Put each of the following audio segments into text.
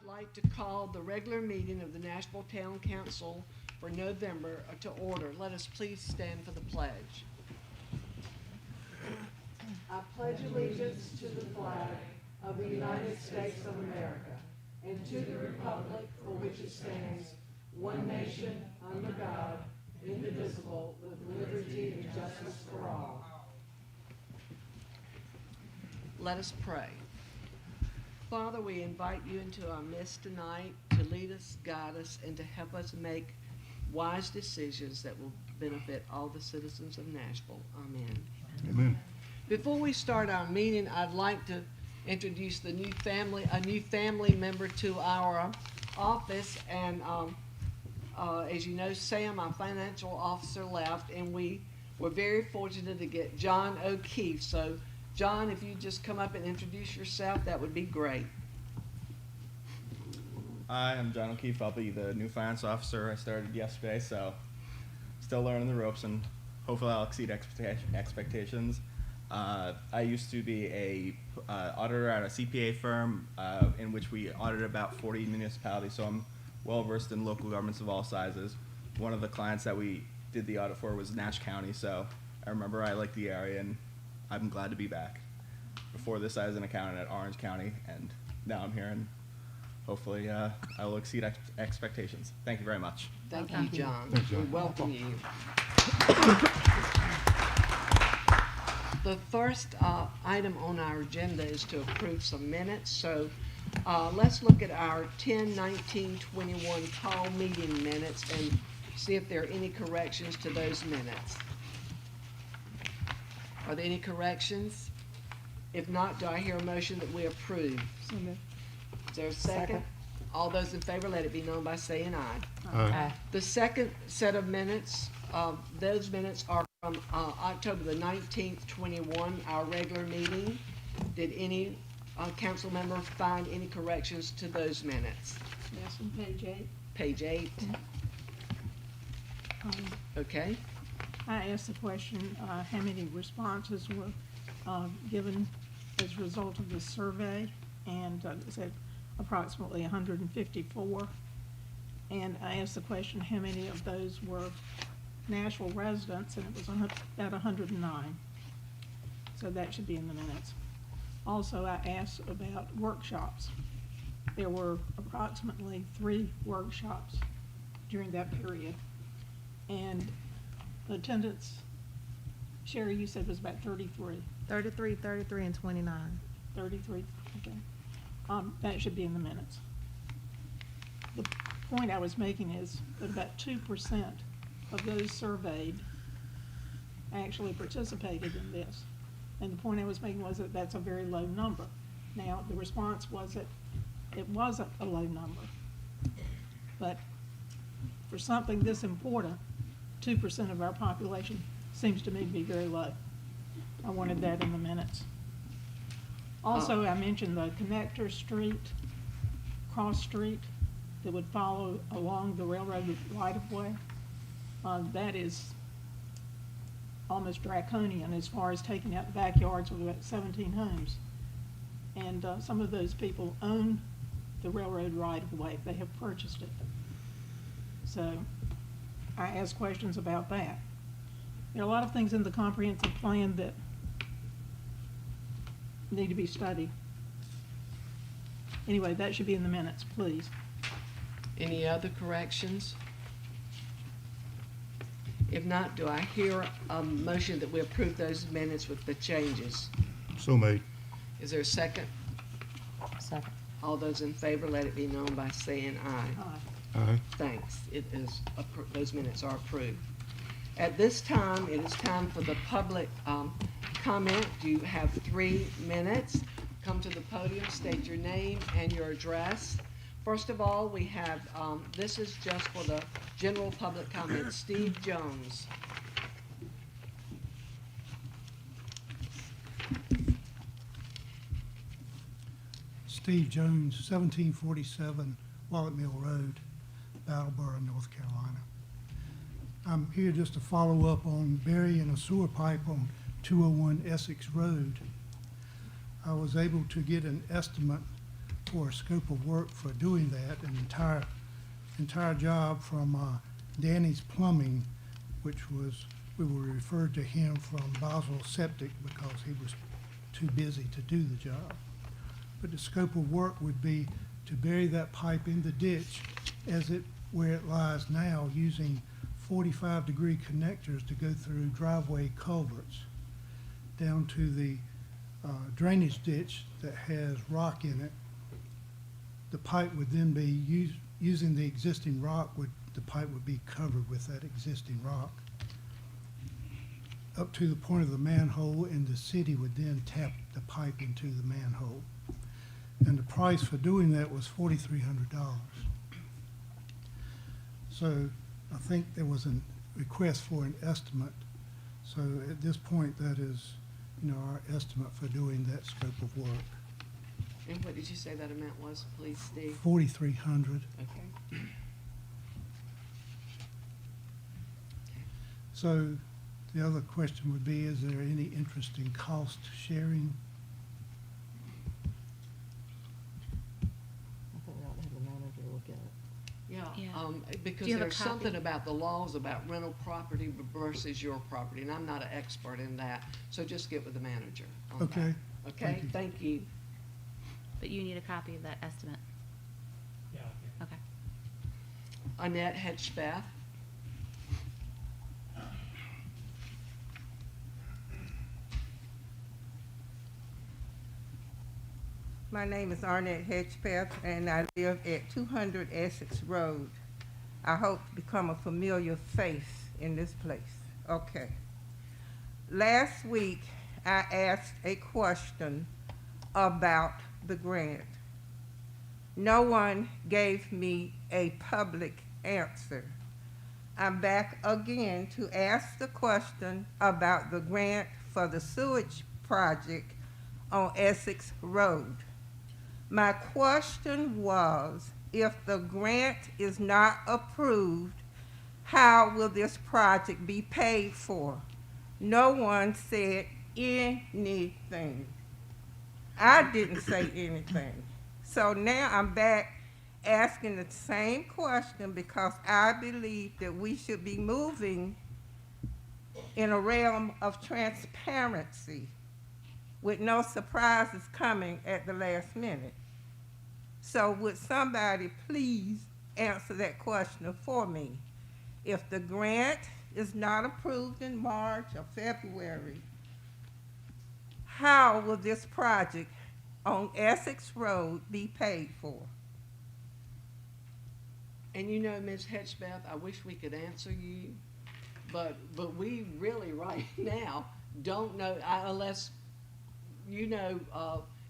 like to call the regular meeting of the Nashville Town Council for November to order. Let us please stand for the pledge. I pledge allegiance to the flag of the United States of America and to the republic for which it stands, one nation, under God, indivisible, with liberty and justice for all. Let us pray. Father, we invite you into our midst tonight to lead us, guide us, and to help us make wise decisions that will benefit all the citizens of Nashville. Amen. Amen. Before we start our meeting, I'd like to introduce a new family member to our office. And as you know, Sam, our financial officer, left, and we were very fortunate to get John O'Keefe. So, John, if you just come up and introduce yourself, that would be great. Hi, I'm John O'Keefe. I'll be the new finance officer. I started yesterday, so still learning the ropes, and hopefully I'll exceed expectations. I used to be a auditor at a CPA firm in which we audited about 40 municipalities, so I'm well versed in local governments of all sizes. One of the clients that we did the audit for was Nash County, so I remember I liked the area, and I'm glad to be back. Before this, I was an accountant at Orange County, and now I'm here, and hopefully I will exceed expectations. Thank you very much. Thank you, John. Thanks, John. We welcome you. The first item on our agenda is to approve some minutes. So let's look at our 10/19/21 call meeting minutes and see if there are any corrections to those minutes. Are there any corrections? If not, do I hear a motion that we approve? Is there a second? All those in favor, let it be known by saying aye. Aye. The second set of minutes, those minutes are from October the 19th, 21, our regular meeting. Did any council member find any corrections to those minutes? Yes, on page 8. Page 8. Okay. I asked the question, how many responses were given as a result of this survey, and it said approximately 154. And I asked the question, how many of those were Nashville residents, and it was about 109. So that should be in the minutes. Also, I asked about workshops. There were approximately 3 workshops during that period. And the attendance, Sherry, you said was about 33. 33, and 29. 33, okay. That should be in the minutes. The point I was making is that about 2% of those surveyed actually participated in this. And the point I was making was that that's a very low number. Now, the response was that it wasn't a low number. But for something this important, 2% of our population seems to me to be very low. I wanted that in the minutes. Also, I mentioned the connector street, cross street that would follow along the railroad right-of-way. That is almost draconian as far as taking out the backyards of about 17 homes. And some of those people own the railroad right-of-way. They have purchased it. So I asked questions about that. There are a lot of things in the comprehensive plan that need to be studied. Anyway, that should be in the minutes, please. Any other corrections? If not, do I hear a motion that we approve those minutes with the changes? So made. Is there a second? Second. All those in favor, let it be known by saying aye. Aye. Thanks. It is, those minutes are approved. At this time, it is time for the public comment. You have 3 minutes. Come to the podium, state your name and your address. First of all, we have, this is just for the general public comment, Steve Jones. Steve Jones, 1747 Wallet Mill Road, Brattleboro, North Carolina. I'm here just to follow up on burying a sewer pipe on 201 Essex Road. I was able to get an estimate for a scope of work for doing that, an entire job from Danny's Plumbing, which was, we were referred to him from Boswell Septic because he was too busy to do the job. But the scope of work would be to bury that pipe in the ditch where it lies now, using 45-degree connectors to go through driveway culverts down to the drainage ditch that has rock in it. The pipe would then be using the existing rock, the pipe would be covered with that existing rock up to the point of the manhole, and the city would then tap the pipe into the manhole. And the price for doing that was $4,300. So I think there was a request for an estimate. So at this point, that is, our estimate for doing that scope of work. And what did you say that amount was, please, Steve? $4,300. Okay. So the other question would be, is there any interest in cost sharing? I think we ought to have the manager look at it. Yeah, because Do you have a there's copy? something about the laws about rental property versus your property, and I'm not an expert in that, so just get with the manager on that. Okay. Okay, thank you. But you need a copy of that estimate. Yeah, okay. Okay. Annette Hedgepeth. My name is Arnett Hedgepeth, and I live at 200 Essex Road. I hope to become a familiar face in this place. Okay. Last week, I asked a question about the grant. No one gave me a public answer. I'm back again to ask the question about the grant for the sewage project on Essex Road. My question was, if the grant is not approved, how will this project be paid for? No one said anything. I didn't say anything. So now I'm back asking the same question because I believe that we should be moving in a realm of transparency with no surprises coming at the last minute. So would somebody please answer that question for me? If the grant is not approved in March or February, how will this project on Essex Road be paid for? And Ms. Hedgepeth, I wish we could answer you, but we really right now don't know, unless you know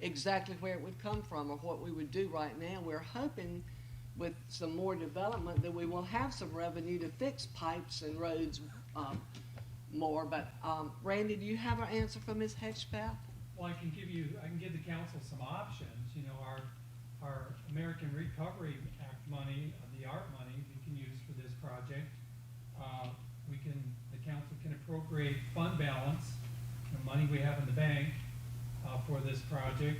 exactly where it would come from or what we would do right now. We're hoping with some more development that we will have some revenue to fix pipes and roads more. But Randy, do you have an answer for Ms. Hedgepeth? Well, I can give the council some options. Our American Recovery Act money, the ARP money, we can use for this project. The council can appropriate fund balance, the money we have in the bank, for this project.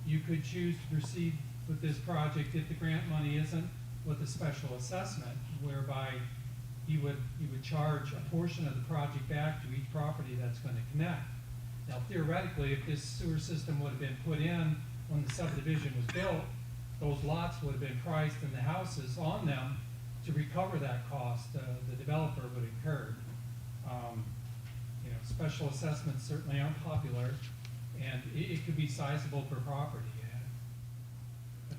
You could choose to proceed with this project if the grant money isn't with a special assessment, whereby you would charge a portion of the project back to each property that's going to connect. Now, theoretically, if this sewer system would have been put in when the subdivision was built, those lots would have been priced and the houses on them to recover that cost the developer would incur. Special assessments certainly aren't popular, and it could be sizable per property.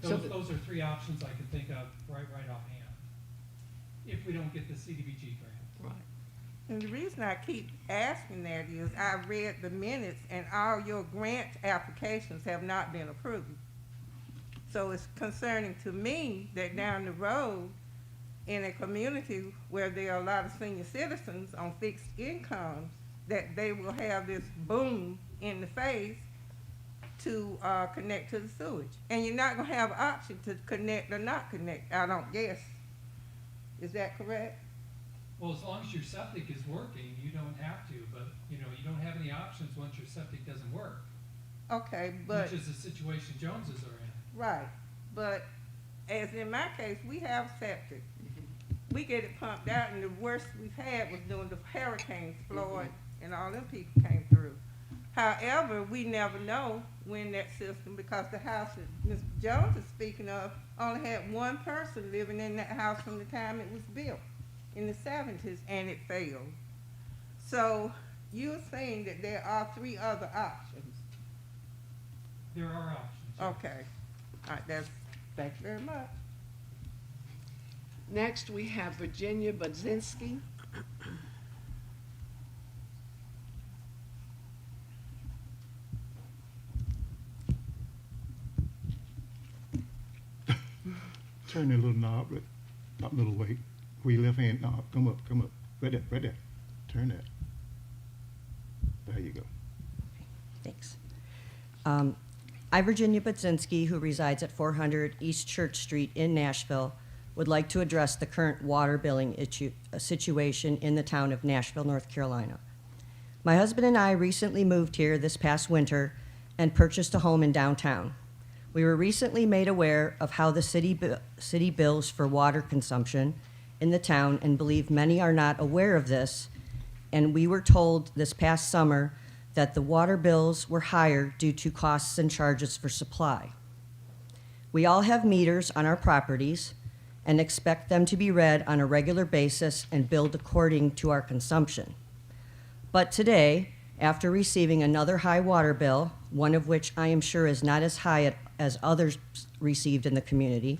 But those are three options I can think of right offhand, if we don't get the CDBG grant. Right. And the reason I keep asking that is I read the minutes and all your grant applications have not been approved. So it's concerning to me that down the road in a community where there are a lot of senior citizens on fixed incomes, that they will have this boom in the face to connect to the sewage. And you're not gonna have an option to connect or not connect, I don't guess. Is that correct? Well, as long as your septic is working, you don't have to, but you don't have any options once your septic doesn't work. Okay, but Which is the situation Joneses are in. Right, but as in my case, we have septic. We get it pumped out, and the worst we've had was during the hurricanes, Floyd, and all them people came through. However, we never know when that system, because the house that Mr. Jones is speaking of only had one person living in that house from the time it was built in the 70s, and it failed. So you're saying that there are 3 other options. There are options. Okay. All right, thank you very much. Next, we have Virginia Budzinski. Turn that little knob, not little weight. Where your left hand knob, come up. Right there. Turn that. There you go. Thanks. I'm Virginia Budzinski, who resides at 400 East Church Street in Nashville, would like to address the current water billing situation in the town of Nashville, North Carolina. My husband and I recently moved here this past winter and purchased a home in downtown. We were recently made aware of how the city bills for water consumption in the town and believe many are not aware of this, and we were told this past summer that the water bills were higher due to costs and charges for supply. We all have meters on our properties and expect them to be read on a regular basis and billed according to our consumption. But today, after receiving another high water bill, one of which I am sure is not as high as others received in the community,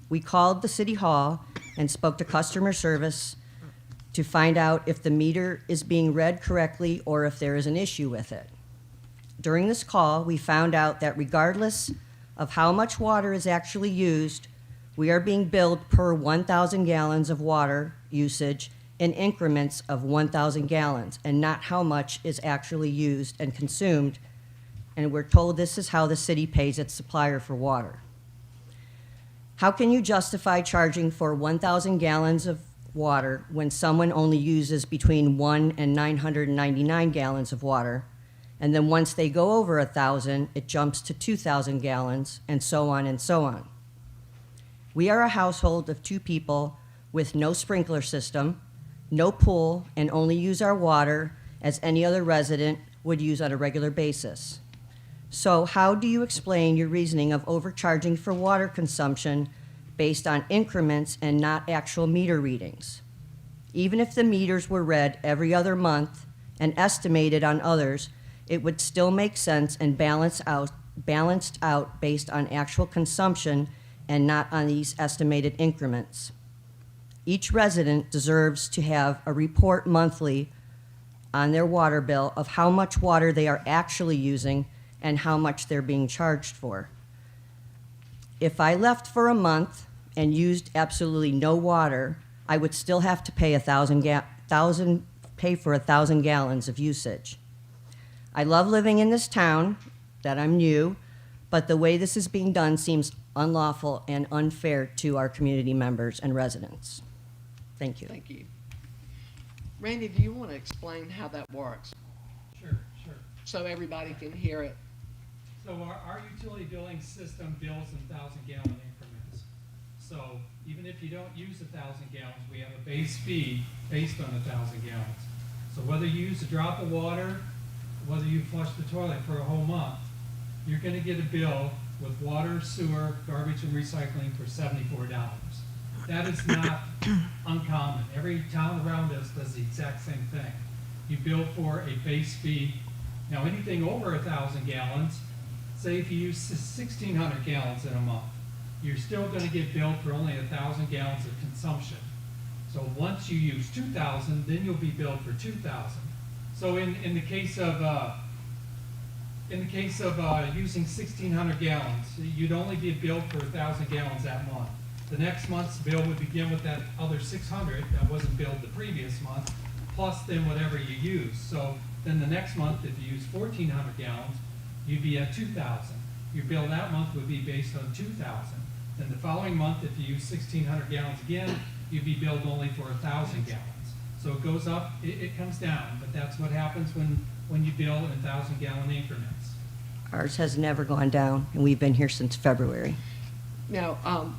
we called the city hall and spoke to customer service to find out if the meter is being read correctly or if there is an issue with it. During this call, we found out that regardless of how much water is actually used, we are being billed per 1,000 gallons of water usage in increments of 1,000 gallons, and not how much is actually used and consumed, and we're told this is how the city pays its supplier for water. How can you justify charging for 1,000 gallons of water when someone only uses between 1 and 999 gallons of water, and then once they go over 1,000, it jumps to 2,000 gallons, and so on and so on? We are a household of 2 people with no sprinkler system, no pool, and only use our water as any other resident would use on a regular basis. So how do you explain your reasoning of overcharging for water consumption based on increments and not actual meter readings? Even if the meters were read every other month and estimated on others, it would still make sense and balanced out based on actual consumption and not on these estimated increments. Each resident deserves to have a report monthly on their water bill of how much water they are actually using and how much they're being charged for. If I left for a month and used absolutely no water, I would still have to pay pay for 1,000 gallons of usage. I love living in this town that I'm new, but the way this is being done seems unlawful and unfair to our community members and residents. Thank you. Thank you. Randy, do you want to explain how that works Sure. so everybody can hear it? So our utility billing system bills in 1,000-gallon increments. So even if you don't use 1,000 gallons, we have a base fee based on 1,000 gallons. So whether you use a drop of water, whether you flush the toilet for a whole month, you're going to get a bill with water, sewer, garbage, and recycling for $74. That is not uncommon. Every town around us does the exact same thing. You bill for a base fee. Now anything over 1,000 gallons, say if you use 1,600 gallons in a month, you're still going to get billed for only 1,000 gallons of consumption. So once you use 2,000, then you'll be billed for 2,000. So in the case of using 1,600 gallons, you'd only be billed for 1,000 gallons that month. The next month's bill would begin with that other 600 that wasn't billed the previous month, plus then whatever you use. So then the next month, if you use 1,400 gallons, you'd be at 2,000. Your bill that month would be based on 2,000. Then the following month, if you use 1,600 gallons again, you'd be billed only for 1,000 gallons. So it goes up, it comes down, but that's what happens when you bill in 1,000-gallon increments. Ours has never gone down, and we've been here since February. Now,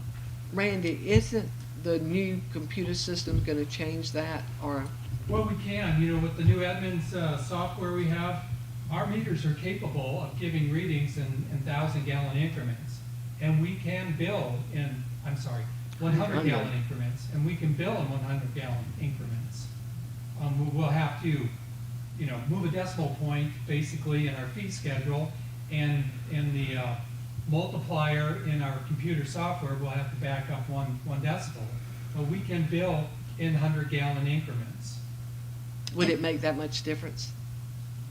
Randy, isn't the new computer system gonna change that, or? Well, we can, you know, with the new Edmunds software we have, our meters are capable of giving readings in 1,000-gallon increments. And we can bill in, 100-gallon increments, and we can bill in 100-gallon increments. We'll have to, you know, move a decimal point basically in our fee schedule, and in the multiplier in our computer software, we'll have to back up one decibel. But we can bill in 100-gallon increments. Would it make that much difference?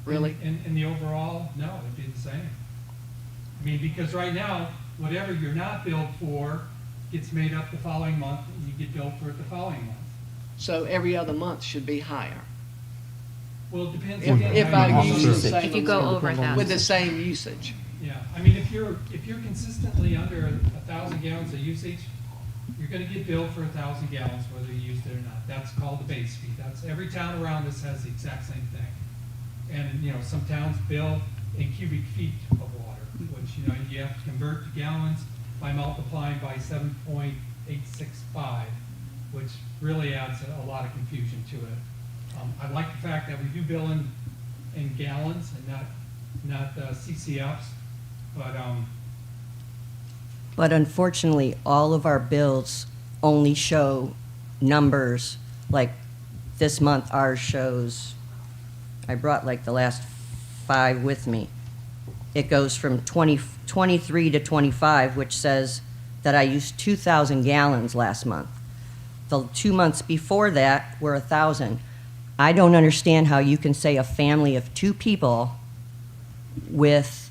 Really? In the overall, no, it'd be the same. I mean, because right now, whatever you're not billed for gets made up the following month, and you get billed for it the following month. So every other month should be higher, Well, it depends. if again I how you use use the it. same If you go amount, over 1,000. with the same usage. Yeah, I mean, if you're consistently under 1,000 gallons of usage, you're gonna get billed for 1,000 gallons whether you used it or not. That's called the base fee. That's, every town around us has the exact same thing. And, you know, some towns bill in cubic feet of water, which, you know, you have to convert to gallons by multiplying by 7.865, which really adds a lot of confusion to it. I like the fact that we do bill in gallons and not CCFs, But unfortunately, all of our bills only show numbers, like this month ours shows, I brought like the last 5 with me. It goes from 23 to 25, which says that I used 2,000 gallons last month. The 2 months before that were 1,000. I don't understand how you can say a family of 2 people with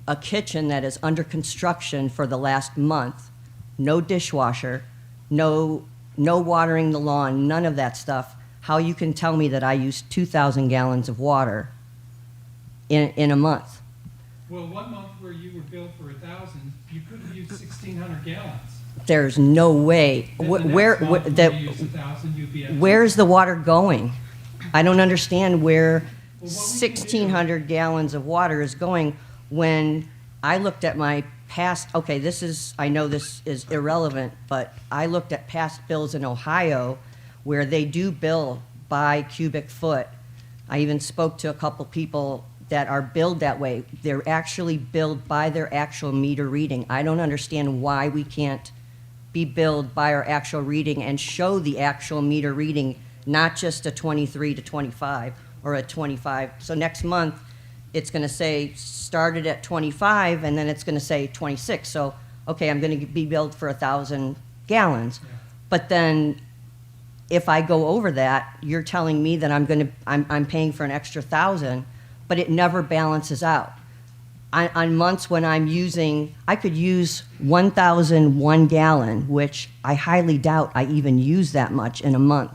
a kitchen that is under construction for the last month, no dishwasher, no watering the lawn, none of that stuff, how you can tell me that I used 2,000 gallons of water in a month. well, 1 month where you were billed for 1,000, you could have used 1,600 gallons. There's no way. Then the next Where, month, when that, you used 1,000, you'd be at where's the water going? I don't understand where Well, what we can do- 1,600 gallons of water is going when I looked at my past, okay, I know this is irrelevant, but I looked at past bills in Ohio where they do bill by cubic foot. I even spoke to a couple people that are billed that way. They're actually billed by their actual meter reading. I don't understand why we can't be billed by our actual reading and show the actual meter reading, not just a 23 to 25 or a 25. So next month, it's gonna say started at 25 and then it's gonna say 26. So, okay, I'm gonna be billed for 1,000 gallons. But then if I go over that, you're telling me that I'm paying for an extra 1,000, but it never balances out. On months when I could use 1,001 gallon, which I highly doubt I even use that much in a month.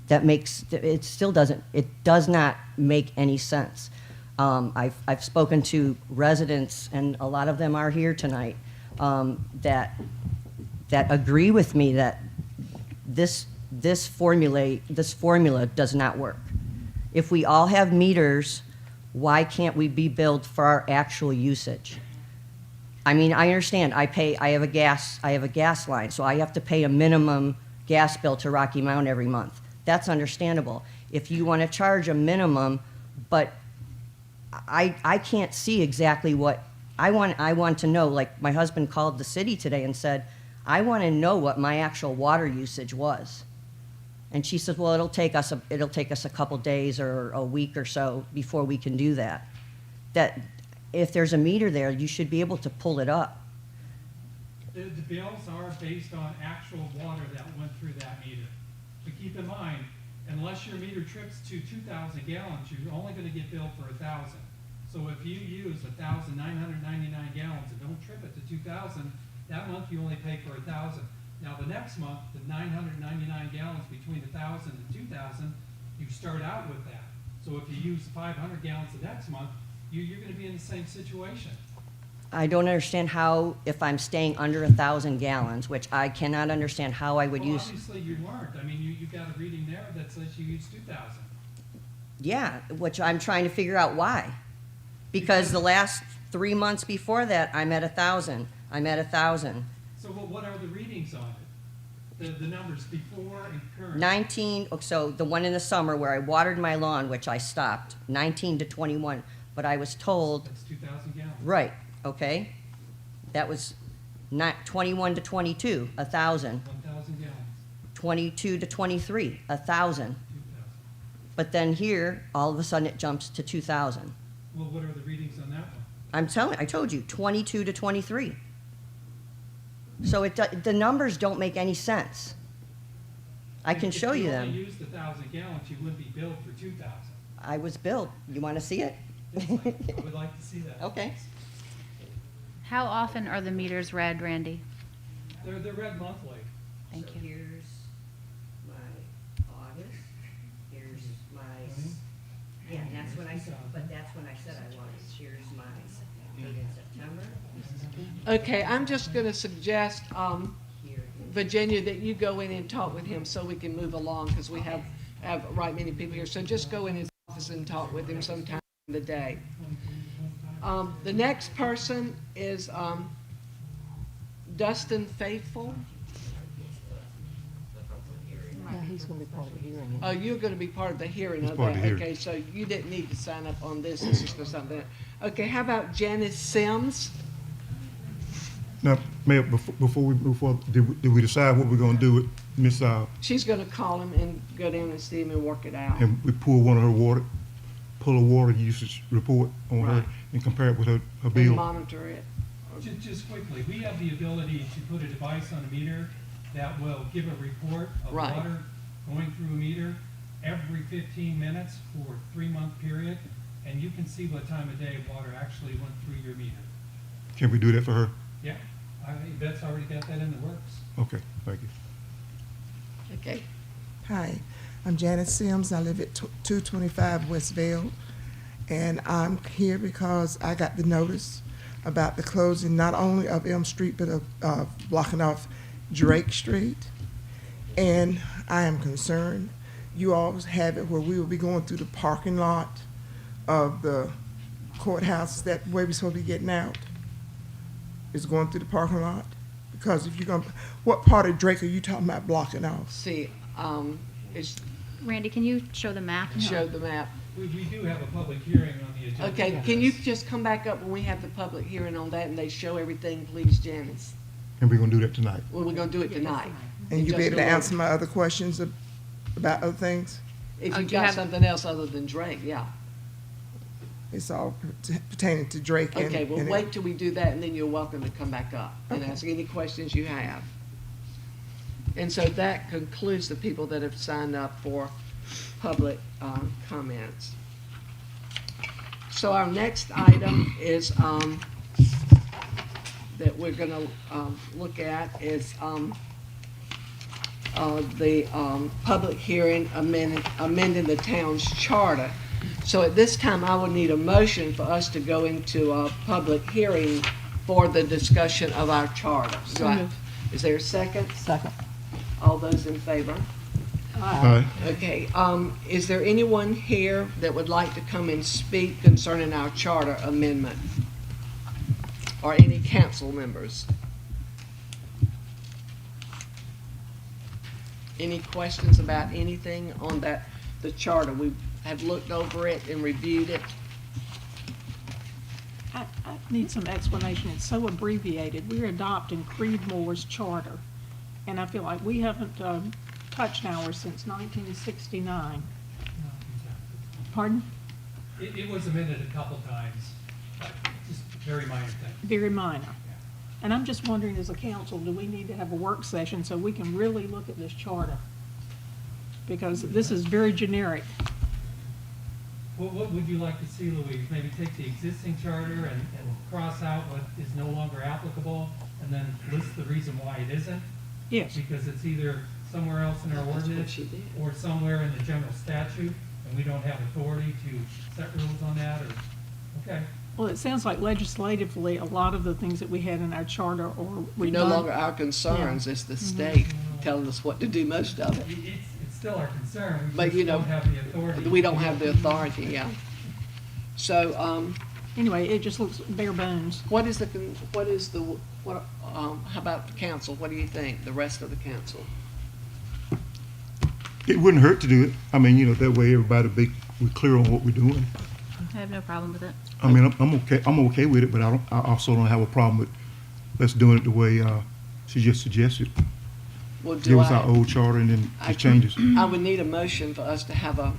It does not make any sense. I've spoken to residents, and a lot of them are here tonight, that agree with me that this formula does not work. If we all have meters, why can't we be billed for our actual usage? I mean, I understand, I have a gas line, so I have to pay a minimum gas bill to Rocky Mount every month. That's understandable. If you want to charge a minimum, but I can't see exactly what, I want to know, like my husband called the city today and said, I want to know what my actual water usage was. And she said, well, it'll take us a couple days or a week or so before we can do that. That if there's a meter there, you should be able to pull it up. The bills are based on actual water that went through that meter. But keep in mind, unless your meter trips to 2,000 gallons, you're only gonna get billed for 1,000. So if you use 1,999 gallons and don't trip it to 2,000, that month you only pay for 1,000. Now the next month, the 999 gallons between 1,000 and 2,000, you start out with that. So if you use 500 gallons the next month, you're gonna be in the same situation. I don't understand how, if I'm staying under 1,000 gallons, which I cannot understand how I would Well, use. obviously you weren't. I mean, you got a reading there that says you used 2,000. Yeah, which I'm trying to figure out why. Because the last 3 months before that, I'm at 1,000. I'm at 1,000. So what are the readings on it? The numbers before and current? 19, so the one in the summer where I watered my lawn, which I stopped, 19 to 21. But I was told, That's 2,000 gallons. right, okay? That was not 21 to 22, 1,000. 1,000 gallons, 22 to 23, 1,000. 2,000. But then here, all of a sudden, it jumps to 2,000. Well, what are the readings on that one? I told you, 22 to 23. So the numbers don't make any sense. I can show you If them. you only used 1,000 gallons, you wouldn't be billed for 2,000. I was billed. You want to see it? Yes, I would like to see that. Okay. How often are the meters read, Randy? They're read monthly. Thank you. Here's my August, here's my, yeah, that's when I said, but that's when I said I wanted. Here's my date in September. Okay, I'm just gonna suggest, Here. Virginia, that you go in and talk with him so we can move along, because we have right many people here. So just go in his office and talk with him sometime in the day. The next person is Dustin Faithful. Yeah, he's gonna be part of the hearing. Oh, you're gonna be part of the hearing He's of part of that. the hearing. Okay, so you didn't need to sign up on this. This is for something. Okay, how about Janice Sims? Now, Mayor, before we move forward, did we decide what we're gonna do with Miss, She's gonna call him and go down and see him and work it out. and we pull one of her pull a water usage report on her Right. and compare it with her And bill? monitor it. Just quickly, we have the ability to put a device on a meter that will give a report of Right. water going through a meter every 15 minutes for a 3-month period, and you can see what time of day water actually went through your meter. Can we do that for her? Yeah, Yvette's already got that in the works. Okay, thank you. Okay. Hi, I'm Janice Sims. I live at 225 Westvale, and I'm here because I got the notice about the closing not only of Elm Street, but of blocking off Drake Street. And I am concerned. You all have it where we will be going through the parking lot of the courthouse. Is that where we're supposed to be getting out? Is going through the parking lot? Because if you're going, what part of Drake are you talking about blocking off? See, it's, Randy, can you show the map? show the map. We do have a public hearing on the agenda. Okay, for can you this. just come back up when we have the public hearing on that and they show everything, please, Janice? And we're gonna do that tonight. Well, we're gonna do it tonight. And you'll Just be able to go answer my other questions about other things? If Oh, you've do you got have- something else other than Drake, yeah. It's all pertaining to Drake and. Okay, well, and- wait till we do that, and then you're welcome to come back up and Okay. ask any questions you have. And so that concludes the people that have signed up for public comments. So our next item is, that we're gonna look at is the public hearing amending the town's charter. So at this time, I would need a motion for us to go into a public hearing for the discussion of our charter. So moved. Is there a second? Second. All those in favor? Aye. Okay, is there anyone here that would like to come and speak concerning our charter amendment? Or any council members? Any questions about anything on the charter? We have looked over it and reviewed it. I need some explanation. It's so abbreviated. We're adopting Creedmoor's charter, and I feel like we haven't touched ours since 1969. Pardon? It was amended a couple times, but just very minor things. Very minor. And I'm just wondering, as a council, do we need to have a work session so we can really look at this charter? Because this is very generic. What would you like to see, Louise? Maybe take the existing charter and cross out what is no longer applicable, and then list the reason why it isn't? Yes. Because it's either somewhere else in our That's what ordinance she did. or somewhere in the general statute, and we don't have authority to set rules on that, or, okay. Well, it sounds like legislatively, a lot of the things that we had in our charter or we No longer our concerns, it's the state telling us what to do most of it. It's still our concern, we But, just you know, don't have the authority. We don't have the authority, yeah. So, Anyway, it just looks bare bones. What is how about the council? What do you think, the rest of the council? It wouldn't hurt to do it. I mean, you know, that way everybody we're clear on what we're doing. I have no problem with it. I mean, I'm okay with it, but I also don't have a problem with let's doing it the way she just suggested. Well, Give us our old charter and then just changes. I would need a motion for us to have a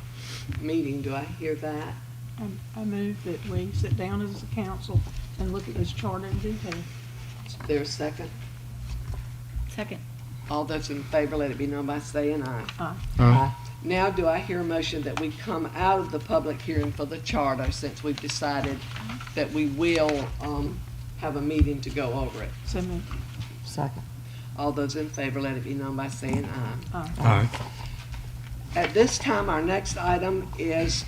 meeting. Do I hear that? I move that we sit down as a council and look at this charter in detail. Is there a second? Second. All those in favor, let it be known by saying aye. Aye. Now, do I hear a motion that we come out of the public hearing for the charter, since we've decided that we will, have a meeting to go over it? So moved. Second. All those in favor, let it be known by saying aye. Aye. At this time, our next item is,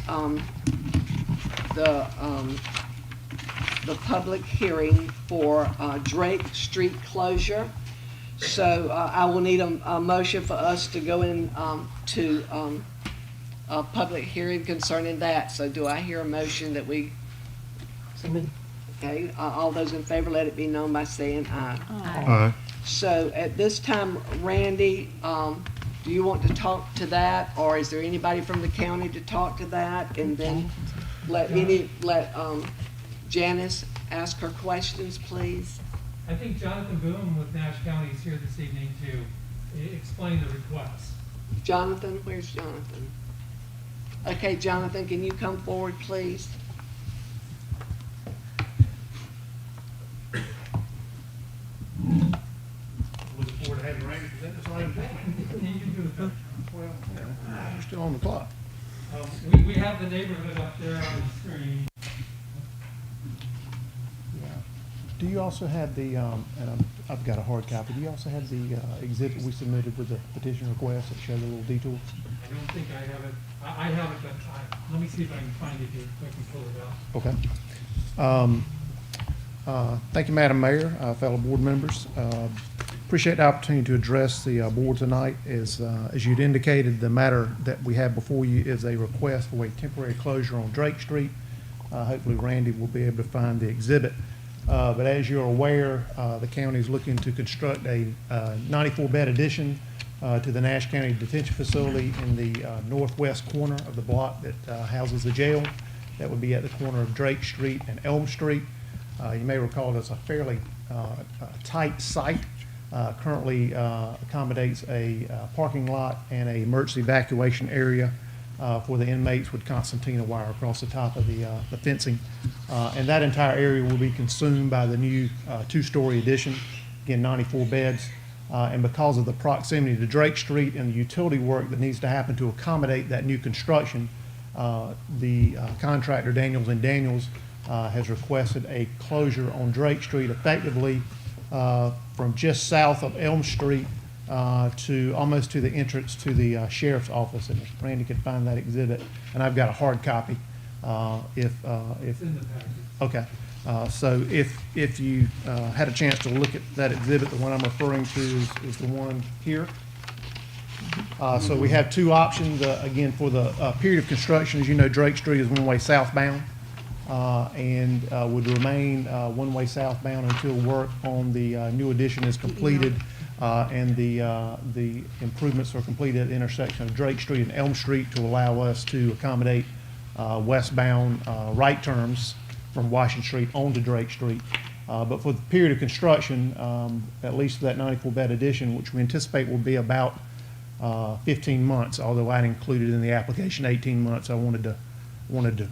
the public hearing for, Drake Street closure. So, I will need a motion for us to go in, to, a public hearing concerning that. So do I hear a motion that we, So moved. okay, all those in favor, let it be known by saying aye. Aye. So at this time, Randy, do you want to talk to that, or is there anybody from the county to talk to that? And then let Janice ask her questions, please. I think Jonathan Boone with Nash County is here this evening to explain the request. Jonathan, where's Jonathan? Okay, Jonathan, can you come forward, please? Looking forward to having Randy present this item. Well, we're still on the clock. We have the neighborhood up there on the screen. Do you also have the, and I've got a hard copy, do you also have the exhibit we submitted with the petition request that showed a little detour? I don't think I have it. I have it, but let me see if I can find it here, if I can pull it out. Okay. Thank you, Madam Mayor, fellow board members. Appreciate the opportunity to address the board tonight. As you'd indicated, the matter that we have before you is a request for a temporary closure on Drake Street. Hopefully Randy will be able to find the exhibit. But as you're aware, the county is looking to construct a 94-bed addition to the Nash County Detention Facility in the northwest corner of the block that houses the jail. That would be at the corner of Drake Street and Elm Street. You may recall it's a fairly tight site. Currently accommodates a parking lot and a emergency evacuation area for the inmates with concertina wire across the top of the fencing. And that entire area will be consumed by the new two-story addition, again, 94 beds. And because of the proximity to Drake Street and the utility work that needs to happen to accommodate that new construction, the contractor Daniels & Daniels has requested a closure on Drake Street effectively from just south of Elm Street to almost to the entrance to the sheriff's office. And if Randy could find that exhibit, and I've got a hard copy. If It's in the package. okay, so if you had a chance to look at that exhibit, the one I'm referring to is the one here. So we have two options. Again, for the period of construction, as you know, Drake Street is one-way southbound. And would remain one-way southbound until work on the new addition is completed and the improvements are completed at the intersection of Drake Street and Elm Street to allow us to accommodate westbound right turns from Washington Street onto Drake Street. But for the period of construction, at least for that 94-bed addition, which we anticipate will be about 15 months, although I'd included in the application 18 months, I wanted to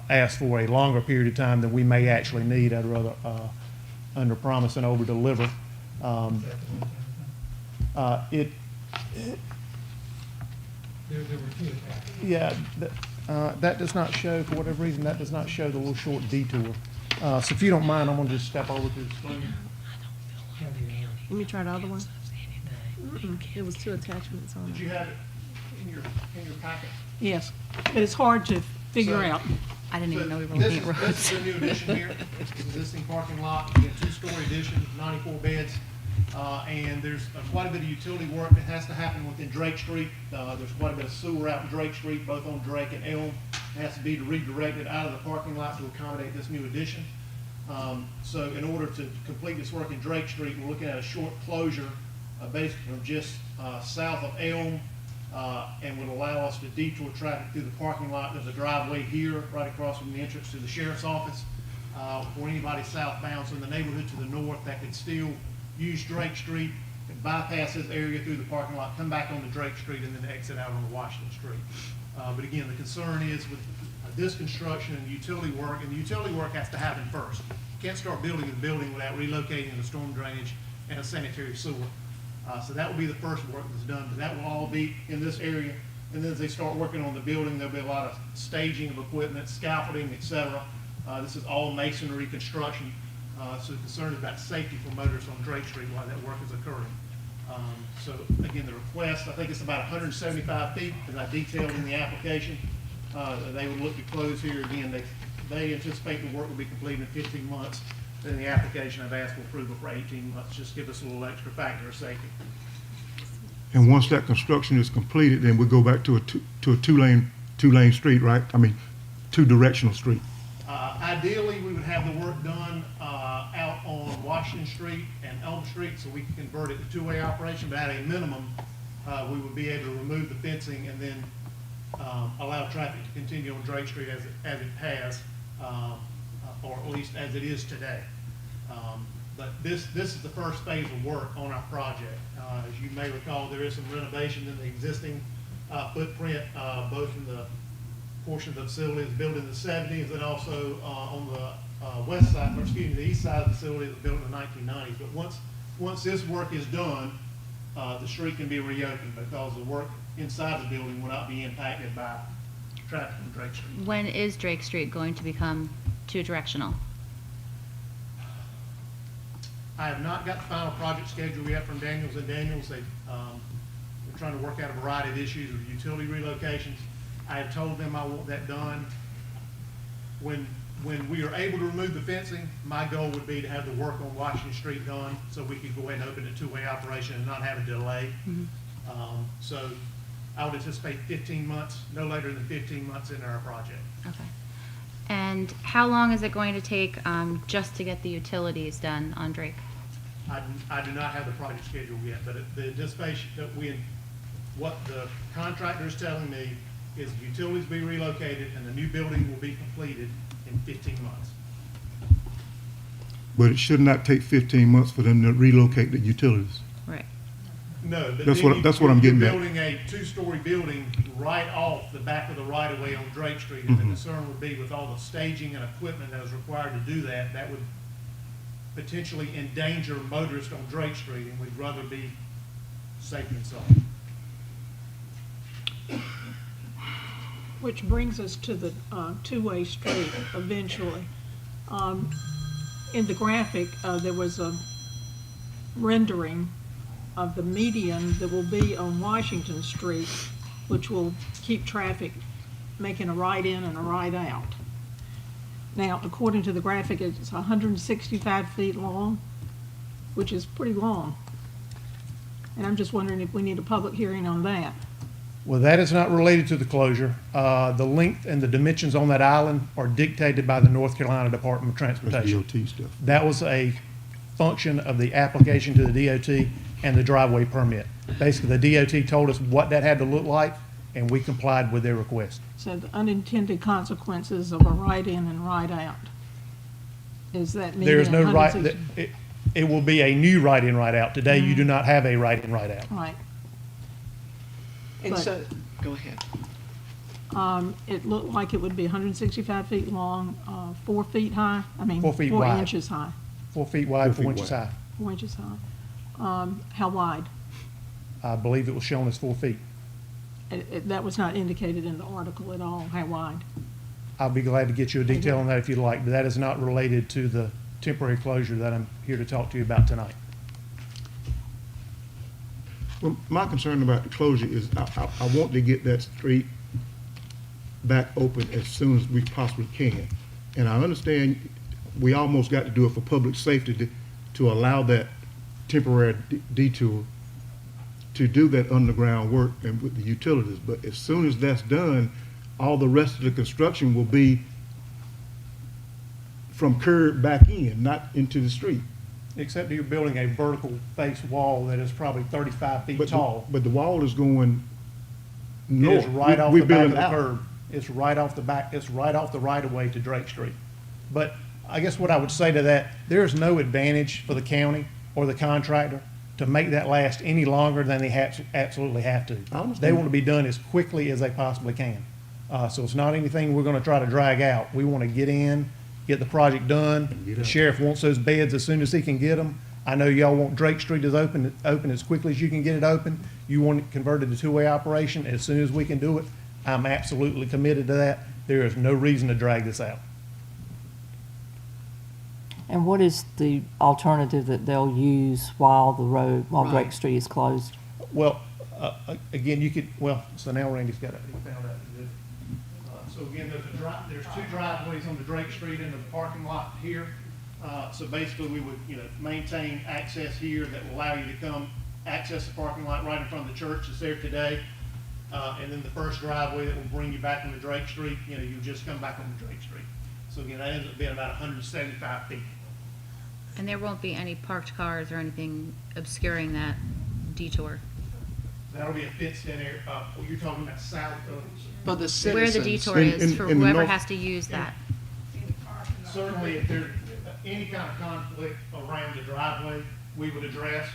ask for a longer period of time than we may actually need. I'd rather under promise and over deliver. There were two attached. Yeah, that does not show, for whatever reason, that does not show the little short detour. So if you don't mind, I'm gonna just step over to the screen. Let me try the other one. There was two attachments on Did it. you have it in your packet? Yes, but it's hard to figure So- out. I didn't even know we were This looking at is- roads. This is the new addition here. It's the existing parking lot, again, two-story addition, 94 beds. And there's quite a bit of utility work that has to happen within Drake Street. There's quite a bit of sewer out in Drake Street, both on Drake and Elm. has to be redirected out of the parking lot to accommodate this new addition. So in order to complete this work in Drake Street, we're looking at a short closure, basically from just south of Elm, and would allow us to detour traffic through the parking lot. There's a driveway here, right across from the entrance to the sheriff's office, for anybody southbound. So in the neighborhood to the north that could still use Drake Street, could bypass this area through the parking lot, come back onto Drake Street, and then exit out on Washington Street. But again, the concern is with this construction and utility work, and the utility work has to happen first. You can't start building the building without relocating the storm drainage and a sanitary sewer. So that will be the first work that's done, but that will all be in this area. And then as they start working on the building, there'll be a lot of staging of equipment, scaffolding, et cetera. This is all masonry construction, so the concern is about safety for motorists on Drake Street while that work is occurring. So again, the request, I think it's about 175 feet, as I detailed in the application. They would look to close here again. They anticipate the work will be completed in 15 months. In the application, I've asked for approval for 18 months. Just give us a little extra factor of safety. And once that construction is completed, then we go back to a two-lane street, right? I mean, two-directional street. Ideally, we would have the work done out on Washington Street and Elm Street, so we can convert it to two-way operation. But at a minimum, we would be able to remove the fencing and then allow traffic to continue on Drake Street as it has, or at least as it is today. But this is the first phase of work on our project. As you may recall, there is some renovation in the existing footprint, both in the portion of the facility that's built in the 70s and also on the west side, or excuse me, the east side of the facility that was built in the 1990s. But once this work is done, the street can be reopened because the work inside the building will not be impacted by traffic on Drake Street. When is Drake Street going to become two-directional? I have not got the final project schedule yet from Daniels and Daniels. They're trying to work out a variety of issues with utility relocations. I have told them I want that done. When we are able to remove the fencing, my goal would be to have the work on Washington Street done so we could go ahead and open a two-way operation and not have a delay. So I would anticipate 15 months, no later than 15 months into our project. Okay. And how long is it going to take just to get the utilities done on Drake? I do not have the project schedule yet, but the anticipation that what the contractor is telling me is utilities be relocated and the new building will be completed in 15 months. But it should not take 15 months for them to relocate the utilities. Right. No, but That's what I'm getting you're at. building a two-story building right off the back of the right-of-way on Drake Street, and the concern would be with all the staging and equipment that is required to do that, that would potentially endanger motorists on Drake Street, and we'd rather be safe than sorry. Which brings us to the two-way street eventually. In the graphic, there was a rendering of the median that will be on Washington Street, which will keep traffic making a right in and a right out. Now, according to the graphic, it's 165 feet long, which is pretty long. And I'm just wondering if we need a public hearing on that. Well, that is not related to the closure. The length and the dimensions on that island are dictated by the North Carolina Department of That's Transportation. DOT stuff. That was a function of the application to the DOT and the driveway permit. Basically, the DOT told us what that had to look like, and we complied with their request. So the unintended consequences of a right in and right out. Is that median? There is no right, 160? it will be a new right-in, right-out. Today, you do not have a right-in, right-out. Right. And But- so, go ahead. It looked like it would be 165 feet long, 4 feet high, 4 feet 4 wide. inches high, 4 feet wide, 4 4 feet inches wide. high. 4 inches high. How wide? I believe it was shown as 4 feet. That was not indicated in the article at all, how wide. I'll be glad to get you a detail on that if you'd like, but that is not related to the temporary closure that I'm here to talk to you about tonight. Well, my concern about the closure is I want to get that street back open as soon as we possibly can. And I understand we almost got to do it for public safety to allow that temporary detour to do that underground work and with the utilities. But as soon as that's done, all the rest of the construction will be from curb back in, not into the street. Except you're building a vertical face wall that is probably 35 feet But tall. But the wall is going It north. is right off We're the back of building the out. curb. It's right off the back, it's right off the right of way to Drake Street. But I guess what I would say to that, there's no advantage for the county or the contractor to make that last any longer than they absolutely have to. I understand. They want to be done as quickly as they possibly can. So it's not anything we're gonna try to drag out. We want to get in, get the project done. Get The out. sheriff wants those beds as soon as he can get them. I know y'all want Drake Street as open as quickly as you can get it open. You want it converted to two-way operation as soon as we can do it. I'm absolutely committed to that. There is no reason to drag this out. And what is the alternative that they'll use while Drake Right. Street is closed? Well, again, you could, well, so now Randy's got it, he found out. So again, there's two driveways on the Drake Street into the parking lot here. So basically, we would, maintain access here that will allow you to come access the parking lot right in front of the church that's there today. And then the first driveway that will bring you back into Drake Street, you just come back on Drake Street. So again, that ends up being about 175 feet. And there won't be any parked cars or anything obscuring that detour. That'll be a fenced-in area. You're talking about south of. For the Where citizens. the detour In- is for in the whoever north- has to use that. Certainly, if there's any kind of conflict around the driveway, we would address.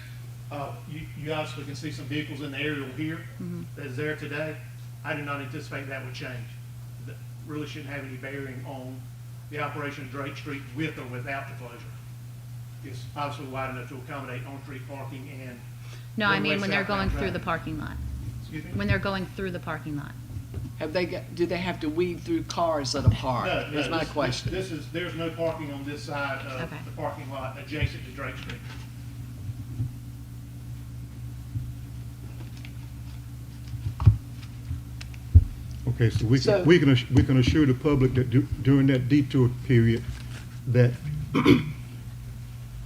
You obviously can see some vehicles in the aerial here that is there today. I do not anticipate that would change. That really shouldn't have any bearing on the operation of Drake Street with or without the closure. It's obviously wide enough to accommodate on-street parking and. No, I one-way mean when they're going southbound through the traffic. parking lot. Excuse me? When they're going through the parking lot. Do they have to weed through cars that are parked? No, Is my this- question. There's no parking on this side of Okay. the parking lot adjacent to Drake Street. Okay, so we So- can assure the public that during that detour period, that,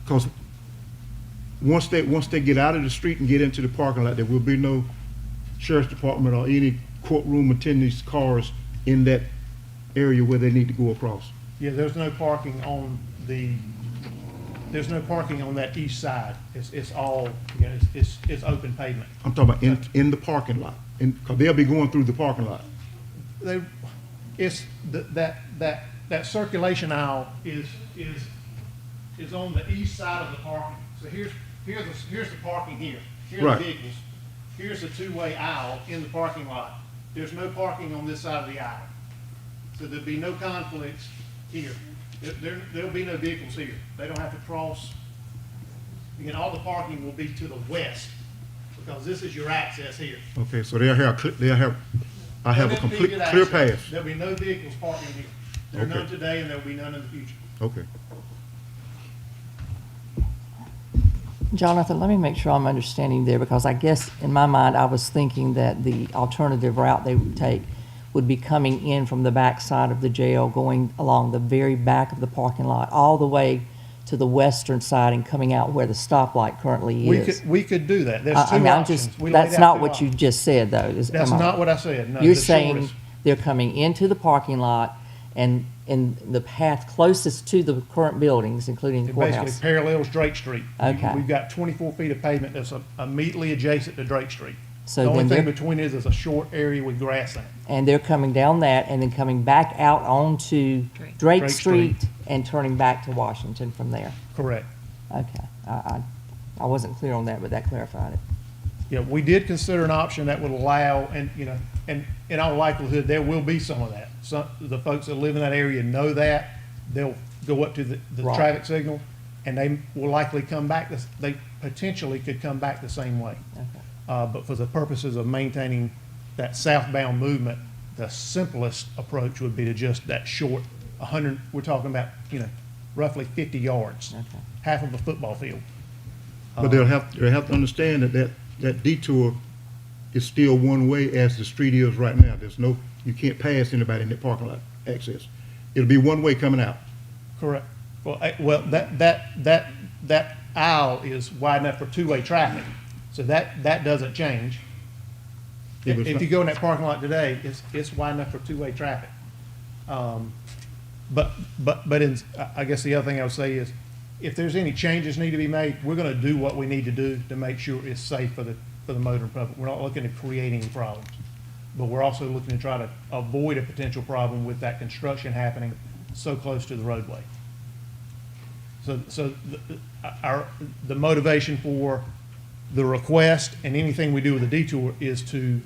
because once they get out of the street and get into the parking lot, there will be no sheriff's department or any courtroom attendants cars in that area where they need to go across. Yeah, there's no parking on that east side. It's all, it's open pavement. I'm talking about in the parking lot, because they'll be going through the parking lot. That circulation aisle is on the east side of the parking. So here's the parking here. Here's the Right. vehicles. Here's the two-way aisle in the parking lot. There's no parking on this side of the aisle. So there'll be no conflicts here. There'll be no vehicles here. They don't have to cross. Again, all the parking will be to the west because this is your access here. Okay, so I have a complete, Immediate clear access. path. There'll be no vehicles parking here. There are none Okay. today and there'll be none in the future. Okay. Jonathan, let me make sure I'm understanding there, because I guess in my mind, I was thinking that the alternative route they would take would be coming in from the back side of the jail, going along the very back of the parking lot, all the way to the western side and coming out where the stoplight currently is. We could do that. There's I two mean, I'm options. just, We laid that's out not two what you options. just said, though. That's not what I said. No, You're the saying shortest. they're coming into the parking lot and in the path closest to the current buildings, including the It basically courthouse. parallels Drake Street. Okay. We've got 24 feet of pavement that's immediately adjacent to Drake Street. So The only then thing they're- between is a short area with grass in it. And they're coming down that and then coming back out onto Drake. Drake Drake Street Street. and turning back to Washington from there. Correct. Okay. I wasn't clear on that, but that clarified it. Yeah, we did consider an option that would allow, and, and in all likelihood, there will be some of that. Some, the folks that live in that area know that. They'll go up to the Right. traffic signal, and they will likely come back, they potentially could come back the same way. Okay. But for the purposes of maintaining that southbound movement, the simplest approach would be to just that short 100, we're talking about, roughly 50 yards, Okay. half of a football field. But they'll have to understand that detour is still one way as the street is right now. You can't pass anybody in the parking lot access. It'll be one way coming out. Correct. Well, that aisle is wide enough for two-way traffic, so that doesn't change. Yeah, but it's If not- you go in that parking lot today, it's wide enough for two-way traffic. But I guess the other thing I would say is, if there's any changes need to be made, we're gonna do what we need to do to make sure it's safe for the motoring public. We're not looking to create any problems. But we're also looking to try to avoid a potential problem with that construction happening so close to the roadway. So the motivation for the request and anything we do with the detour is to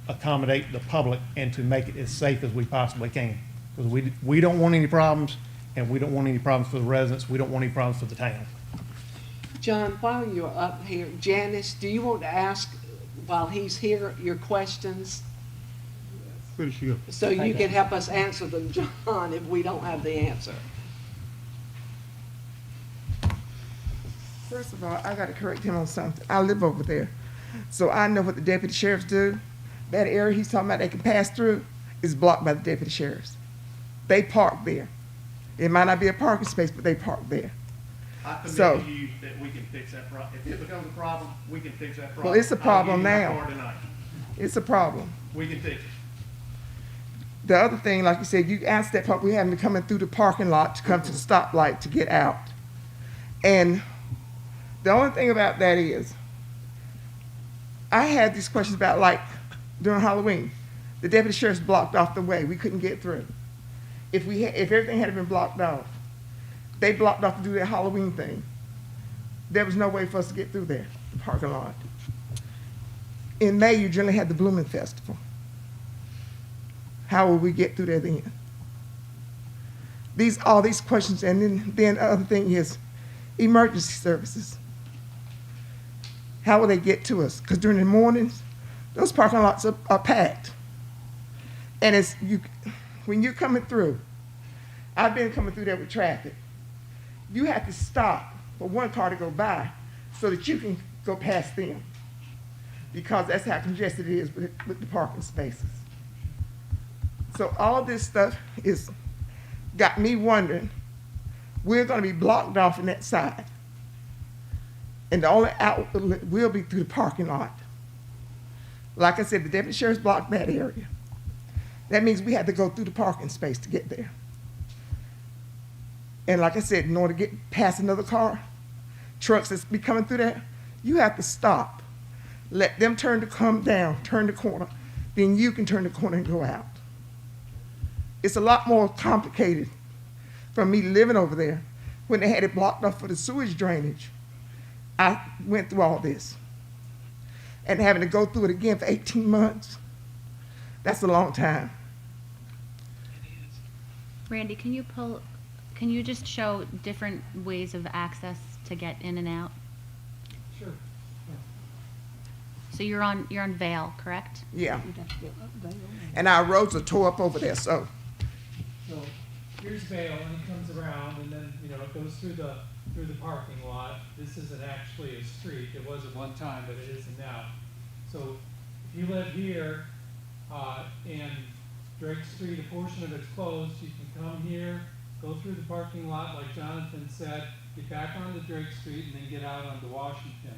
accommodate the public and to make it as safe as we possibly can. Because we don't want any problems, and we don't want any problems for the residents, we don't want any problems for the town. John, while you're up here, Janice, do you want to ask, while he's here, your questions? Where did she go? So you can help us answer them, John, if we don't have the answer. First of all, I gotta correct him on something. I live over there. So I know what the deputy sheriffs do. That area he's talking about they can pass through is blocked by the deputy sheriffs. They park there. It might not be a parking space, but they park there. I commit So- to you that we can fix that problem. If it becomes a problem, we can fix that problem. Well, it's a problem I'll give you my now. card tonight. It's a problem. We can fix it. The other thing, like you said, you asked that part, we having to coming through the parking lot to come to the stoplight to get out. And the only thing about that is, I had these questions about, like, during Halloween, the deputy sheriff's blocked off the way, we couldn't get through. If everything had been blocked off, they blocked off to do their Halloween thing. There was no way for us to get through there, the parking lot. In May, you generally had the Blooming Festival. How will we get through there then? All these questions, and then the other thing is emergency services. How will they get to us? Because during the mornings, those parking lots are packed. And when you're coming through, I've been coming through there with traffic. You have to stop for one car to go by so that you can go past them. Because that's how congested it is with the parking spaces. So all this stuff got me wondering, we're gonna be blocked off in that side. And the only outlet will be through the parking lot. Like I said, the deputy sheriff's blocked that area. That means we had to go through the parking space to get there. And like I said, in order to get past another car, trucks that's be coming through there, you have to stop. Let them turn the corner, then you can turn the corner and go out. It's a lot more complicated from me living over there. When they had it blocked off for the sewage drainage, I went through all this. And having to go through it again for 18 months, that's a long time. Randy, can you just show different ways of access to get in and out? Sure. So you're on Vale, correct? Yeah. And our roads are tore up over there, so. So here's Vale, and it comes around, and then, it goes through the parking lot. This isn't actually a street. It was at one time, but it isn't now. So if you live here, and Drake Street, a portion of it's closed, you can come here, go through the parking lot, like Jonathan said, get back onto Drake Street, and then get out onto Washington.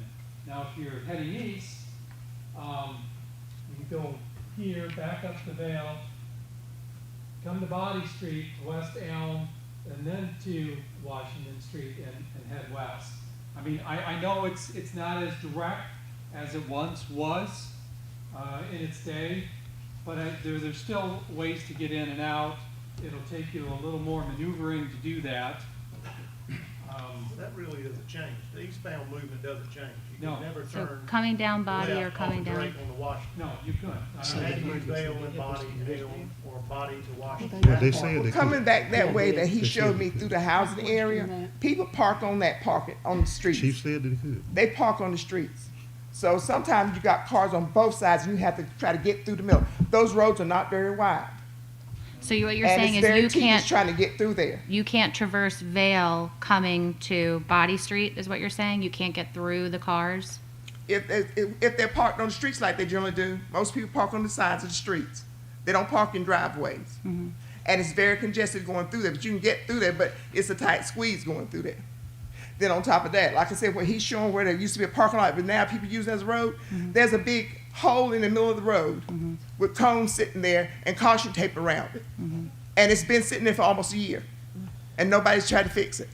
Now, if you're heading east, you can go here, back up to Vale, come to Body Street, to West Elm, and then to Washington Street and head west. I mean, I know it's not as direct as it once was in its day, but there's still ways to get in and out. It'll take you a little more maneuvering to do that. That really doesn't change. The eastbound movement doesn't change. You No. can never So turn coming down Body or left coming off down? Drake on the Washington. No, you couldn't. You had to move Vale and Body to Elm or Body to Washington. Well, they said they Coming could. back that way that he showed me through the housing area, people park on that on the streets. Chief said that they could. They park on the streets. So sometimes you got cars on both sides and you have to try to get through the middle. Those roads are not very wide. So what you're And saying it's is very you tedious trying to get through there. you can't traverse Vale coming to Body Street, is what you're saying? You can't get through the cars? If they're parked on the streets like they generally do, most people park on the sides of the streets. They don't park in driveways. Mm-hmm. And it's very congested going through there, but you can get through there, but it's a tight squeeze going through there. Then on top of that, like I said, where he's showing where there used to be a parking lot, but now people use it as a road, there's a big hole in the middle of the road with cones sitting there and caution tape around it. And it's been sitting there for almost a year, and nobody's tried to fix it.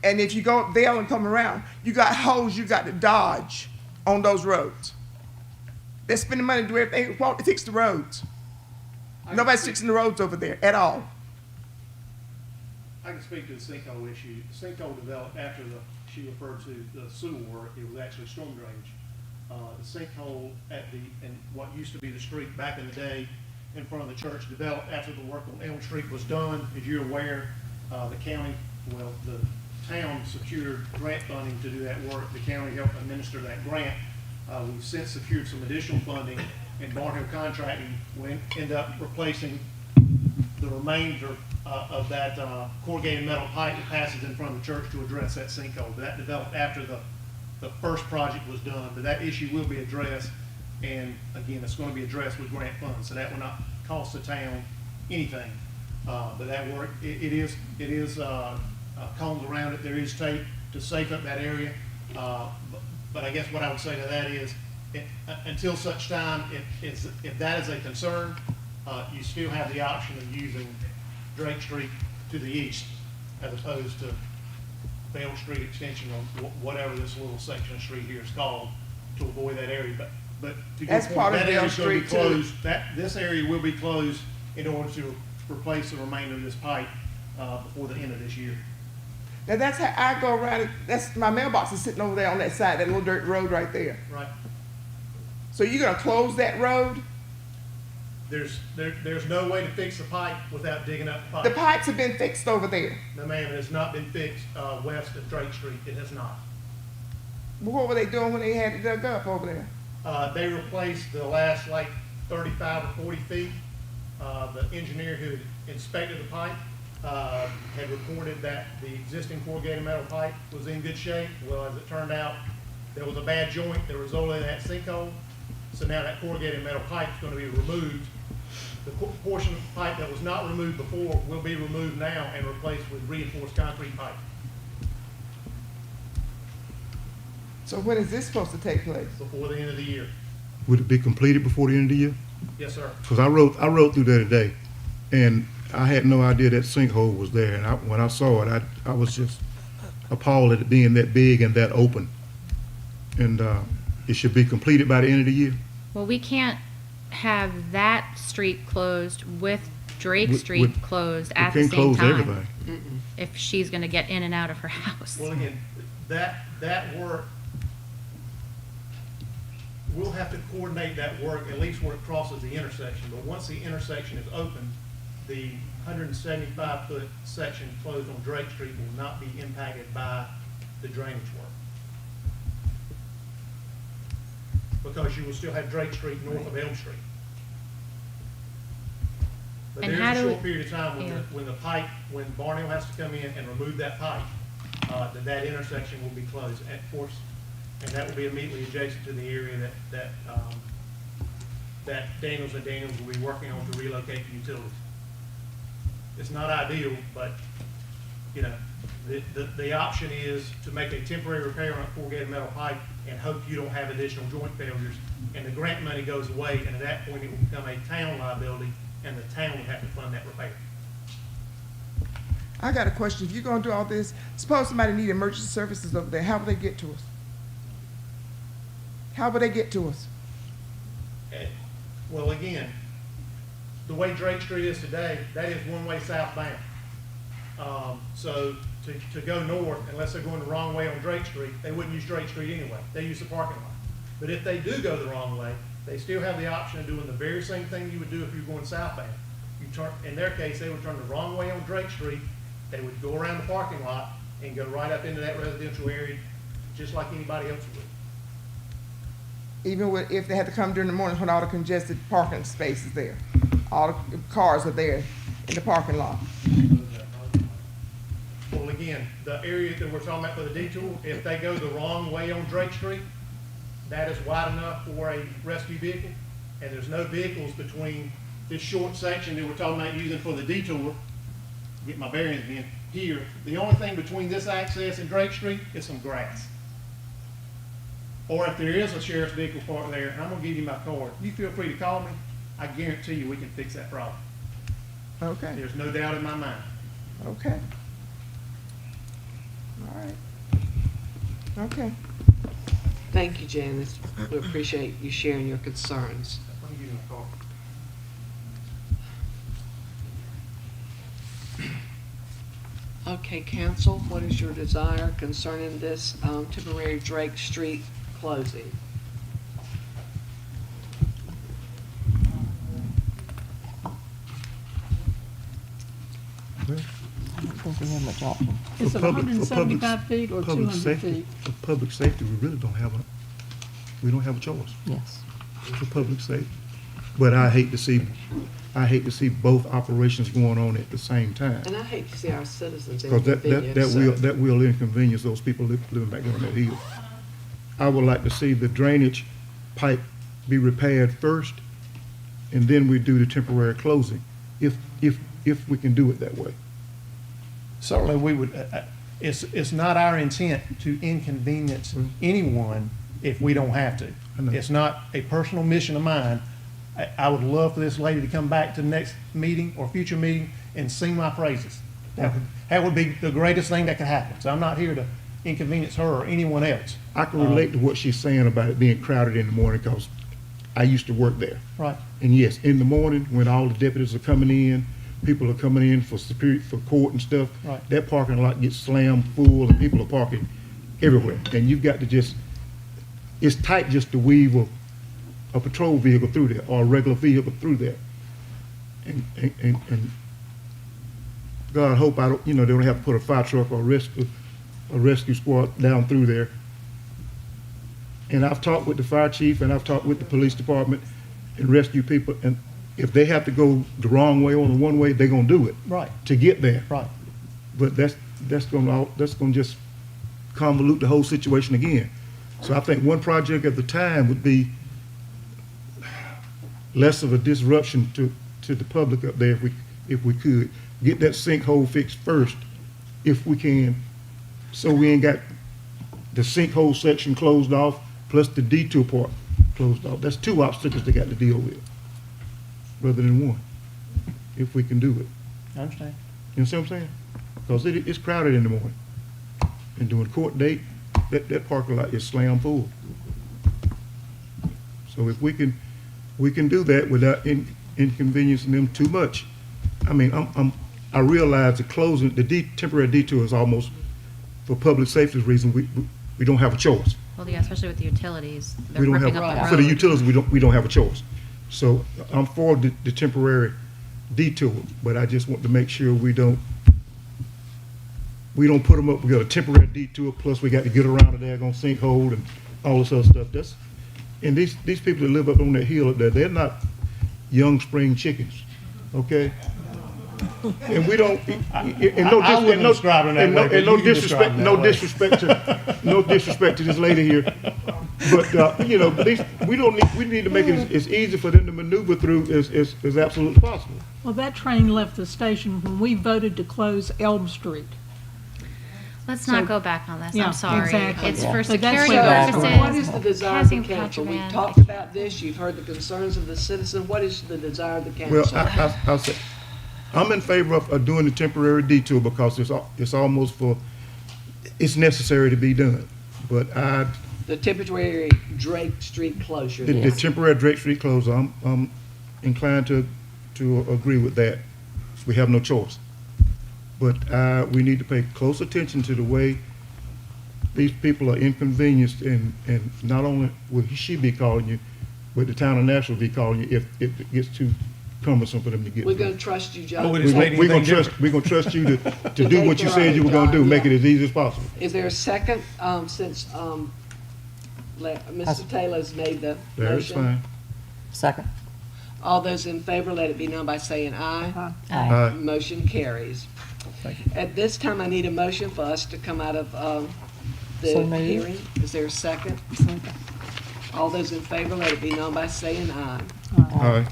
And if you go up there and come around, you got holes you got to dodge on those roads. They're spending money to do everything to fix the roads. Nobody's fixing the roads over there at all. I can speak to the sinkhole issue. The sinkhole developed after she referred to the sewer work. It was actually storm drainage. The sinkhole in what used to be the street back in the day in front of the church developed after the work on Elm Street was done. As you're aware, the town secured grant funding to do that work. The county helped administer that grant. We've since secured some additional funding, and Barnhill Contracting will end up replacing the remainder of that corrugated metal pipe that passes in front of the church to address that sinkhole. That developed after the first project was done, but that issue will be addressed, and again, it's going to be addressed with grant funds, so that will not cost the town anything. But that work, it is cones around it. There is tape to safe up that area. But I guess what I would say to that is, until such time, if that is a concern, you still have the option of using Drake Street to the east as opposed to Bell Street Extension or whatever this little section of street here is called to avoid that area. But to That's get part of that Bell area is going to be Street, too. closed. This area will be closed in order to replace the remainder of this pipe before the end of this year. Now that's how I go around it. That's my mailbox is sitting over there on that side, that little dirt road right there. Right. So you're gonna close that road? There's no way to fix the pipe without digging up the pipe. The pipes have been fixed over there. No, ma'am, it has not been fixed west of Drake Street. It has not. What were they doing when they had it dug up over there? They replaced the last like 35 or 40 feet. The engineer who inspected the pipe had reported that the existing corrugated metal pipe was in good shape. Well, as it turned out, there was a bad joint that resulted in that sinkhole. So now that corrugated metal pipe is going to be removed. The portion of the pipe that was not removed before will be removed now and replaced with reinforced concrete pipe. So when is this supposed to take place? Before the end of the year. Would it be completed before the end of the year? Yes, sir. Because I rode through there today, and I had no idea that sinkhole was there. And when I saw it, I was just appalled at it being that big and that open. And it should be completed by the end of the year. Well, we can't have that street closed with Drake Street with- closed We at the can't same close time. everything. If she's gonna get in and out of her house. Well, again, that work, we'll have to coordinate that work, at least where it crosses the intersection. But once the intersection is open, the 175-foot section closed on Drake Street will not be impacted by the drainage work. Because you will still have Drake Street north of Elm Street. But And there's how a do short we- period of time when Barnhill has to come in and remove that pipe, that intersection will be closed. And of course, and that will be immediately adjacent to the area that Daniels and Daniels will be working on to relocate the utilities. It's not ideal, but, you know, the option is to make a temporary repair on a corrugated metal pipe and hope you don't have additional joint failures, and the grant money goes away, and at that point, it will become a town liability, and the town will have to fund that repair. I got a question. If you're gonna do all this, suppose somebody need emergency services over there, how will they get to us? How will they get to us? Well, again, the way Drake Street is today, that is one-way southbound. So to go north, unless they're going the wrong way on Drake Street, they wouldn't use Drake Street anyway. They use the parking lot. But if they do go the wrong way, they still have the option of doing the very same thing you would do if you were going southbound. In their case, they would turn the wrong way on Drake Street, they would go around the parking lot and go right up into that residential area, just like anybody else would. Even if they had to come during the mornings when all the congested parking space is there. All the cars are there in the parking lot. Well, again, the area that we're talking about for the detour, if they go the wrong way on Drake Street, that is wide enough for a rescue vehicle, and there's no vehicles between this short section that we're talking about using for the detour, get my bearings again, here. The only thing between this access and Drake Street is some grass. or if there is a sheriff's vehicle parked there, and I'm gonna give you my card, you feel free to call me, I guarantee you we can fix that problem. Okay, There's no doubt in my mind. okay. All right. Okay. Thank you, Janice. We appreciate you sharing your concerns. Let me give you my card. Okay, council, what is your desire concerning this temporary Drake Street closing? I don't think we have much option. Is For it public- for public- 175 feet or public 200 safety- feet? For public safety, we really don't have a choice Yes. for public safety. But I hate to see both operations going on at the same time. And I hate to see our citizens Because inconvenienced. that will inconvenience those people living back there on that hill. I would like to see the drainage pipe be repaired first, and then we do the temporary closing, if we can do it that way. Certainly, we would, it's not our intent to inconvenience anyone if we don't have to. I know. It's not a personal mission of mine. I would love for this lady to come back to the next meeting or future meeting and sing my praises. That would be the greatest thing that could happen. So I'm not here to inconvenience her or anyone else. I can relate to what she's saying about it being crowded in the morning, because I used to work there. Right. And yes, in the morning, when all the deputies are coming in, people are coming in for court and stuff. Right. That parking lot gets slammed full and people are parking everywhere. And you've got to it's tight just to weave a patrol vehicle through there or a regular vehicle through there. And God, I hope they don't have to put a fire truck or a rescue squad down through there. And I've talked with the fire chief and I've talked with the police department and rescue people, and if they have to go the wrong way on the one way, they're gonna do it. Right. To get there. Right. But that's gonna just convolute the whole situation again. So I think one project at the time would be less of a disruption to the public up there if we could. Get that sinkhole fixed first, if we can, so we ain't got the sinkhole section closed off, plus the detour part closed off. That's two obstacles they got to deal with, rather than one, if we can do it. I understand. You know what I'm saying? Because it's crowded in the morning. And during court date, that parking lot is slammed full. So if we can do that without inconveniencing them too much. I mean, I realize the closing, the temporary detour is almost, for public safety reasons, we don't have a choice. Well, yeah, especially with the utilities, they're We don't ripping have, up the road. for the utilities, we don't have a choice. So I'm for the temporary detour, but I just want to make sure we don't put them up. We got a temporary detour, plus we got to get around the daggone sinkhole and all this other stuff. And these people that live up on that hill up there, they're not young spring chickens, okay? And we don't, I wouldn't describe it that way, but you can describe it that way. no disrespect to this lady here, but we need to make it as easy for them to maneuver through as absolutely possible. Well, that train left the station when we voted to close Elm Street. Let's not So- go back on this, Yeah, I'm sorry. exactly. It's Yeah. for But that's security what- purposes. So what is the desire of the Passing council? We've contraband. talked about this, you've heard the concerns of the citizen. What is the desire of the Well, council? I'll say, I'm in favor of doing the temporary detour because it's almost it's necessary to be done. But The temporary Drake Street closure. the then. temporary Drake Street closure, I'm inclined to agree with that. We have no choice. But we need to pay close attention to the way these people are inconvenienced, and not only will she be calling you, but the town of Nashville will be calling you if it gets too cumbersome for them to get We're through. gonna trust you, Oh, Joe. it is lady We're anything gonna trust you to do take what you care said of you it, were gonna do, John, make yeah. it as easy as possible. Is there a second, since, Mr. Taylor's made the That's motion? fine. Second. All those in favor, let it be known by saying aye. Aye. Motion carries. Thank At this time, I need a motion for us to come out of the So moved. hearing. Is there a second? All those in favor, let it be known by saying aye. All right.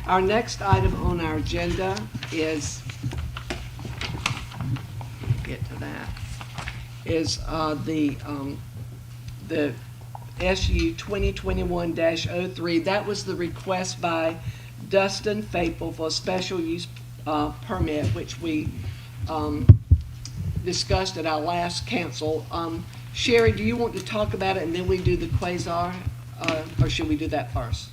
Our next item on our agenda is, get to that, is the SU 2021-03. That was the request by Dustin Faithful for a special use permit, which we discussed at our last council. Sherry, do you want to talk about it and then we do the quasar, or should we do that first?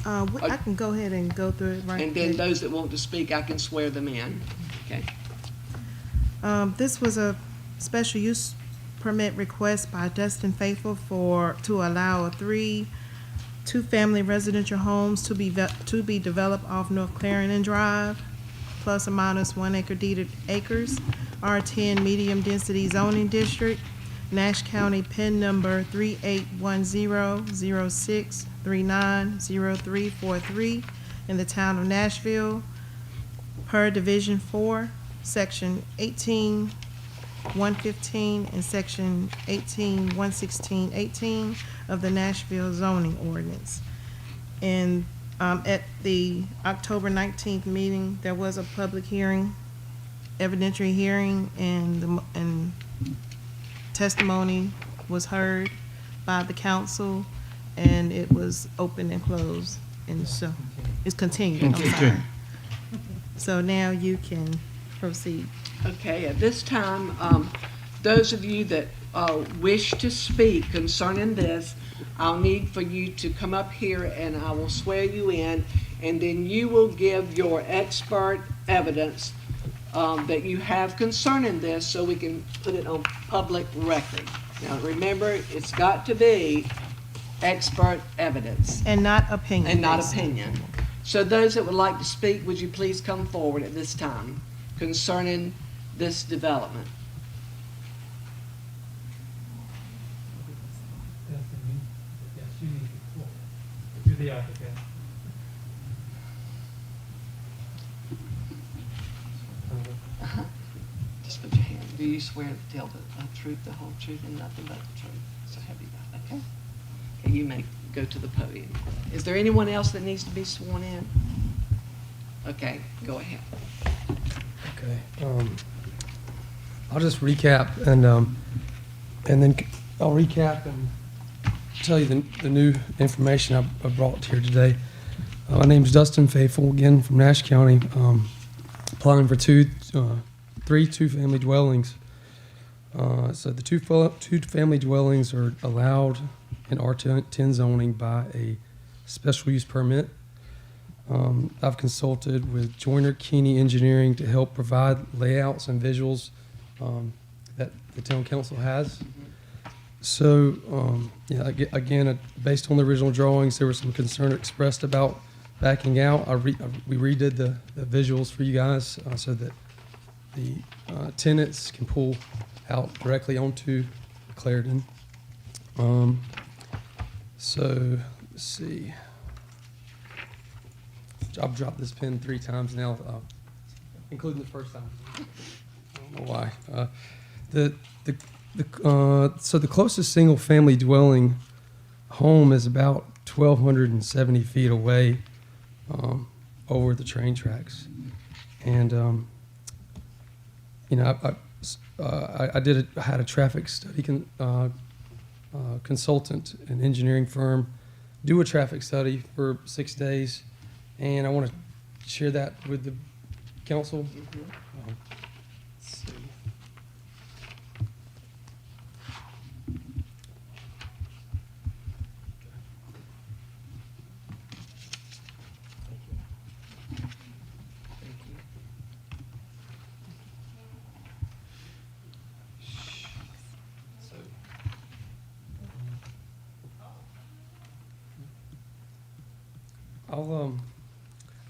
I can go ahead and go through it right And then quick. those that want to speak, I can swear them in. Okay. This was a special use permit request by Dustin Faithful to allow two-family residential homes to be developed off North Clarendon Drive, plus or minus 1 acre deeded acres, R10 medium density zoning district, Nash County PIN number 381006390343 in the town of Nashville, per Division 4, Section 18115 and Section 1811618 of the Nashville zoning ordinance. And at the October 19th meeting, there was a public hearing, evidentiary hearing, and testimony was heard by the council, and it was open and closed, and so it's continued. I'm sorry. So now you can proceed. Okay, at this time, those of you that wish to speak concerning this, I'll need for you to come up here and I will swear you in, and then you will give your expert evidence that you have concerning this so we can put it on public record. Now, remember, it's got to be expert evidence. And not opinion. And not opinion. So those that would like to speak, would you please come forward at this time concerning this development? Yes, you need to pull. You're the applicant. Just put your hand. Do you swear to tell the truth, the whole truth, and nothing but the truth? So help you God. Okay? Okay, you may go to the podium. Is there anyone else that needs to be sworn in? Okay, go ahead. Okay. I'll just recap and then I'll recap and tell you the new information I brought here today. My name's Dustin Faithful, again from Nash County, applying for three two-family dwellings. So the two-family dwellings are allowed in R10 zoning by a special use permit. I've consulted with Joyner Keeney Engineering to help provide layouts and visuals that the town council has. So, again, based on the original drawings, there was some concern expressed about backing out. We redid the visuals for you guys so that the tenants can pull out directly onto Clarendon. So, let's see. I've dropped this pen 3 times now, including the first time. I don't know why. So the closest single-family dwelling home is about 1,270 feet away over the train tracks, and I had a traffic study consultant, an engineering firm, do a traffic study for 6 days. And I want to share that with the council. Let's see.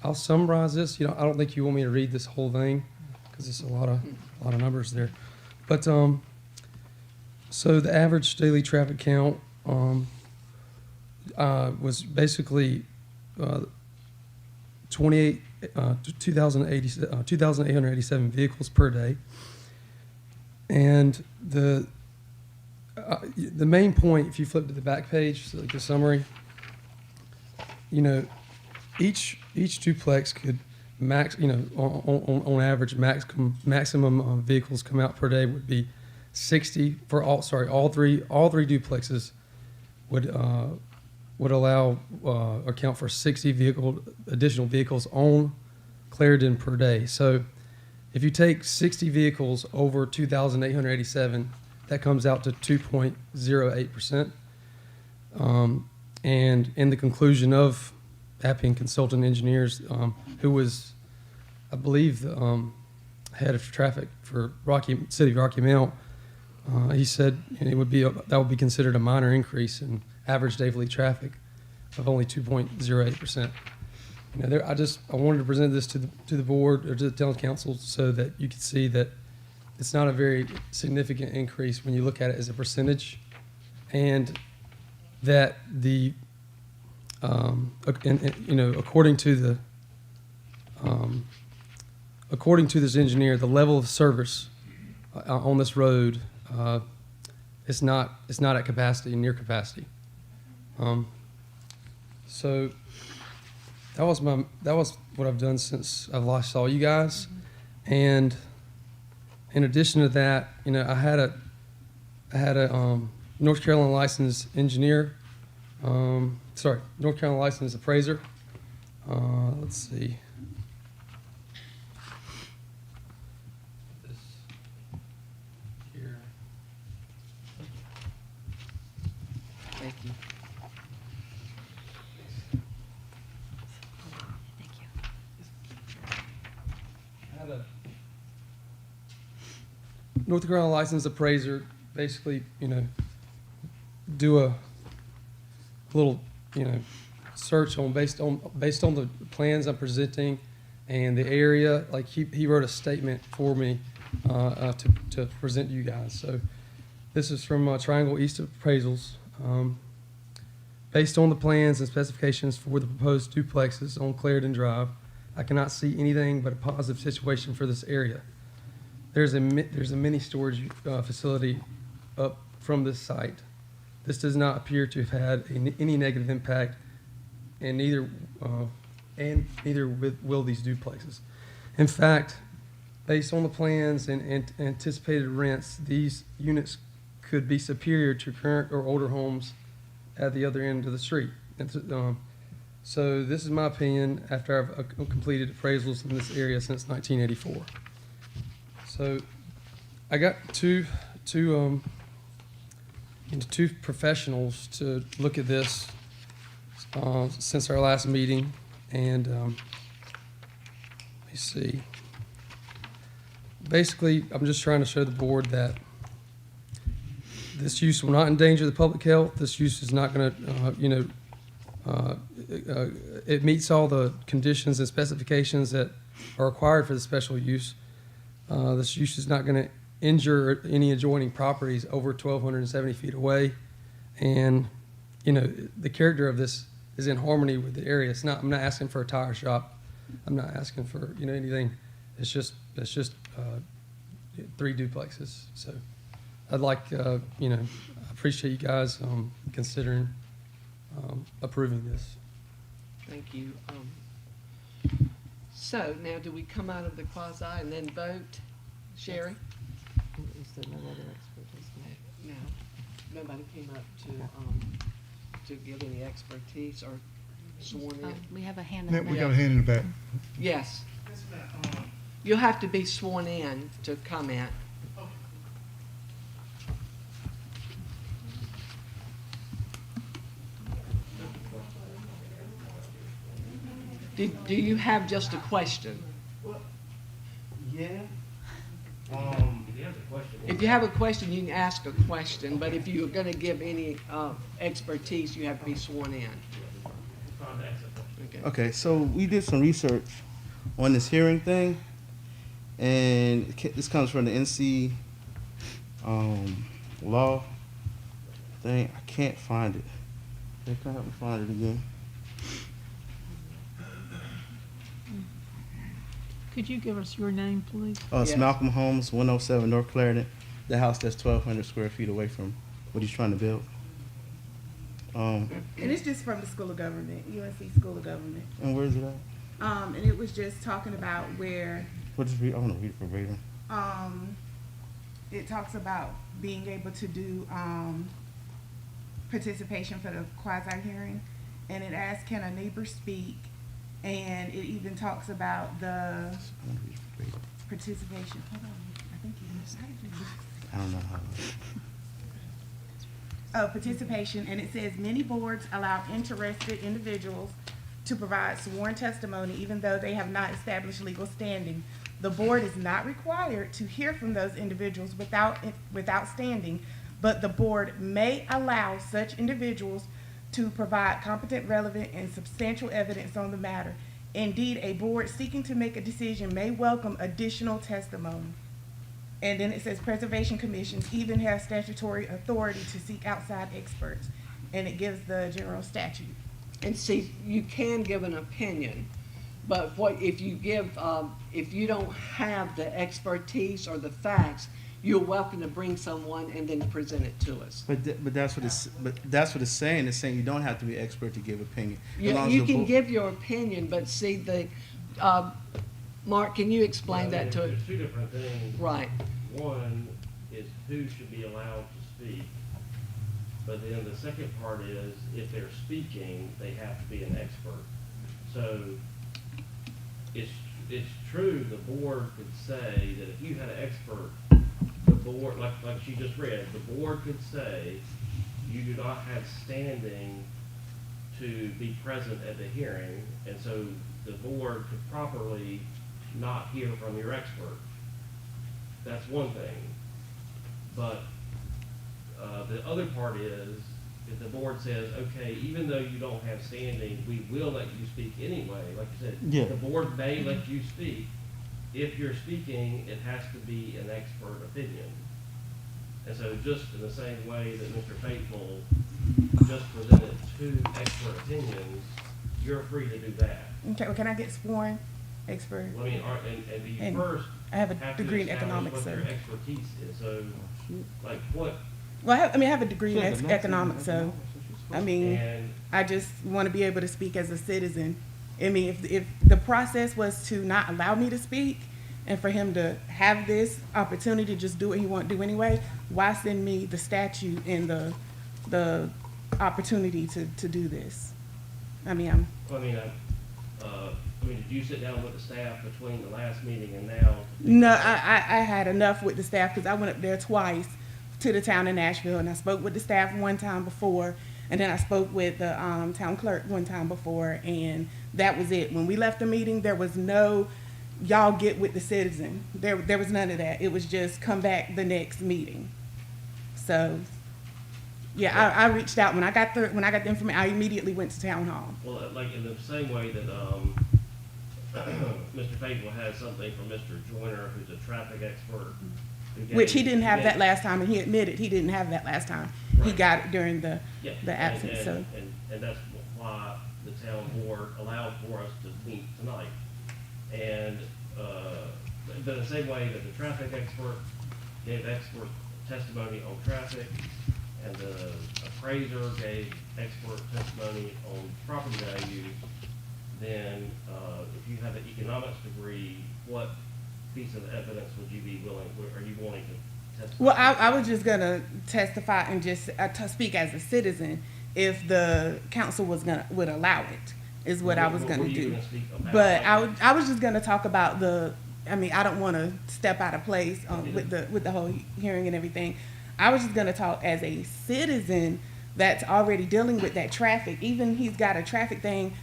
I'll summarize this. I don't think you want me to read this whole thing because it's a lot of numbers there. But so the average daily traffic count was basically 2,887 vehicles per day, and the main point, if you flip to the back page, so like the summary, each duplex could max, on average, maximum vehicles come out per day would be 60 for all three duplexes would allow account for 60 additional vehicles on Clarendon per day. So if you take 60 vehicles over 2,887, that comes out to 2.08%. And in the conclusion of Appian Consultant Engineers, who was, I believe, the head of traffic for City of Rocky Mount, he said that would be considered a minor increase in average daily traffic of only 2.08%. You know, I wanted to present this to the board or to the town council so that you could see that it's not a very significant increase when you look at it as a percentage, and that the according to this engineer, the level of service on this road is not at capacity, near capacity. So that was what I've done since I last saw you guys, and in addition to that, you know, I had a North Carolina licensed engineer, North Carolina licensed appraiser. Let's see. This here. Thank you. Thank you. I had a North Carolina licensed appraiser basically, you know, do a little, you know, search based on the plans I'm presenting and the area. Like he wrote a statement for me to present to you guys. So this is from Triangle East Appraisals. Based on the plans and specifications for the proposed duplexes on Clarendon Drive, I cannot see anything but a positive situation for this area. There's a mini storage facility up from this site. This does not appear to have had any negative impact, and neither will these duplexes. In fact, based on the plans and anticipated rents, these units could be superior to current or older homes at the other end of the street. So this is my opinion after I've completed appraisals in this area since 1984. So I got two professionals to look at this since our last meeting, and let me see. Basically, I'm just trying to show the board that this use will not endanger the public health. This use is not going to, it meets all the conditions and specifications that are required for the special use. This use is not going to injure any adjoining properties over 1,270 feet away, and you know the character of this is in harmony with the area. I'm not asking for a tire shop. I'm not asking for anything. It's just 3 duplexes. So I'd like I appreciate you guys considering approving this. Thank you. So now do we come out of the quasi and then vote? Sherry? No, nobody came up to give any expertise or sworn in. We have a hand in Now, the we back. got a hand in the back. Yes. You'll have to be sworn in to comment. Do you have just a question? Yeah. If you have a question, you can ask a question, but if you're going to give any expertise, you have to be sworn in. Okay, so we did some research on this hearing thing, and this comes from the NC law thing. I can't find it. Can I help me find it again? Could you give us your name, please? It's Yes. Malcolm Holmes, 107 North Clarendon. The house that's 1,200 square feet away from what he's trying to build. And it's just from the School of Government, UNC School of Government. And where is it at? And it was just talking about where, I want to read it verbatim. it talks about being able to do, participation for the quasi-hearing, and it asks, can a neighbor speak? And it even talks about the participation, hold on, I think you decided. I don't know how. Participation, and it says many boards allow interested individuals to provide sworn testimony even though they have not established legal standing. The board is not required to hear from those individuals without standing, but the board may allow such individuals to provide competent, relevant, and substantial evidence on the matter. Indeed, a board seeking to make a decision may welcome additional testimony. And then it says preservation commissions even have statutory authority to seek outside experts, and it gives the general statute. And see, you can give an opinion, but what if you give, if you don't have the expertise or the facts, you're welcome to bring someone and then present it to us. But that's what it's saying. It's saying you don't have to be expert to give opinion. You can give your opinion, but see the, Mark, can you explain that to us? There's two different things. Right. One is who should be allowed to speak. But then the second part is if they're speaking, they have to be an expert. So it's true the board could say that if you had an expert, the board, like she just read, the board could say you do not have standing to be present at the hearing, and so the board could properly not hear from your expert. That's one thing. But the other part is, if the board says, okay, even though you don't have standing, we will let you speak anyway, like you said, Yeah. the board may let you speak. If you're speaking, it has to be an expert opinion. And so just in the same way that Mr. Faithful just presented two expert opinions, you're free to do that. Okay, well, can I get sworn expert? I mean, and you And first I have a have to degree in establish economics, what so. your expertise is. So, like what? Well, I have a degree in economics, so, I mean, And I just want to be able to speak as a citizen. I mean, if the process was to not allow me to speak, and for him to have this opportunity to just do what he want to do anyway, why send me the statute and the opportunity to do this? I mean, did you sit down with the staff between the last meeting and now? no, I had enough with the staff because I went up there twice to the town of Nashville, and I spoke with the staff one time before, and then I spoke with the town clerk one time before, and that was it. When we left the meeting, there was no, y'all get with the citizen. There was none of that. It was just come back the next meeting. So, yeah, I reached out when I got the information. I immediately went to town hall. Well, like in the same way that Mr. Faithful has something from Mr. Joyner, who's a traffic expert. Which he didn't have that last time, and he admitted he didn't have that last time. He Right. got it during the absence. And that's why the town board allowed for us to meet tonight. And but in the same way that the traffic expert gave expert testimony on traffic, and the appraiser gave expert testimony on property values, then if you have an economics degree, what piece of evidence would you be are you willing to testify? Well, I was just gonna testify and just to speak as a citizen if the council would allow it, is what I was What gonna were you do. gonna speak about? But I was just gonna talk about I don't wanna step out of place with the whole hearing and everything. I was just gonna talk as a citizen that's already dealing with that traffic. Even he's got a traffic thing.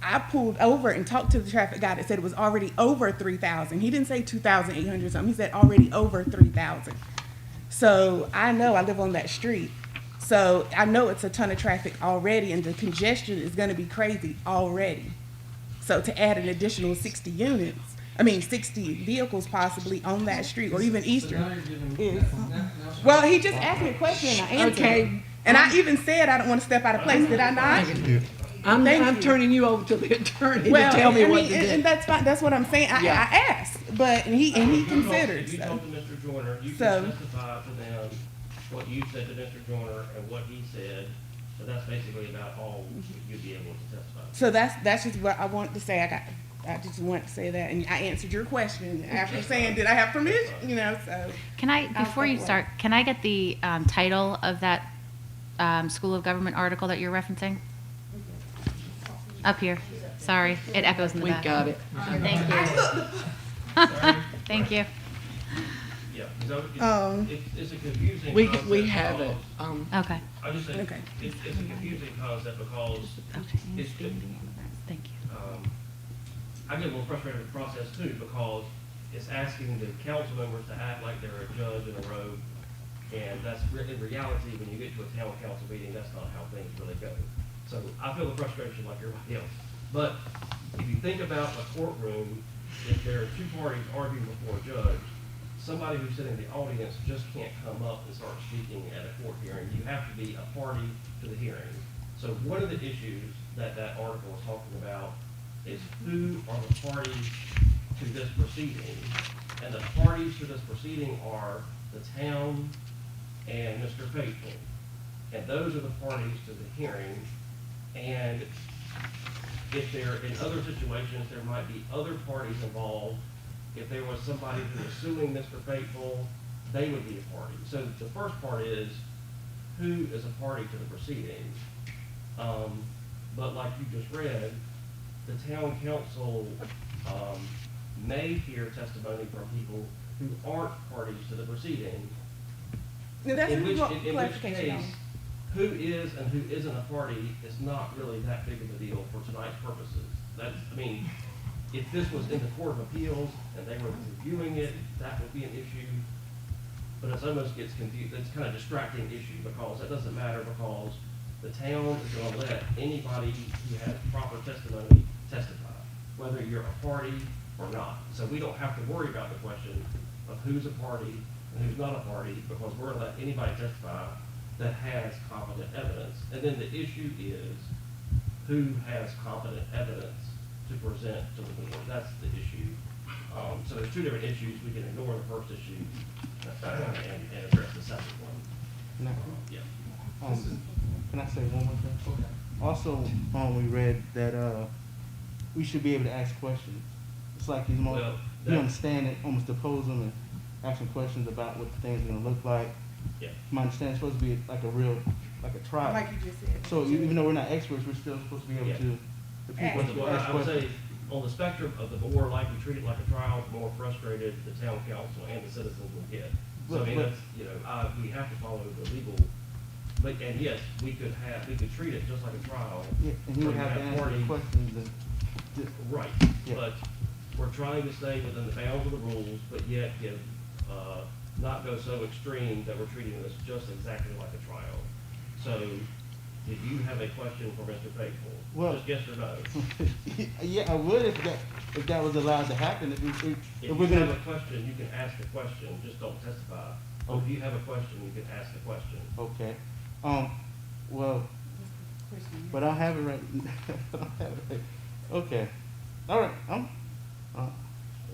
I pulled over and talked to the traffic guy that said it was already over 3,000. He didn't say 2,800 something. He said already over 3,000. So I know I live on that street. So I know it's a ton of traffic already, and the congestion is going to be crazy already. So to add an additional 60 vehicles possibly on that street, or even Eastern. Well, he just asked me a question and I answered. Okay. And I even said I don't want to step out of place. Did I not? I'm turning you over to the attorney Well, to tell me I what mean, to do. and that's fine. That's what I'm saying. I asked, but he considered. You talked to Mr. Joyner, you So- can testify to them what you said to Mr. Joyner and what he said, but that's basically about all you'd be able to testify. So that's just what I wanted to say. I got I just want to say that, and I answered your question after saying, did I have permission, you know, so. Can I, before you start, can I get the title of that School of Government article that you're referencing? Up here. Sorry, it echoes in the We back. got it. Thank you. Thank you. Yeah, so Oh. it's a confusing We concept have it. because- Okay. I just think Okay. it's a confusing concept because it's, Thank you. I get a little frustrated with the process too, because it's asking the council members to act like they're a judge in a robe. And that's, in reality, when you get to a town council meeting, that's not how things really go. So I feel the frustration like everybody else. But if you think about a courtroom, if there are two parties arguing before a judge, somebody who's sitting in the audience just can't come up and start speaking at a court hearing. You have to be a party to the hearing. So one of the issues that that article is talking about is who are the parties to this proceeding. And the parties to this proceeding are the town and Mr. Faithful. And those are the parties to the hearing. And if there, in other situations, there might be other parties involved. If there was somebody who was suing Mr. Faithful, they would be a party. So the first part is, who is a party to the proceeding? But like you just read, the town council may hear testimony from people who aren't parties to the proceeding. Now, that's In a which clarification case, who is and who isn't a party is not really that big of a deal for tonight's purposes. That's, I mean, if this was in the Court of Appeals and they were reviewing it, that would be an issue. But it almost gets confused, it's kind of distracting issue because that doesn't matter because the town is gonna let anybody who has proper testimony testify, whether you're a party or not. So we don't have to worry about the question of who's a party and who's not a party because we're gonna let anybody testify that has competent evidence. And then the issue is who has competent evidence to present to the board. That's the issue. So there's two different issues. We can ignore the first issue and address the second one. Can I, Yeah. can I say one more thing? Okay. Also, we read that we should be able to ask questions. It's like he's more, Well, you understand it, almost depose them and asking questions about what the thing's gonna look like. Yeah. My understanding is supposed to be like a real, like a trial. Like you just said. So even though we're not experts, we're still supposed to be able Yeah. to, the people Ask to Well, ask I would say, questions. on the spectrum of the more like we treat it like a trial, the more frustrated the town council and the citizens will get. So I mean, But- that's, you know, we have to follow the legal, but, and yes, we could treat it just like a trial. Yeah, and you would where have to answer the parties- questions and, Right, Yeah. but we're trying to stay within the bounds of the rules, but yet not go so extreme that we're treating this just exactly like a trial. So, did you have a question for Mr. Faithful? Well- Just yes or no? yeah, I would if that was allowed to happen, if If we're you have gonna, a question, you can ask a question, just don't testify. Or if you have a question, you can ask a question. okay. Well, but I have it right, I don't have it right. Okay, all right,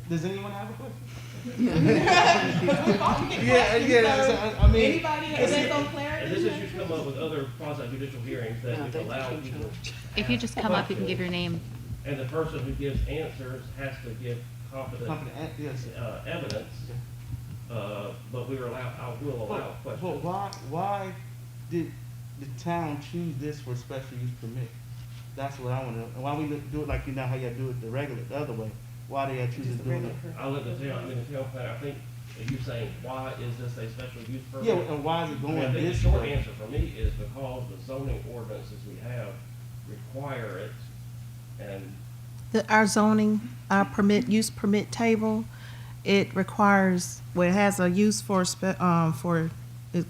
does anyone have a question? Yeah, I mean. Anybody has And some clarity? this issue's come up with other quasi-judicial hearings that we've allowed people. If you just come up, you can give your name. And the person who gives answers has to give competent, Yes. evidence. But we were allowed, I will allow But questions. why did the town choose this for special use permit? That's what I wanna know. And why we do it like you know how you do it the regular, the other way? Why they choose to do it? I'll let the town, I mean, the town plan, I think, are you saying, why is this a special use permit? Yeah, and why is it going I think this the short way? answer for me is because the zoning ordinances we have require it, and Our zoning, our use permit table, it requires, well, it has a use for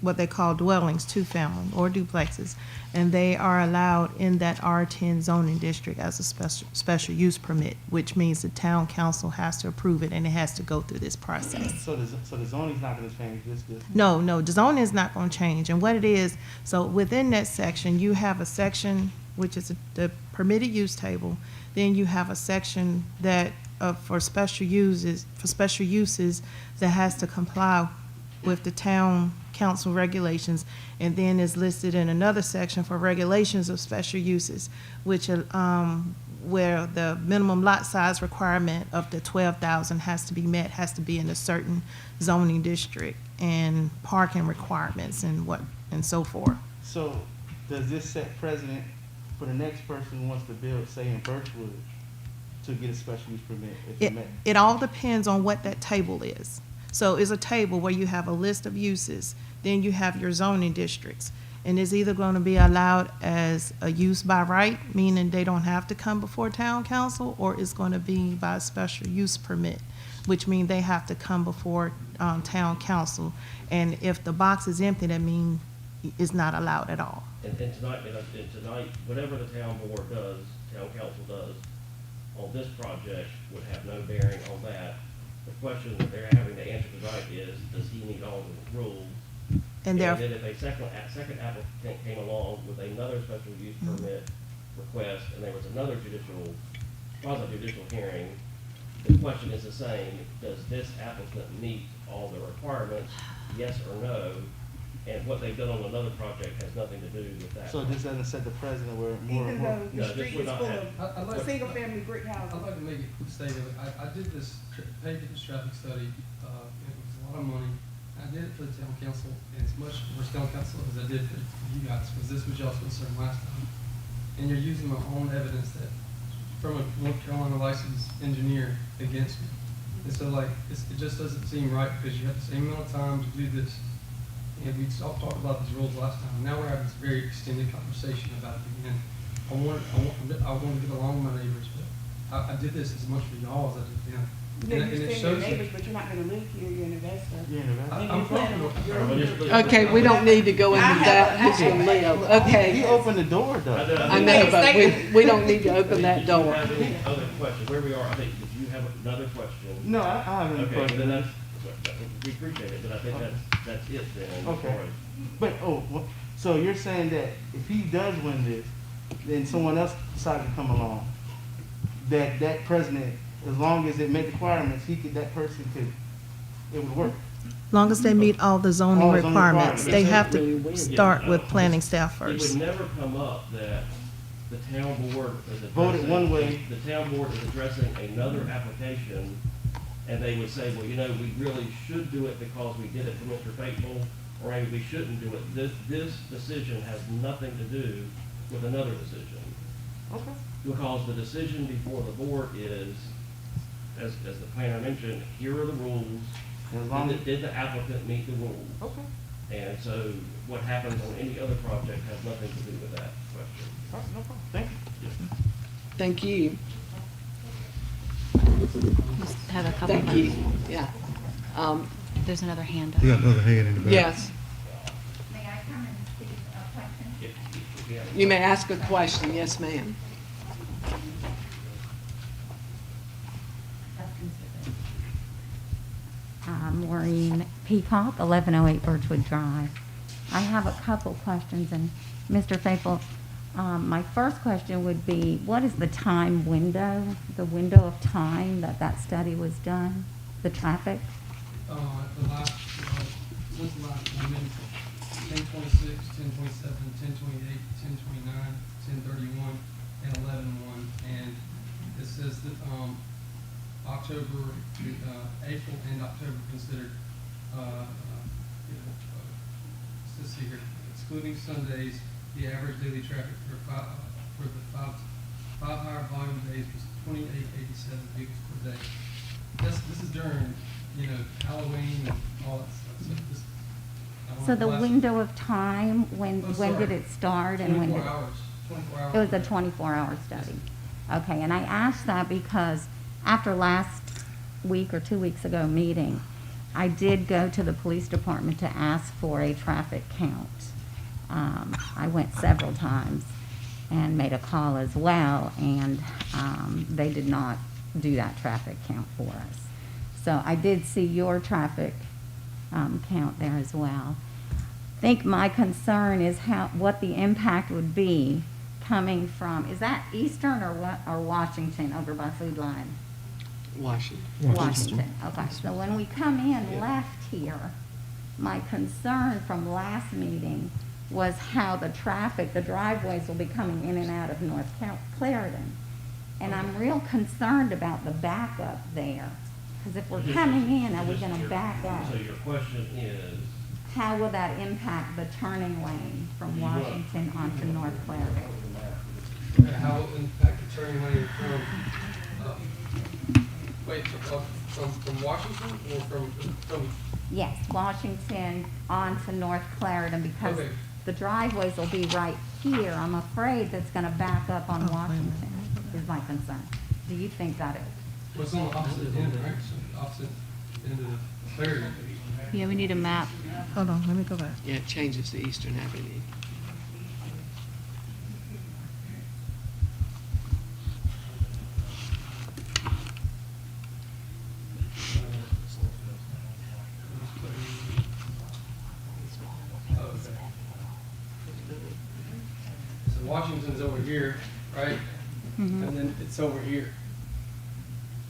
what they call dwellings, two-family or duplexes, and they are allowed in that R10 zoning district as a special use permit, which means the town council has to approve it and it has to go through this process. So the zoning's not gonna change this. No, the zoning is not going to change. And what it is, so within that section, you have a section, which is the permitted use table. Then you have a section that, for special uses that has to comply with the town council regulations. And then is listed in another section for regulations of special uses, which where the minimum lot size requirement of the 12,000 has to be met, has to be in a certain zoning district, and parking requirements and so forth. So, does this set precedent for the next person who wants to build, say in Birchwood, to get a special use permit if it met? It all depends on what that table is. So it's a table where you have a list of uses, then you have your zoning districts. And it's either going to be allowed as a use by right, meaning they don't have to come before town council, or it's going to be by a special use permit, which means they have to come before town council. And if the box is empty, that means it's not allowed at all. And tonight, whatever the town board does, town council does on this project would have no bearing on that. The question that they're having to answer tonight is, does he meet all the rules? And then if a second applicant came along with another special use permit request, and there was another quasi-judicial hearing, the question is the same: does this applicant meet all the requirements? Yes or no? And what they've done on another project has nothing to do with that. So this doesn't set the precedent where more. Even though the No, this street would is not full have- of single-family brick houses. I'd like to make a statement. I did this, paid for this traffic study. It was a lot of money. I did it for the town council, and as much for town council as I did for you guys, because this was y'all's concern last time. And you're using my own evidence that, from a North Carolina licensed engineer against me. And so like, it just doesn't seem right, because you have the same amount of time to do this. And we talked about these rules last time. Now we're having this very extended conversation about it again. I want to get along with my neighbors, but I did this as much for y'all as I did them. You're And it your shows that- neighbors, but you're not gonna live here, you're an investor. You're an investor. And I'm you plan from on- Okay, we don't need to go into that, who's gonna live, He okay. opened the door though. I know, but we don't need to open that Did you door. have any other questions? Where we are, I think, if you have another question. No, I have any Okay, questions. then we appreciate it, but I think that's it then. Okay. as far as- But, so you're saying that if he does win this, then someone else decides to come along, that president, as long as it met requirements, that person could, it would work. Long as they meet all the zoning All the zoning requirements, they have requirements. to start with planning staff It first. would never come up that the town board is Voted addressing. one way. The town board is addressing another application, and they would say, well, we really should do it because we did it for Mr. Faithful, or maybe we shouldn't do it. This decision has nothing to do with another decision. Okay. Because the decision before the board is, as the planner mentioned, here are the rules. As long as, Did the applicant meet the rules? okay. And so what happens on any other project has nothing to do with that question. All right, no problem. Thank you. Thank you, Just have a couple thank you, more. yeah. There's another hand up. You got another hand in the back. Yes, May I come and speak a question? If you have a you may ask a question, yes, ma'am. Maureen Peacock, 1108 Birchwood Drive. I have a couple questions, and Mr. Faithful, my first question would be, what is the time window, the window of time that study was done, the traffic? The last, what's the last one? 10:26, 10:27, 10:28, 10:29, 10:31, and 11:1. And it says that, October, April and October considered, let's see here, excluding Sundays, the average daily traffic for the five higher volume days was 2887 vehicles per day. This is during, Halloween and all that stuff. So the window of time, when did it start and when did? 24 hours. 24 hours. It was a 24-hour study. Okay, and I asked that because after last week or 2 weeks ago meeting, I did go to the police department to ask for a traffic count. I went several times and made a call as well, and they did not do that traffic count for us. So I did see your traffic count there as well. I think my concern is what the impact would be coming from, is that Eastern or Washington over by Food Line? Washington. Okay, so when we come in left here, my concern from last meeting was how the traffic, the driveways will be coming in and out of North Clarendon. And I'm real concerned about the backup there. Because if we're coming in, are we gonna back up? So your question is, How will that impact the turning lane from Washington onto North Clarendon? How will it impact the turning lane from, from Washington or from? Yes, Washington onto North Clarendon, because Okay. the driveways will be right here. I'm afraid that's gonna back up on Washington, is my concern. Do you think that is? Well, it's on the opposite end, right? So opposite end of the Clarendon. Yeah, we need a map. Hold on, let me go back. Yeah, it changes to Eastern Avenue. So Washington's over here, right? Mhm. And then it's over here.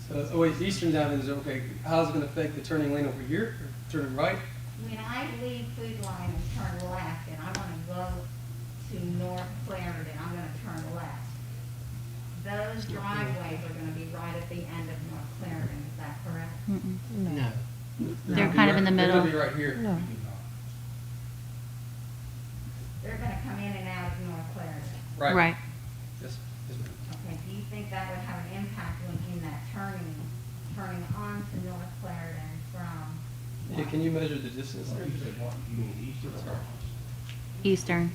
So, oh wait, Eastern Avenue is okay. How's it gonna affect the turning lane over here, or turning right? When I leave Food Line and turn left, and I wanna go to North Clarendon, I'm gonna turn left. Those driveways are gonna be right at the end of North Clarendon, is that correct? No. They're kind of in the They're middle. gonna be right here. No. They're gonna come in and out of North Clarendon. Right. Right. Yes, yes, ma'am. Okay, do you think that would have an impact in that turning on to North Clarendon from? Yeah, can you measure the distance there? Eastern.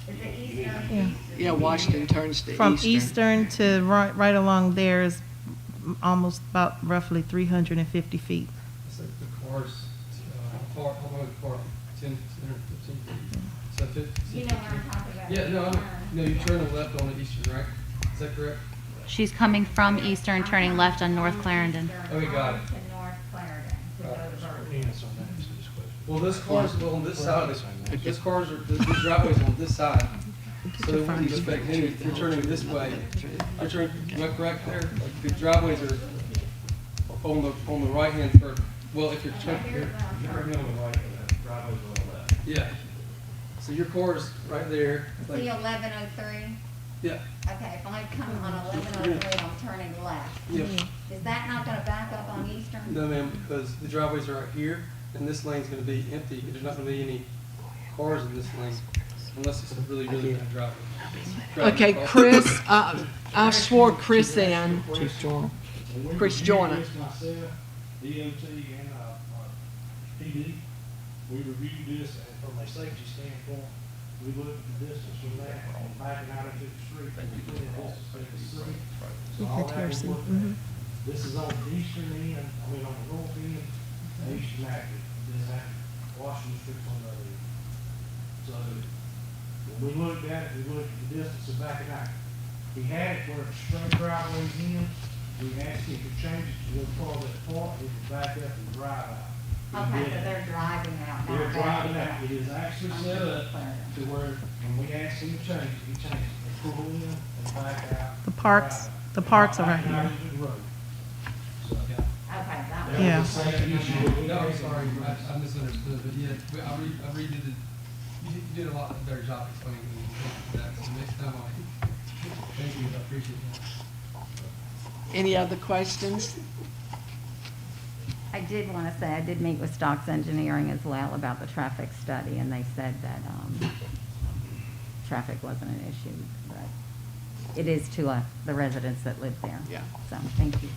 Is it Eastern? Yeah. Yeah, Washington turns to From Eastern. Eastern to right along there is almost about roughly 350 feet. It's like the cars, how long is the car? 10, 15 feet. So 50. You know what I'm talking about? Yeah, no, no, you turn left on the Eastern, right? Is that correct? She's coming from Eastern, turning left on North Clarendon. Okay, got it. To North Clarendon, to go to Berkeley. Well, this car's on this side, this cars are, the driveway's on this side. So it wouldn't affect any, if you're turning this way, you're turning, am I correct there? Like the driveways are on the right hand for, well, if you're turning, yeah. So your car's right there. See 1103? Yeah, Okay, if I come on 1103, I'm turning left. yeah. Is that not gonna back up on Eastern? No, ma'am, because the driveways are right here, and this lane's gonna be empty. There's not gonna be any cars in this lane, unless it's a really, really bad driveway. Okay, Chris, I swore Chris in. Chief Joyner. Chris Joyner. Myself, DOT and PD, we reviewed this, and from a safety standpoint, we looked at the distance from that and backing out into the street, and we did this to the street. So all that was looked at. This is on the eastern end, on the north end, the eastern active, this active, Washington Street's on the other end. So, when we looked at it, we looked at the distance of backing out. He had it where it's straight driveways in, we asked him to change it to where part of that part, we could back up and drive out. He Okay, did so it. they're driving out now. They're driving backing out, it is actually set up to where, when we asked him to change it, he changed it, they pull in and back out. The parks, drive out. the parks are right Backing out here. into the road. So, Okay, that was. Yeah. that was the same issue. No, I'm sorry, I misunderstood, but yeah, I redid it. You did a lot better job explaining that, so next time thank you, I appreciate that. Any other questions? I did want to say, I did meet with Stocks Engineering as well about the traffic study, and they said that traffic wasn't an issue, but it is to the residents that live there. Yeah. So, thank you.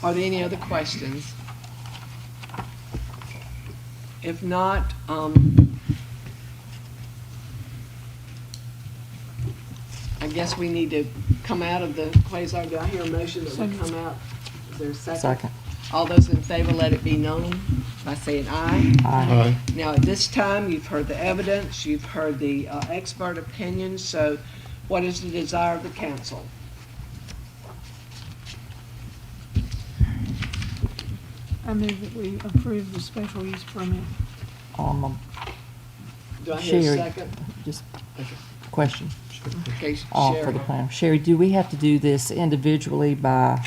Are there any other questions? If not, I guess we need to come out of the quasi. Do I hear a motion that we come out? Is there a second? Second. All those in favor, let it be known by saying aye. Aye. Now, at this time, you've heard the evidence, you've heard the expert opinions, so what is the desire of the council? I move that we approve the special use permit. Do I hear a Sherry, second? just question. Okay, For Sherry. the plan. Sherry, do we have to do this individually by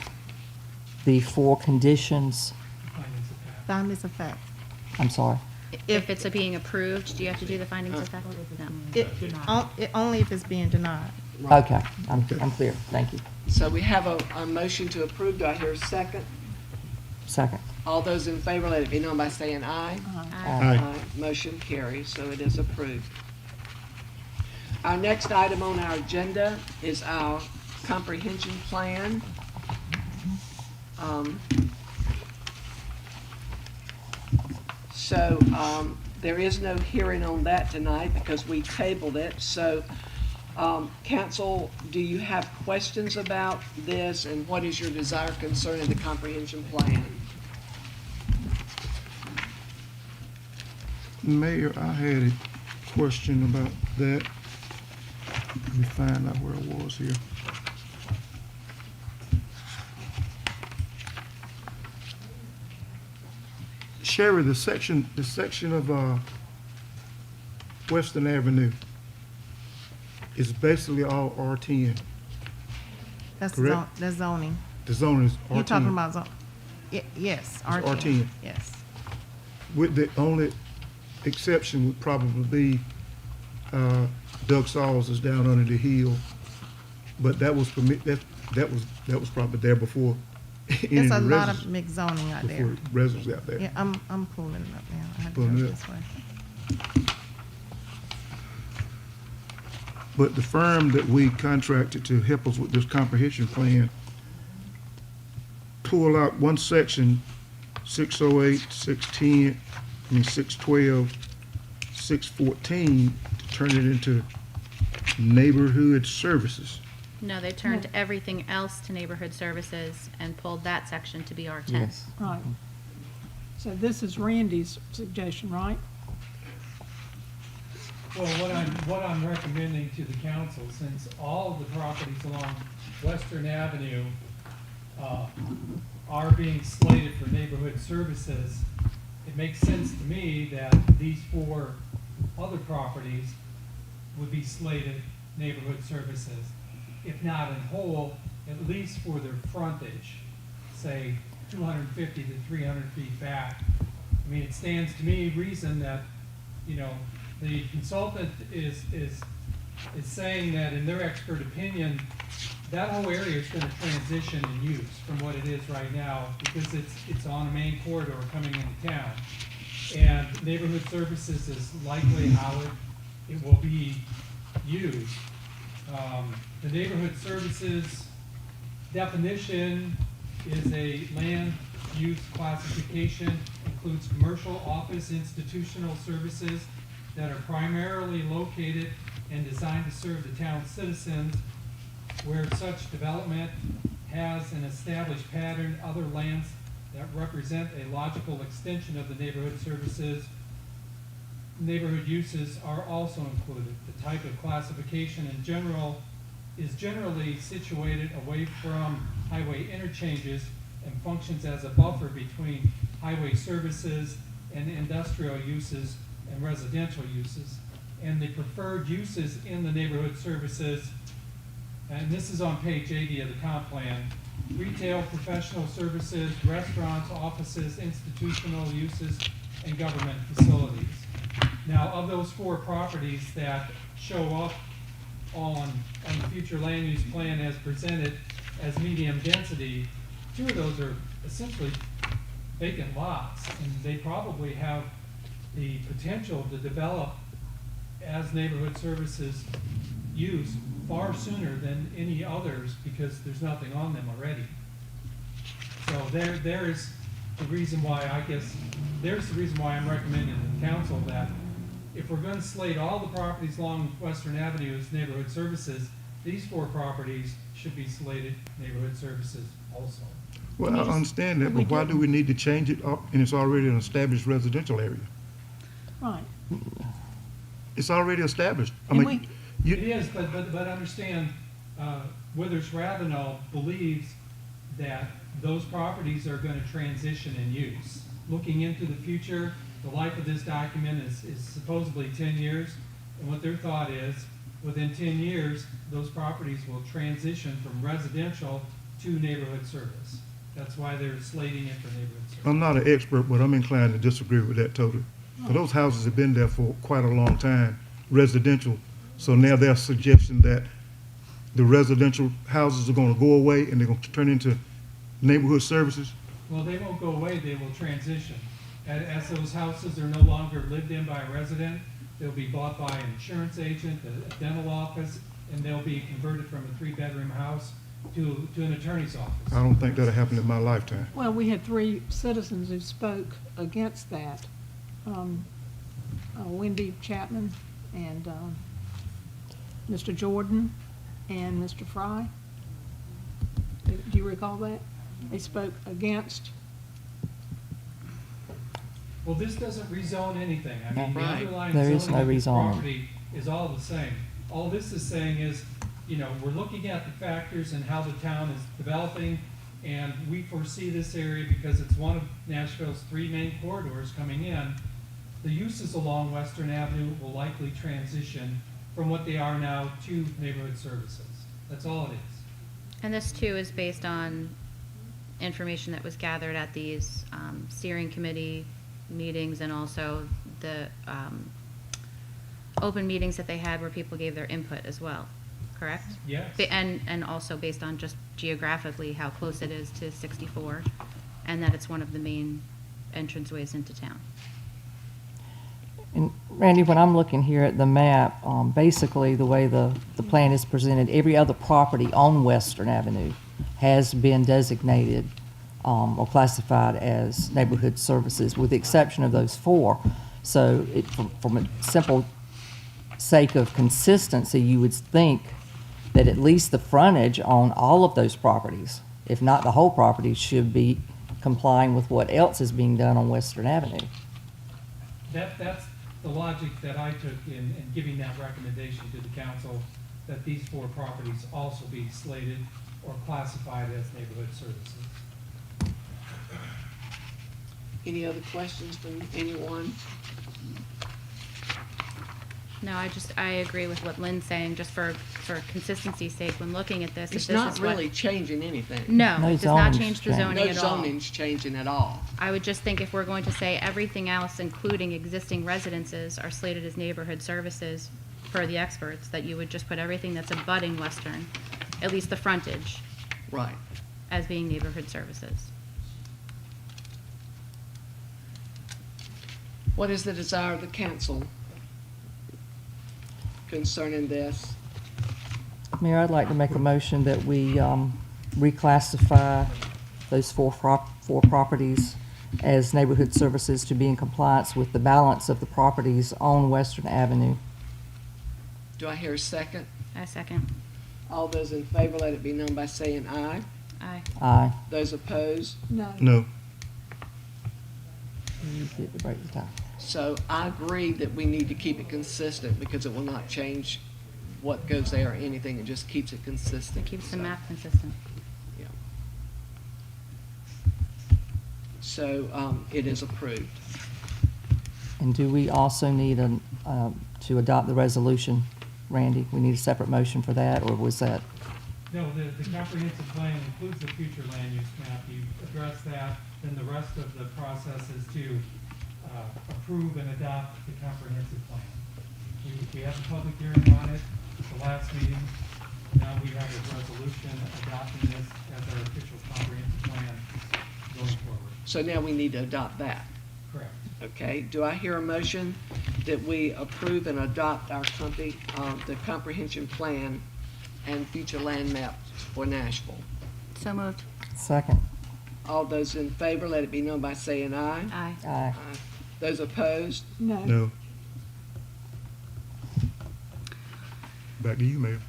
the 4 conditions? Findings of fact. I'm sorry. If it's being approved, do you have to do the findings of fact? No. Only if it's being denied. Right. Okay, I'm clear, thank you. So we have a motion to approve. Do I hear a second? Second. All those in favor, let it be known by saying aye. Aye. Motion carries, so it is approved. Our next item on our agenda is our comprehension plan. There is no hearing on that tonight because we tabled it. So, council, do you have questions about this, and what is your desire concerning the comprehension plan? Mayor, I had a question about that. Let me find out where I was here. Sherry, the section of Western Avenue is basically all R10. That's Correct. that's zoning. The zone is R10. You're talking about zone, yes, R10. R10. Yes. With the only exception would probably be Doug Sauls is down under the hill, but that was that was probably there before. There's a lot of mixed zoning out there. Before residents got there. Yeah, I'm pulling it up now. I have to Pulling go it up. this way. But the firm that we contracted to help us with this comprehension plan pulled out one section, 608, 610, 612, 614, to turn it into neighborhood services. No, they turned everything else to neighborhood services and pulled that section to be R10. Yes. Right. So this is Randy's suggestion, right? Well, what I'm recommending to the council, since all of the properties along Western Avenue are being slated for neighborhood services, it makes sense to me that these 4 other properties would be slated neighborhood services. If not in whole, at least for their frontage, say 250 to 300 feet back. I mean, it stands to me reason that, you know, the consultant is saying that in their expert opinion, that whole area is going to transition in use from what it is right now because it's on a main corridor coming into town. And neighborhood services is likely how it will be used. The neighborhood services definition is a land use classification, includes commercial, office, institutional services that are primarily located and designed to serve the town's citizens, where such development has an established pattern, other lands that represent a logical extension of the neighborhood services. Neighborhood uses are also included. The type of classification in general is generally situated away from highway interchanges and functions as a buffer between highway services and industrial uses and residential uses. And the preferred uses in the neighborhood services, and this is on page 80 of the comp plan, retail, professional services, restaurants, offices, institutional uses, and government facilities. Now, of those 4 properties that show up on the future land use plan as presented as medium density, 2 of those are essentially vacant lots, and they probably have the potential to develop as neighborhood services use far sooner than any others because there's nothing on them already. So there's the reason why I'm recommending to the council that if we're going to slate all the properties along Western Avenue as neighborhood services, these 4 properties should be slated neighborhood services also. Well, I understand that, but why do we need to change it up and it's already an established residential area? Right. It's already established. I And mean, It is, but understand, Withers Ravenel believes that those properties are going to transition in use. Looking into the future, the life of this document is supposedly 10 years, and what their thought is, within 10 years, those properties will transition from residential to neighborhood service. That's why they're slating it for neighborhood service. I'm not an expert, but I'm inclined to disagree with that totally. But those houses have been there for quite a long time, residential. So now their suggestion that the residential houses are gonna go away and they're gonna turn into neighborhood services? Well, they won't go away, they will transition. As those houses are no longer lived in by a resident, they'll be bought by an insurance agent, a dental office, and they'll be converted from a 3-bedroom house to an attorney's office. I don't think that'll happen in my lifetime. Well, we had 3 citizens who spoke against that. Wendy Chapman and Mr. Jordan and Mr. Fry. Do you recall that? They spoke against. Well, this doesn't rezone anything. I mean, the Right. underlying There is zoning no of this rezoning. property is all the same. All this is saying is, you know, we're looking at the factors and how the town is developing, and we foresee this area because it's one of Nashville's 3 main corridors coming in. The uses along Western Avenue will likely transition from what they are now to neighborhood services. That's all it is. And this too is based on information that was gathered at these steering committee meetings and also the open meetings that they had where people gave their input as well, correct? Yes. And also based on just geographically how close it is to 64 and that it's one of the main entranceways into town. And Randy, when I'm looking here at the map, basically the way the plan is presented, every other property on Western Avenue has been designated or classified as neighborhood services, with the exception of those 4. So from a simple sake of consistency, you would think that at least the frontage on all of those properties, if not the whole property, should be complying with what else is being done on Western Avenue. That's the logic that I took in giving that recommendation to the council, that these 4 properties also be slated or classified as neighborhood services. Any other questions from anyone? No, I agree with what Lynn's saying, just for consistency's sake, when looking at this. if It's this not is what- really changing anything. No, No it does not zoning's change the changed. zoning No at all. zoning's changing at all. I would just think if we're going to say everything else, including existing residences, are slated as neighborhood services per the experts, that you would just put everything that's abutting Western, at least the frontage, Right. as being neighborhood services. What is the desire of the council concerning this? Mayor, I'd like to make a motion that we reclassify those four properties as neighborhood services to be in compliance with the balance of the properties on Western Avenue. Do I hear a second? I second. All those in favor, let it be known by saying aye. Aye. Aye. Those opposed? No. No. You get to break the tie. So I agree that we need to keep it consistent because it will not change what goes there or anything. It just keeps it consistent. It keeps the So, map consistent. yeah. So it is approved. And do we also need to adopt the resolution, Randy? We need a separate motion for that, or was that? No, the comprehensive plan includes the future land use map. You address that, then the rest of the process is to approve and adopt the comprehensive plan. We had a public hearing on it at the last meeting. Now we have a resolution adopting this as our official comprehensive plan going forward. So now we need to adopt that. Correct. Okay, do I hear a motion that we approve and adopt our the comprehension plan and future land maps for Nashville? So moved. Second. All those in favor, let it be known by saying aye. Aye. Aye. Those opposed? No. No. Back to you, Mayor.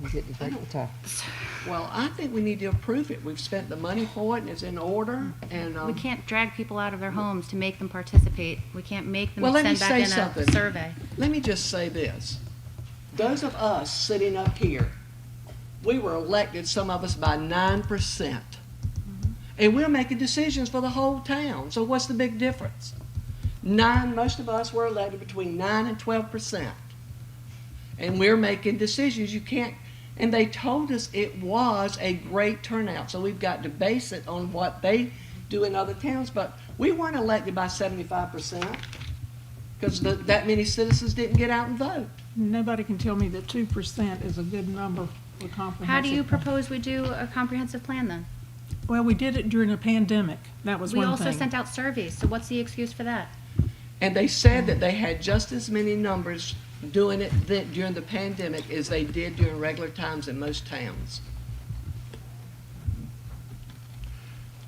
You get to break the tie. Well, I think we need to approve it. We've spent the money for it and it's in order and. We can't drag people out of their homes to make them participate. We can't make them Well, let me send back say in something. a survey. Let me just say this. Those of us sitting up here, we were elected, some of us, by 9%. And we're making decisions for the whole town. So what's the big difference? Most of us were elected between 9 and 12%. And we're making decisions. You can't, and they told us it was a great turnout. So we've got to base it on what they do in other towns. But we weren't elected by 75% because that many citizens didn't get out and vote. Nobody can tell me that 2% is a good number the comprehensive. How do you plan. propose we do a comprehensive plan then? Well, we did it during a pandemic. That was We one also thing. sent out surveys, so what's the excuse for that? And they said that they had just as many numbers doing it during the pandemic as they did during regular times in most towns.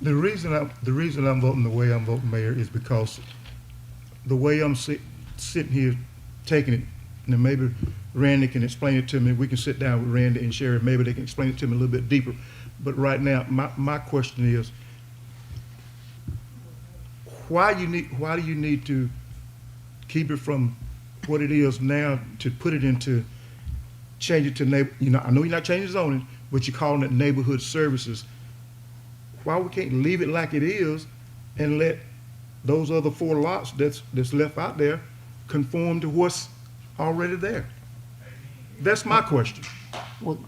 The reason I'm voting the way I'm voting, Mayor, is because the way I'm sitting here taking it, and maybe Randy can explain it to me. We can sit down with Randy and Sherry. Maybe they can explain it to me a little bit deeper. But right now, my question is, why do you need to keep it from what it is now to put it into, change it to I know you're not changing zoning, but you're calling it neighborhood services. Why we can't leave it like it is and let those other 4 lots that's left out there conform to what's already there? That's my question. Well,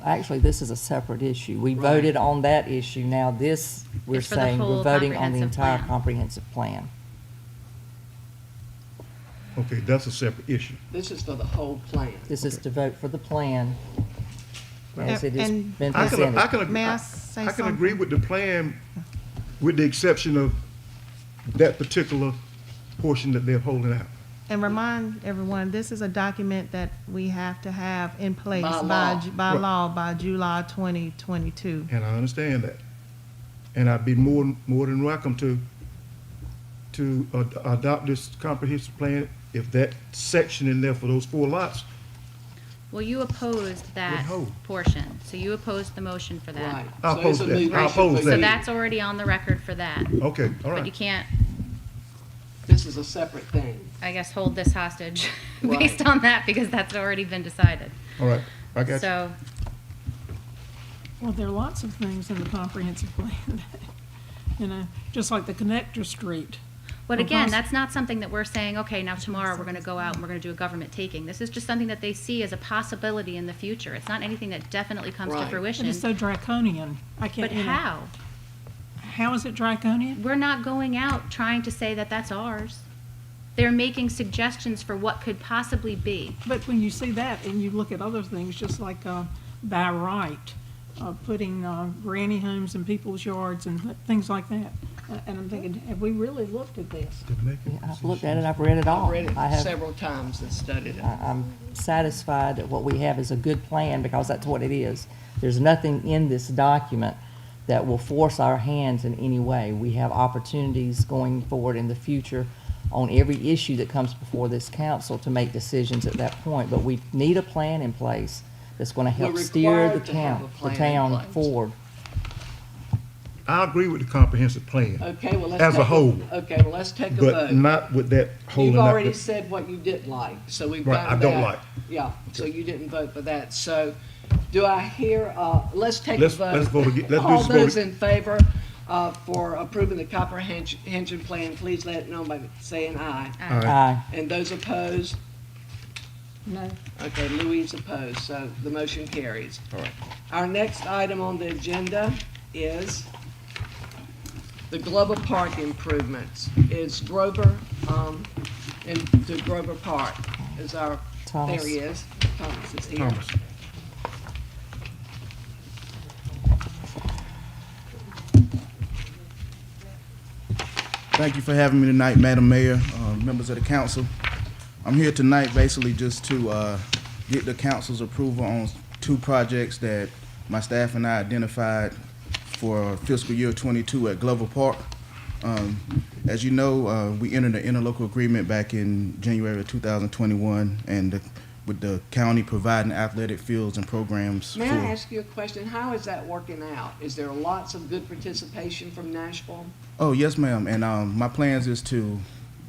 actually, this is a separate issue. We voted on that issue. Now this, we're It's for the saying we're whole voting on the comprehensive entire plan. comprehensive plan. Okay, that's a separate issue. This is for the whole plan. This is to vote for the plan as it has And- been I presented. can May I say I can agree something? with the plan, with the exception of that particular portion that they're holding out. And remind everyone, this is a document that we have to have in place By by, law. by Right. law by July 2022. And I understand that. And I'd be more than welcome to adopt this comprehensive plan if that section in there for those 4 lots. Well, you opposed that hold. portion, so you opposed the motion for that. Right. I'll So it's oppose a that. moot I'll issue oppose for So that. you. that's already on the record for that. Okay, all But you right. can't, This is a separate thing. I guess, hold this hostage Right. based on that because that's already been decided. All right, I got you. So, Well, there are lots of things in the comprehensive plan, just like the connector street. but Well, again, poss- that's not something that we're saying, okay, now tomorrow we're gonna go out and we're gonna do a government taking. This is just something that they see as a possibility in the future. It's not anything that definitely comes to Right. But fruition. it's so draconian. I can't, But how? How is it draconian? We're not going out trying to say that that's ours. They're making suggestions for what could possibly be. But when you see that and you look at other things, just like by right, putting granny homes in people's yards and things like that. And I'm thinking, have we really looked at this? Yeah, I've looked at it, I've read it all. I've read it I have- several times and studied it. I'm satisfied that what we have is a good plan because that's what it is. There's nothing in this document that will force our hands in any way. We have opportunities going forward in the future on every issue that comes before this council to make decisions at that point. But we need a plan in place that's going to help We're steer the required to have town, a the plan in town place. forward. I agree with the comprehensive plan Okay, well, let's as a take whole, Okay, well, let's take a but vote. not with that holding You've out. already the- said what you didn't like, so we've Right, got I don't that. like. Yeah, so you didn't vote for that. So do I hear, let's take a Let's- vote. let's vote again. Let's do All this vote those ag- in favor for approving the comprehension plan, please let it know by saying aye. Aye. And those opposed? No. Okay, Louise opposed, so the motion carries. All right. Our next item on the agenda is the Glover Park improvements. Is Grover, into Grover Park is our, Thomas. there he is. Thomas is here. Thomas. Thank you for having me tonight, Madam Mayor, members of the council. I'm here tonight basically just to get the council's approval on 2 projects that my staff and I identified for fiscal year '22 at Glover Park. As you know, we entered an interlocal agreement back in January of 2021, and with the county providing athletic fields and programs. May I ask you a question? How is that working out? Is there lots of good participation from Nashville? Oh, yes, ma'am. And my plans is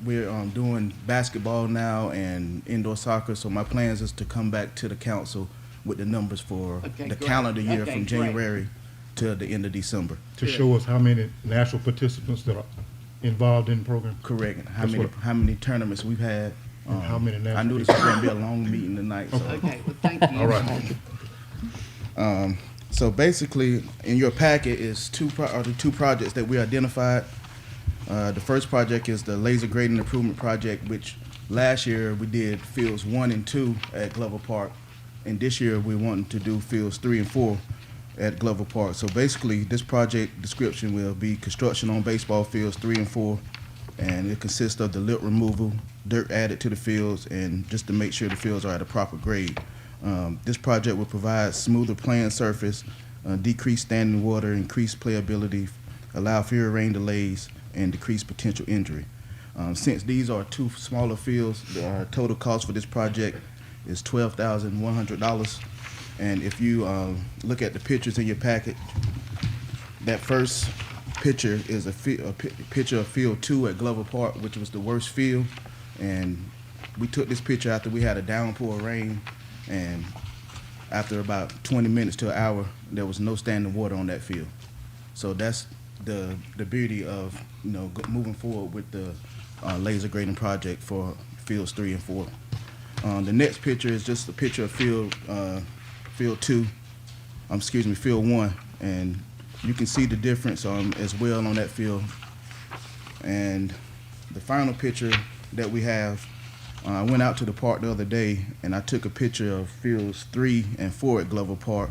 we're doing basketball now and indoor soccer, so my plans is to come back to the council with the numbers for Okay, the great. calendar year Okay, from great. January to the end of December. To show us how many national participants that are involved in the program. Correct. How That's many what- how many tournaments we've had. And how many I national knew this was going to be a long meeting tonight. So. Okay, well, thank you. All right. So basically, in your packet is the 2 projects that we identified. The first project is the laser grading improvement project, which last year we did fields 1 and 2 at Glover Park. and this year we're wanting to do fields 3 and 4 at Glover Park. So basically, this project description will be construction on baseball fields 3 and 4, and it consists of the lip removal, dirt added to the fields, and just to make sure the fields are at a proper grade. This project will provide smoother playing surface, decrease standing water, increase playability, allow fewer rain delays, and decrease potential injury. Since these are 2 smaller fields, the total cost for this project is $12,100. And if you look at the pictures in your packet, that first picture is a picture of field 2 at Glover Park, which was the worst field. And we took this picture after we had a downpour of rain, and after about 20 minutes to an hour, there was no standing water on that field. So that's the beauty of moving forward with the laser grading project for fields 3 and 4. The next picture is just a picture of field 1, and you can see the difference as well on that field. And the final picture that we have, I went out to the park the other day and I took a picture of fields 3 and 4 at Glover Park,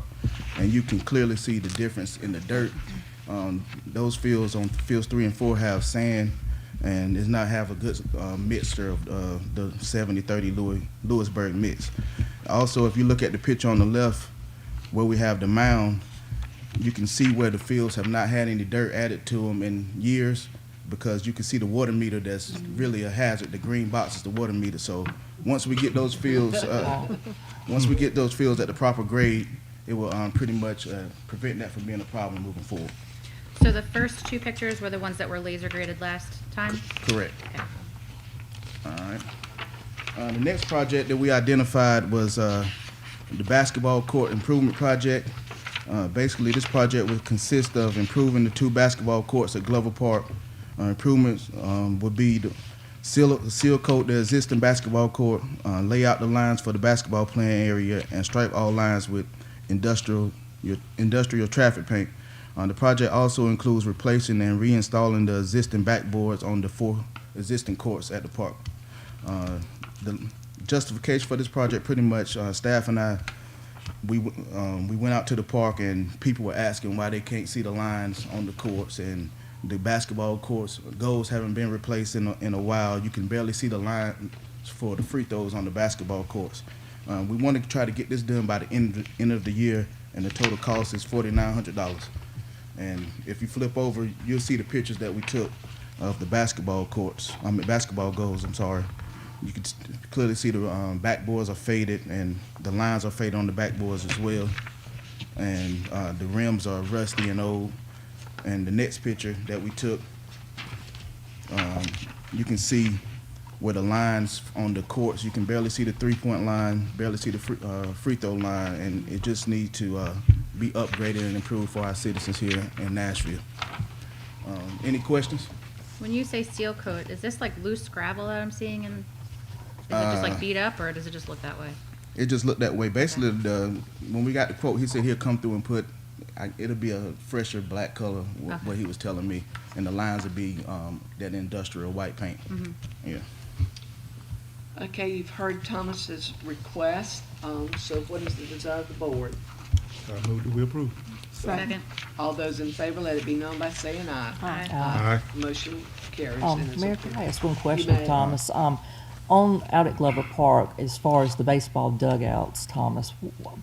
and you can clearly see the difference in the dirt. Those fields on fields 3 and 4 have sand and does not have a good mixture of the 70-30 Lewisburg mix. Also, if you look at the picture on the left where we have the mound, you can see where the fields have not had any dirt added to them in years, because you can see the water meter that's really a hazard. The green box is the water meter. So once we get those fields, at the proper grade, it will pretty much prevent that from being a problem moving forward. So the first 2 pictures were the ones that were laser graded last time? Correct. Okay. All right. The next project that we identified was the basketball court improvement project. Basically, this project would consist of improving the 2 basketball courts at Glover Park. Improvements would be to seal coat the existing basketball court, lay out the lines for the basketball playing area, and stripe all lines with industrial traffic paint. The project also includes replacing and reinstalling the existing backboards on the 4 existing courts at the park. The justification for this project, pretty much, staff and I, we went out to the park and people were asking why they can't see the lines on the courts, and the basketball courts goals haven't been replaced in a while. You can barely see the line for the free throws on the basketball courts. We want to try to get this done by the end of the year, and the total cost is $4,900. And if you flip over, you'll see the pictures that we took of the basketball courts. Basketball goals. I'm sorry. You can clearly see the backboards are faded, and the lines are faded on the backboards as well. And the rims are rusty and old. And the next picture that we took, you can see where the lines on the courts, you can barely see the 3-point line, barely see the free throw line, and it just needs to be upgraded and improved for our citizens here in Nashville. Any questions? When you say seal coat, is this like loose gravel that I'm seeing, and is it just like beat up, or does it just look that way? It just looked that way. Basically, when we got the quote, he said he'll come through and put, it'll be a fresher black color, what he was telling me, and the lines will be that industrial white paint. Mm-hmm. Yeah. Okay, you've heard Thomas's request, so what is the desire of the board? I move that we approve. Second. All those in favor, let it be known by saying aye. Aye. Aye. Motion carries. and it's Mayor, approved. can I ask one You question, may. Thomas? Out at Glover Park, as far as the baseball dugouts, Thomas,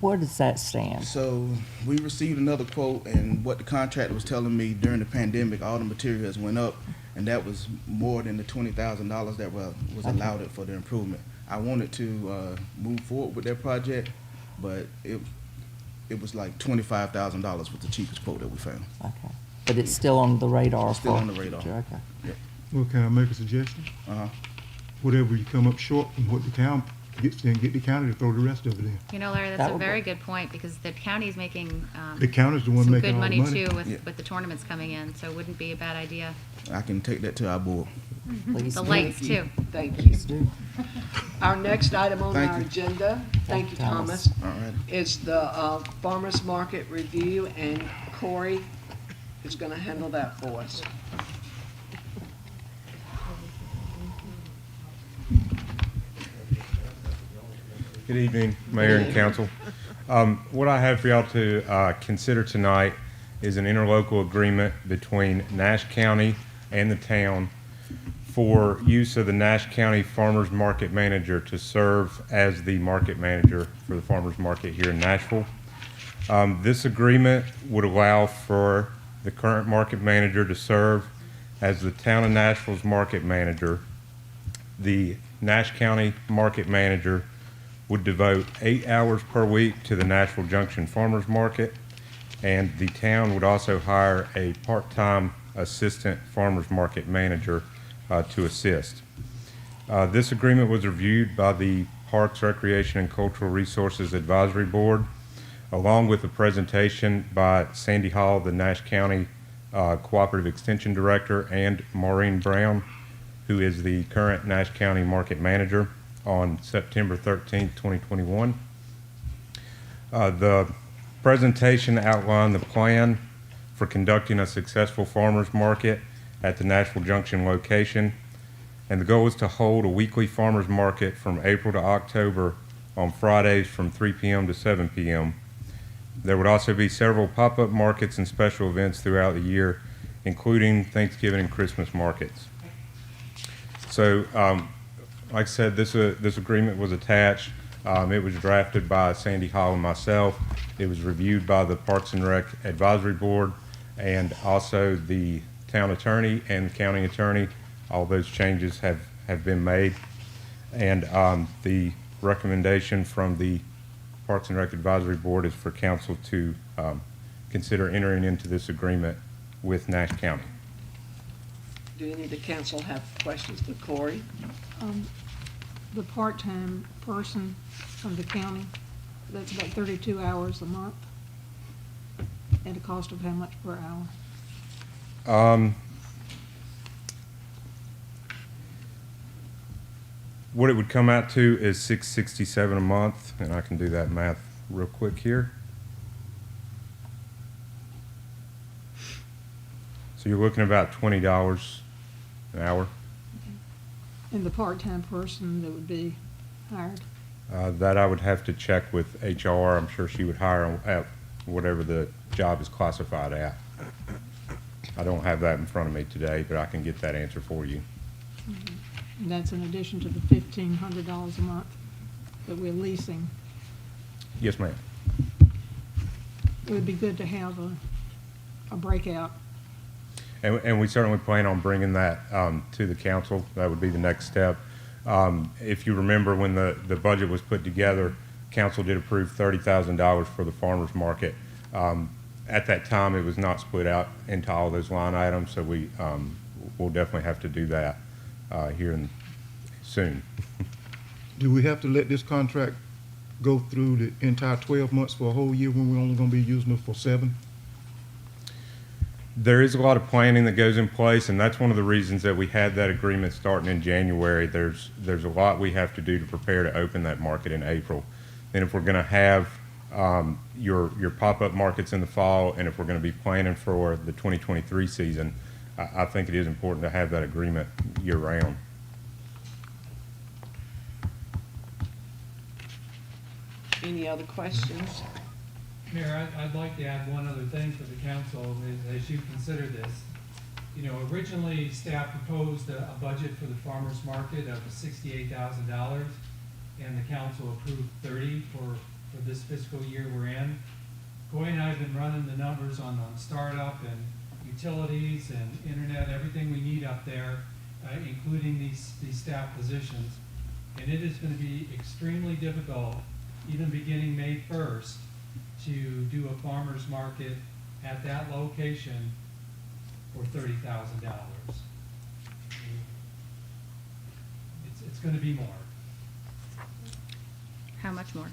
where does that stand? So we received another quote, and what the contractor was telling me, during the pandemic, all the materials went up, and that was more than the $20,000 that was allowed for the improvement. I wanted to move forward with that project, but it was like $25,000 was the cheapest quote that we found. Okay, but it's still on the radar. It's still on the radar. Okay. Yep. Well, can I make a suggestion? Whatever you come up short and what the town gets, then get the county to throw the rest of it in. You know, Larry, that's a very good point, because the county's making The county's the one some making good all the money money. too Yeah. with the tournaments coming in, so it wouldn't be a bad idea. I can take that to our board. Please The do. lights too. Thank you. Please do. Our next item on Thank our you. agenda, thank you, Thomas. Thomas, All right. is the farmer's market review, and Corey is gonna handle that for us. Good evening, Mayor and Council. What I have for y'all to consider tonight is an interlocal agreement between Nash County and the town for use of the Nash County Farmers Market Manager to serve as the market manager for the farmers market here in Nashville. This agreement would allow for the current market manager to serve as the town of Nashville's market manager. The Nash County market manager would devote 8 hours per week to the Nashville Junction Farmers Market, and the town would also hire a part-time assistant farmers market manager to assist. This agreement was reviewed by the Parks, Recreation, and Cultural Resources Advisory Board, along with a presentation by Sandy Hall, the Nash County Cooperative Extension Director, and Maureen Brown, who is the current Nash County Market Manager, on September 13th, 2021. The presentation outlined the plan for conducting a successful farmers market at the Nashville Junction location, and the goal is to hold a weekly farmers market from April to October on Fridays from 3 p.m. to 7 p.m. There would also be several pop-up markets and special events throughout the year, including Thanksgiving and Christmas markets. So, like I said, this agreement was attached. It was drafted by Sandy Hall and myself. It was reviewed by the Parks and Rec Advisory Board and also the town attorney and the county attorney. All those changes have been made. And the recommendation from the Parks and Rec Advisory Board is for council to consider entering into this agreement with Nash County. Do any of the council have questions for Corey? The part-time person from the county, that's about 32 hours a month, at a cost of how much per hour? What it would come out to is $667 a month, and I can do that math real quick here. So you're looking at about $20 an hour. And the part-time person that would be hired? That I would have to check with HR. I'm sure she would hire at whatever the job is classified at. I don't have that in front of me today, but I can get that answer for you. Mm-hmm. And that's in addition to the $1,500 a month that we're leasing. Yes, ma'am. It would be good to have a breakout. And we certainly plan on bringing that to the council. That would be the next step. If you remember, when the budget was put together, council did approve $30,000 for the farmers market. At that time, it was not split out into all those line items, so we'll definitely have to do that here soon. Do we have to let this contract go through the entire 12 months for a whole year when we're only going to be using it for 7? There is a lot of planning that goes in place, and that's one of the reasons that we had that agreement starting in January. There's a lot we have to do to prepare to open that market in April. And if we're going to have your pop-up markets in the fall, and if we're going to be planning for the 2023 season, I think it is important to have that agreement year-round. Any other questions? Mayor, I'd like to add one other thing for the council as you consider this. You know, originally staff proposed a budget for the farmer's market of $68,000, and the council approved 30 for this fiscal year we're in. Corey and I have been running the numbers on startup and utilities and internet, everything we need up there, including these staff positions. And it is going to be extremely difficult, even beginning May 1st, to do a farmer's market at that location for $30,000. It's going to be more. How much more?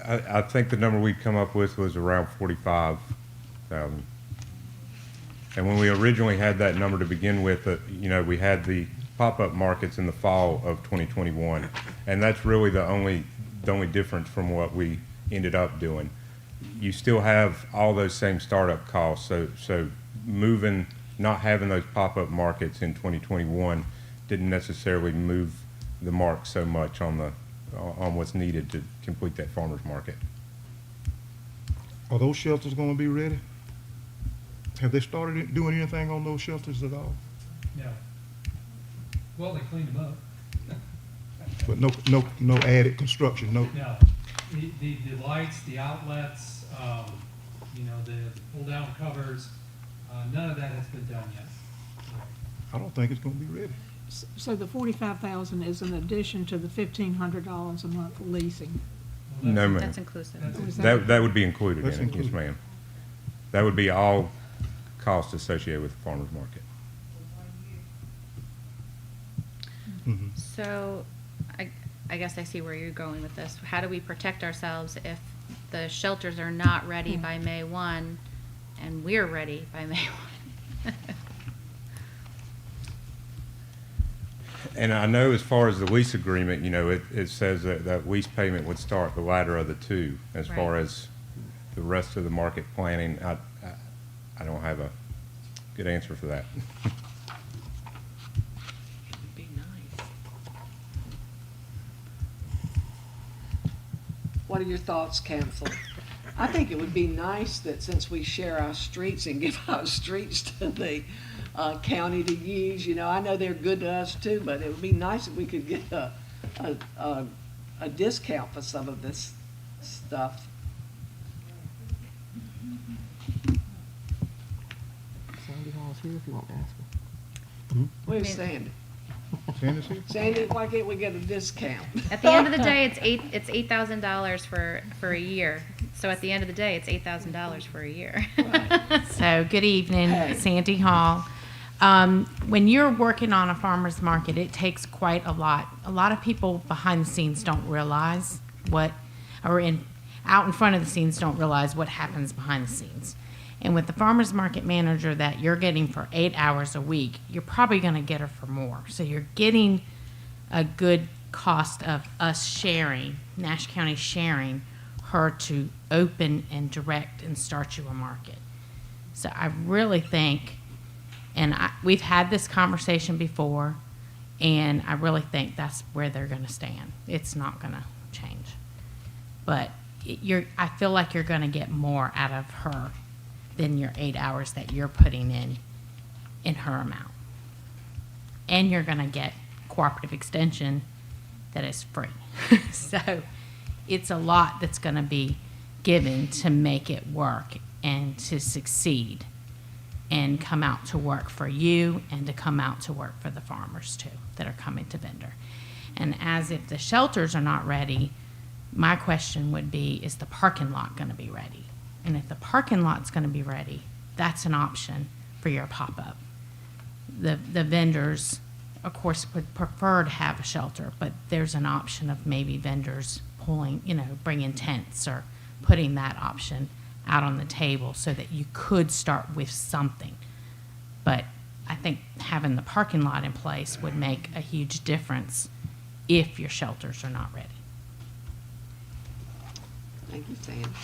I think the number we'd come up with was around 45,000. And when we originally had that number to begin with, you know, we had the pop-up markets in the fall of 2021, and that's really the only difference from what we ended up doing. You still have all those same startup costs, so not having those pop-up markets in 2021 didn't necessarily move the mark so much on what's needed to complete that farmer's market. Are those shelters gonna be ready? Have they started doing anything on those shelters at all? No. Well, they cleaned them up. But no added construction, no? No. The lights, the outlets, the pull-down covers, none of that has been done yet. I don't think it's gonna be ready. So the 45,000 is in addition to the $1,500 a month leasing? No, ma'am. That's inclusive. That would be included That's in it, yes, included. ma'am. That would be all costs associated with the farmer's market. Mhm. So, I guess I see where you're going with this. How do we protect ourselves if the shelters are not ready by May 1 and we're ready by May 1? And I know as far as the lease agreement, it says that lease payment would start the latter of the two. As far Right. as the rest of the market planning, I don't have a good answer for that. It'd be nice. What are your thoughts, council? I think it would be nice that since we share our streets and give our streets to the county to use, I know they're good to us too, but it would be nice if we could get a discount for some of this stuff. Sandy Hall's here if you want to ask her. Where's Sandy? Sandy's here? Sandy, why can't we get a discount? At the end of the day, it's $8,000 for a year. So at the end of the day, it's $8,000 for a year. So, good evening, Hey. Sandy Hall. When you're working on a farmer's market, it takes quite a lot. A lot of people behind the scenes don't realize out in front of the scenes don't realize what happens behind the scenes. And with the farmer's market manager that you're getting for 8 hours a week, you're probably going to get her for more. So you're getting a good cost of us sharing, Nash County sharing her to open and direct and start you a market. So I really think, and we've had this conversation before, and I really think that's where they're going to stand. It's not going to change. But I feel like you're going to get more out of her than your 8 hours that you're putting in her amount. And you're going to get cooperative extension that is free. So it's a lot that's going to be given to make it work and to succeed and come out to work for you and to come out to work for the farmers too that are coming to vendor. And as if the shelters are not ready, my question would be, is the parking lot going to be ready? And if the parking lot's going to be ready, that's an option for your pop-up. The vendors, of course, would prefer to have a shelter, but there's an option of maybe vendors bringing tents or putting that option out on the table so that you could start with something. But I think having the parking lot in place would make a huge difference if your shelters are not ready. Thank you, Sam.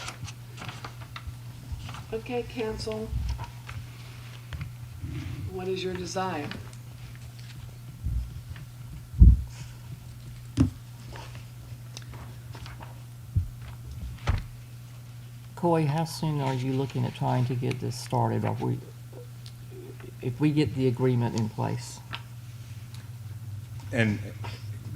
Okay, council. What is your desire? Coy, how soon are you looking at trying to get this started? If we get the agreement in place? And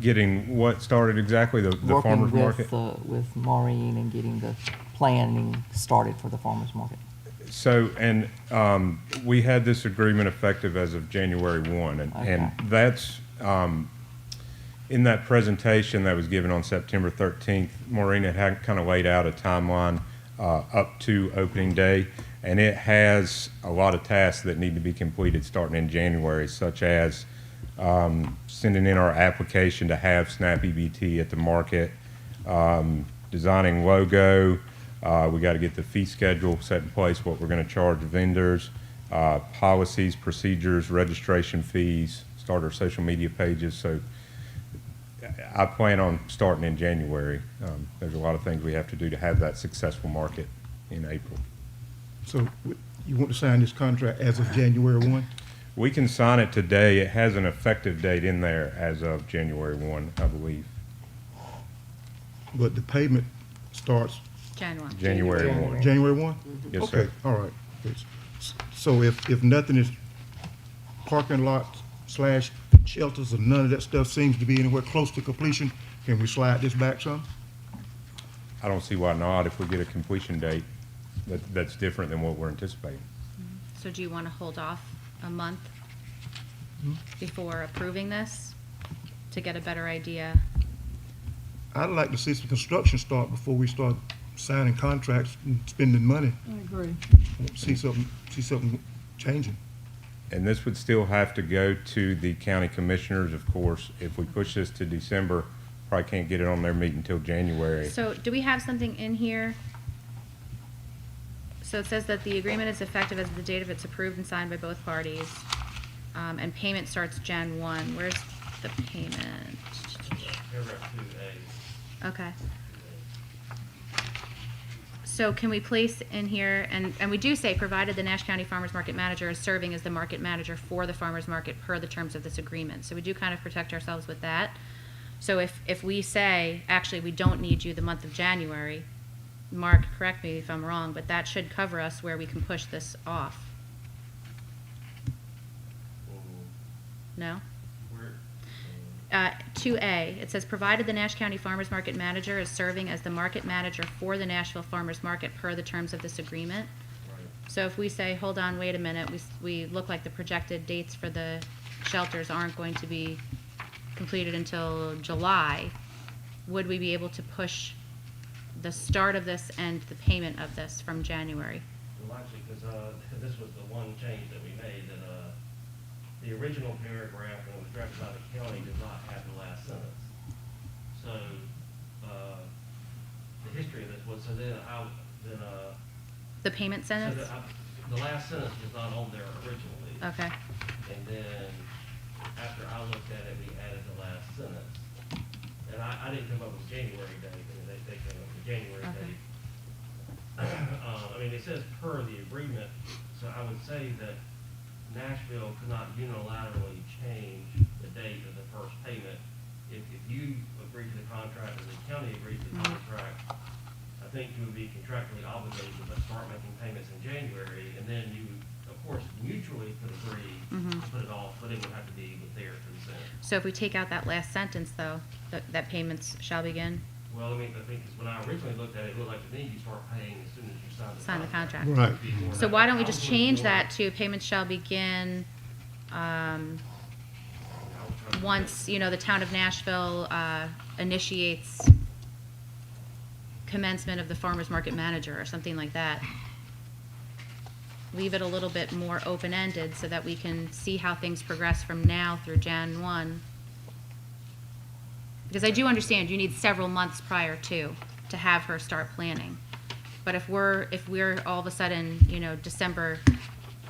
getting what started exactly, the farmer's market? Working with Maureen and getting the planning started for the farmer's market. So, and we had this agreement effective as of January 1, and that's, in that presentation that was given on September 13th, Maureen had kind of laid out a timeline up to opening day, and it has a lot of tasks that need to be completed starting in January, such as sending in our application to have SNAP EBT at the market, designing logo. We got to get the fee schedule set in place, what we're going to charge vendors, policies, procedures, registration fees, start our social media pages. So I plan on starting in January. There's a lot of things we have to do to have that successful market in April. So you want to sign this contract as of January 1? We can sign it today. It has an effective date in there as of January 1, I believe. But the payment starts Jan 1. January 1. January 1? Yes, Okay, sir. all right. So if nothing is parking lots / shelters and none of that stuff seems to be anywhere close to completion, can we slide this back some? I don't see why not if we get a completion date that's different than what we're anticipating. So do you want to hold off a month before approving this to get a better idea? I'd like to see some construction start before we start signing contracts and spending money. I agree. See something changing. And this would still have to go to the county commissioners, of course. If we push this to December, probably can't get it on their meeting until January. So do we have something in here? So it says that the agreement is effective as of the date of it's approved and signed by both parties. And payment starts Jan 1. Where's the payment? Paragraph 2A. Okay. So can we place in here, and we do say, provided the Nash County Farmers Market Manager is serving as the market manager for the farmers market per the terms of this agreement. So we do kind of protect ourselves with that. So if we say, actually, we don't need you the month of January, Mark, correct me if I'm wrong, but that should cover us where we can push this off. No? 2A, it says, provided the Nash County Farmers Market Manager is serving as the market manager for the Nashville Farmers Market per the terms of this agreement. So if we say, hold on, wait a minute, we look like the projected dates for the shelters aren't going to be completed until July, would we be able to push the start of this and the payment of this from January? Well, actually, because this was the one change that we made, that the original paragraph that was drafted by the county did not have the last sentence. So the history of this was, The payment sentence? The last sentence was not on there originally. Okay. And then after I looked at it, we added the last sentence. And I didn't come up with January date, and they came up with January Okay. date. I mean, it says per the agreement, so I would say that Nashville could not unilaterally change the date of the first payment. If you agree to the contract and the county agrees to the contract, I think you would be contractually obligated to start making payments in January, and then you, of course, mutually could agree to put it off, but it would have to be with their consent. So if we take out that last sentence, though, that payments shall begin? Well, I mean, I think when I originally looked at it, it looked like to me you start paying as soon as you sign the contract. Right. So why don't we just change that to payments shall begin, once, the town of Nashville, initiates commencement of the farmer's market manager or something like that. Leave it a little bit more open-ended so that we can see how things progress from now through Jan 1. Because I do understand you need several months prior to have her start planning. But if we're all of a sudden, December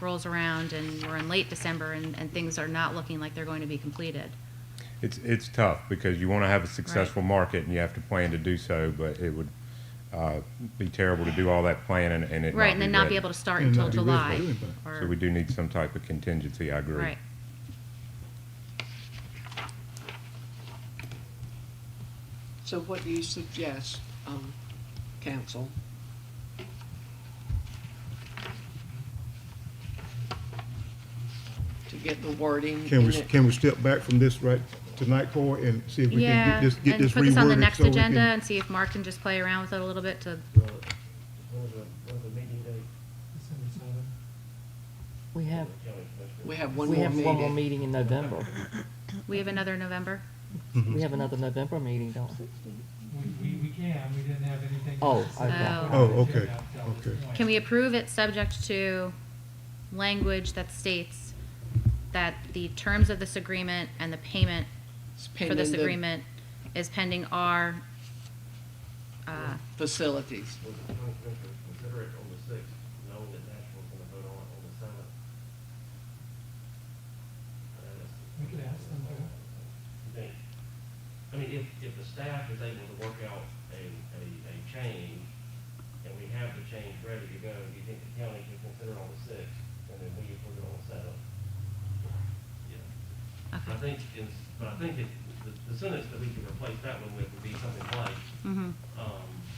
rolls around and we're in late December and things are not looking like they're going to be completed. It's tough because you want to have a successful market and you have to plan to do so, but it would be terrible to do all that planning and it Right, and then not be ready. able to start until July. So we do need some type of contingency, I agree. Right. So what do you suggest, council? To get the wording? Can we step back from this right tonight, Corey, and see if we can get this and reworded? put this on the next so we agenda can- and see if Mark can just play around with it a little bit to, What was the meeting date? December 7th. We have, We have one we more have one more meeting. meeting in November. we have another November? We have another November meeting, don't we? We can, we didn't have anything. Oh, else. okay. Oh, okay, okay. Can we approve it subject to language that states that the terms of this agreement and the payment for this pending the- agreement is pending our, Facilities. Was the county commissioners consider it on the 6th, knowing that Nashville's going to vote on it on the 7th? We could ask them to. I mean, if the staff is able to work out a change, and we have the change ready to go, do you think the county can consider it on the 6th, and then we approve it on the 7th? I think, but I think the sentence that we could replace that one with would be something like,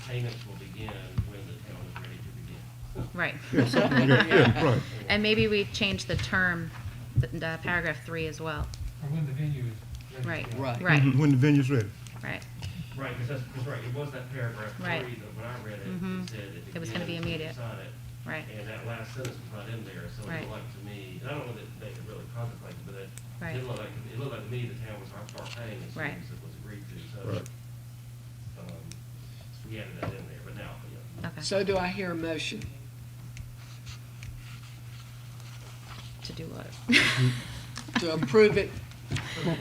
payments will begin when the town is ready to begin. Right. Yeah, something like that. Yeah, right. And maybe we change the term, the paragraph 3 as well. Or when the venue is ready. Right, to go. right, Mhm, when the venue's ready. right. Right, because it was that paragraph Right. 3 that when I read it, Mhm. it said It was gonna be begins when you immediate. sign it. Right. And that last sentence was not in there, so it Right. looked like to me, and I don't know that they could really contemplate it, but it Right. did look like, it looked like to me the town was going to start paying as soon Right. as it was agreed to, so. Right. We added that in there, but now, yeah. Okay. So do I hear a motion? To do what? To approve it, No.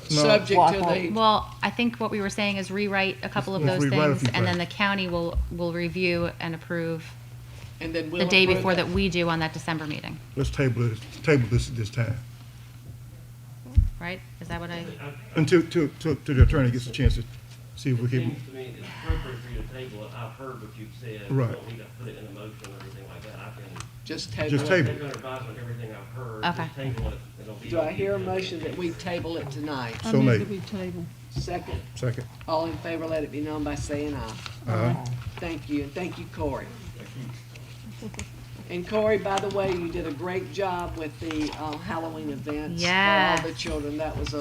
subject to the, Well, I think what we were saying is rewrite a couple of Let's those rewrite a things, few and then things. the county will review and approve and then we'll the day approve before it. that we do on that December meeting, Let's table this time, right? Is that what I, until, to the attorney gets a chance to see if we It can, seems to me it's appropriate for you to table it. I've heard what you've said. Right. You don't need to put it in a motion or anything like that. I can Just table Just it. table. take under advisement everything I've heard. Okay. Just table it. It'll be Do I on the hear a agenda. motion that we table it tonight? I So move made. that we table. Second, second. all in favor, let it be known by saying aye. Aye. Thank you, and thank you, Corey. And Corey, by the way, you did a great job with the Halloween events for Yes. all the children. That was